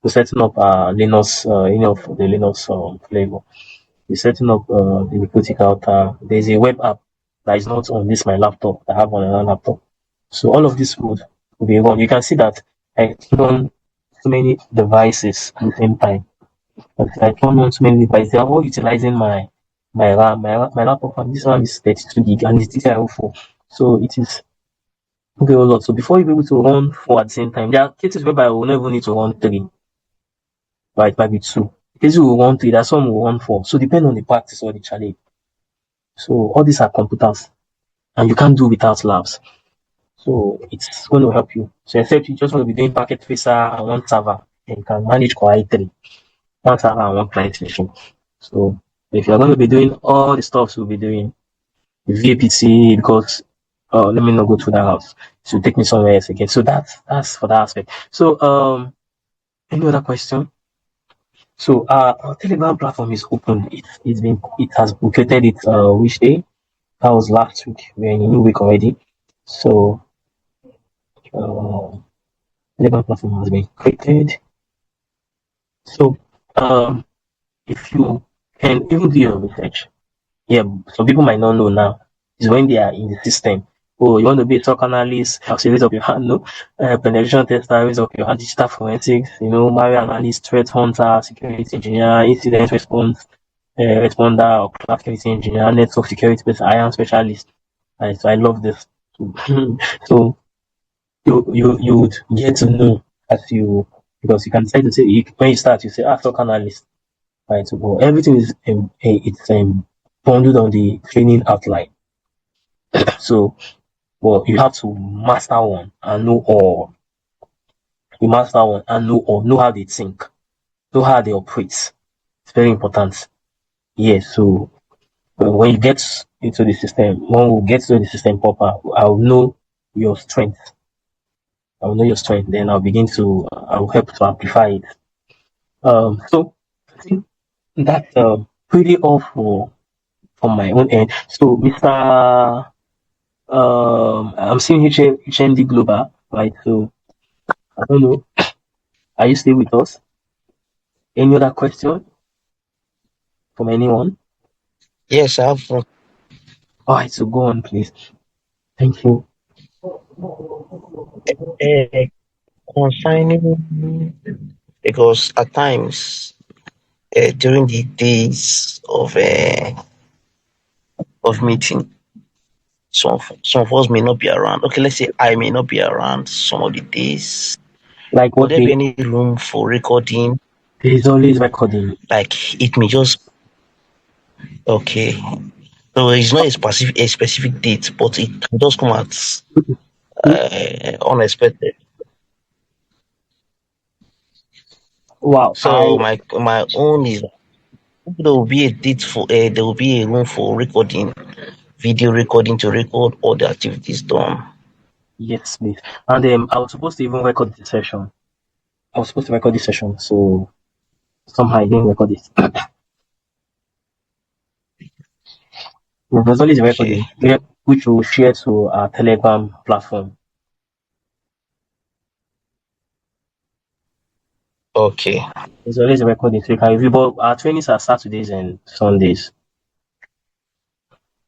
We're setting up Linux, any of the Linux flavor. We're setting up the critical router. There's a web app that is not on this my laptop. I have on another laptop. So all of this will be run. You can see that I turn on so many devices at the same time. I turn on so many devices. They are all utilizing my RAM, my laptop, and this one is 32 gig and it's DDR4. So it is okay a lot. So before you be able to run four at the same time, there are cases whereby I will not even need to run three, right? Might be two. Cases will run three, there's some will run four. So depend on the practice or the challenge. So all these are computers and you can't do without labs. So it's going to help you. So except you just want to be doing packet tracer and one server, and you can manage Core i3, one server and one client machine. So if you're going to be doing all the stuff we'll be doing, VAPT, because let me not go through that house. So take me somewhere else again. So that's for that aspect. So any other question? So our Telegram platform is open. It has been created it which day? That was last week. We're in a new week already. So Telegram platform has been created. So if you can even do your research, yeah, some people might not know now. Is when they are in the system. Oh, you want to be a stock analyst? Have to raise up your hand, no? Penetration tester, raise up your hand. Digital forensics, malware analyst, threat hunter, security engineer, incident response, responder, or cloud security engineer, network security person. I am specialist. Right, so I love this. So you would get to know as you, because you can decide to say when you start, you say stock analyst. Right, so everything is it's bundled on the training outline. So, well, you have to master one and know all. You master one and know all. Know how they think. Know how they operate. It's very important. Yes. So when you get into the system, when we get to the system proper, I'll know your strength. I'll know your strength. Then I'll help to amplify it. So I think that's pretty all for from my own end. So, Mr. I'm seeing HMD Global, right? So, I don't know. Are you still with us? Any other question from anyone? Yes, I have. All right, so go on, please. Thank you. Uh, concerning, because at times during the days of meeting, some of us may not be around. Okay, let's say I may not be around some of the days. Like Would what there be day? any room for recording? There is always recording. Like it may just okay. So it's not a specific date, but it can just come at unexpected. Wow, So my own is There will be a date for there will be a room for recording, video recording to record all the activities done. Yes, please. And I was supposed to even record this session. I was supposed to record this session, so somehow I didn't record it. There's always a Okay. recording which we'll share to our Telegram platform. Okay. There's always a recording, so you can review. But our trainings are Saturdays and Sundays.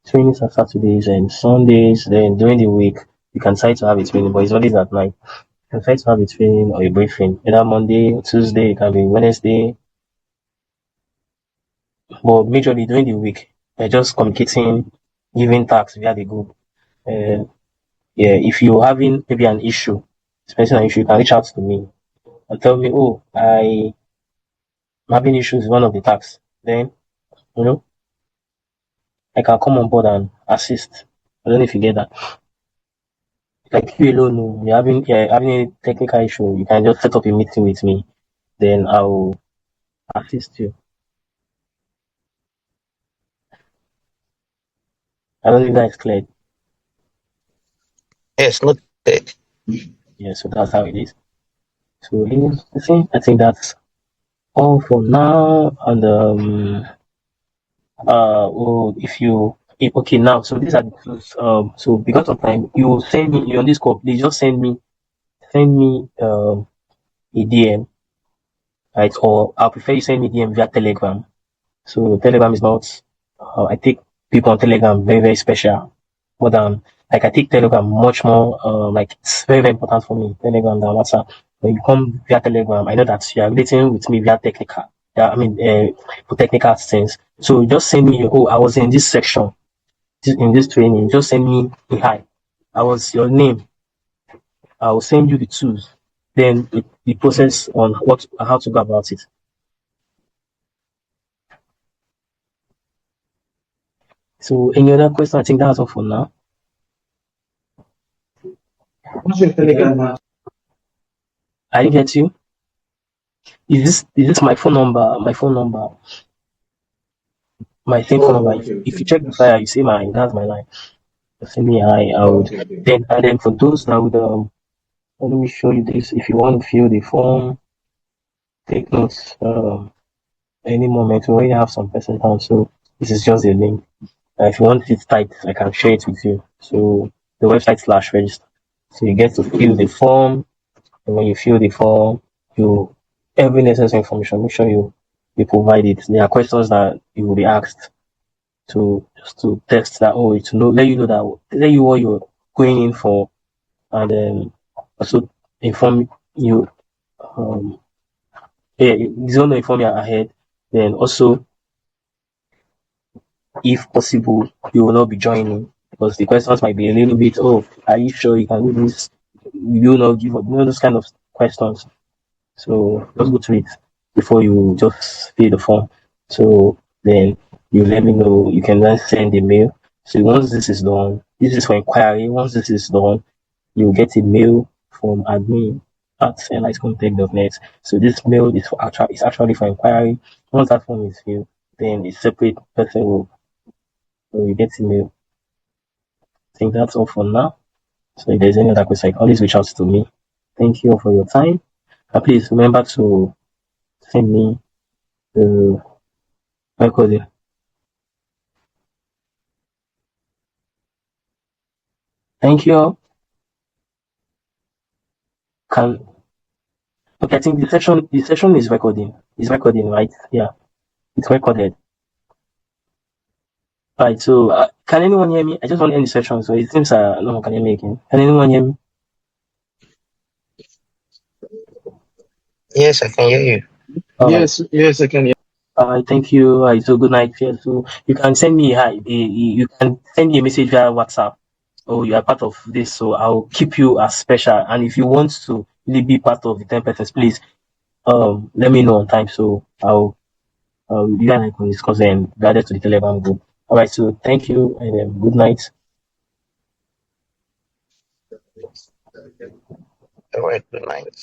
Trainings are Saturdays and Sundays. Then during the week, you can try to have a training, but it's always at night. You can try to have a training or a briefing, either Monday, Tuesday, it can be Wednesday. But majorly during the week, they're just communicating, giving tasks via the group. Uh, yeah, if you're having maybe an issue, especially an issue, you can reach out to me and tell me, oh, I'm having issues with one of the tasks. Then, you know, I can come on board and assist. I don't know if you get that. Like you alone, no, you're having a technical issue, you can just set up a meeting with me. Then I'll assist you. I don't know if that is clear. Yes, noted. Yeah, so that's how it is. So I think that's all for now. And if you okay now, so these are the tools. So because of time, you send me you on this call. Please just send me a DM, right? Or I prefer you send me DM via Telegram. So Telegram is not. I take people on Telegram very very special. More than like I take Telegram much more. Like it's very very important for me. Telegram than WhatsApp. When you come via Telegram, I know that you are relating with me via technical. Yeah, I mean for technical things. So just send me. Oh, I was in this section in this training. Just send me a hi. I was your name. I will send you the tools. Then the process on how to go about it. So any other question? I think that's all for now. What's your Telegram now? I didn't get you. Is this my phone number? My phone number. My same phone Oh, number. okay, If okay. you check the flyer, you see that's my line. Just send me a hi. I would Okay, okay. then for those that would let me show you this. If you want to fill the form, take notes. Any moment we already have some person down. So this is just the link. If you want it typed, I can share it with you. So the website slash register. So you get to fill the form, and when you fill the form, you every necessary information. Make sure you provide it. There are questions that you will be asked to just to test that to know let you know that let you what you're going in for, and then also inform you. Um, yeah, it's going to inform you ahead. Then also, if possible, you will not be joining because the questions might be a little bit. Oh, are you sure you can do this? You know, give up. Those kind of questions. So just go to it before you just fill the form. So then you let me know. You can then send a mail. So once this is done, this is for inquiry. Once this is done, you'll get a mail from admin at enlightcontact.net. So this mail is actually for inquiry. Once that form is filled, then a separate person will get email. I think that's all for now. So if there's any other question, always reach out to me. Thank you for your time. And please remember to send me the recording. Thank you all. Can okay, I think the session is recording. It's recording, right? Yeah, it's recorded. Right. So can anyone hear me? I just want to end the session. So it seems no one can hear me again. Can anyone hear me? Yes, I can hear you. All right. Yes, I can hear. Thank you. So good night. Yeah, so you can send me hi. You can send me a message via WhatsApp. Oh, you are part of this, so I'll keep you as special. And if you want to really be part of the 10%, please let me know on time. So you and I can discuss and be added to the Telegram group. All right. So thank you and good night. All right, good night.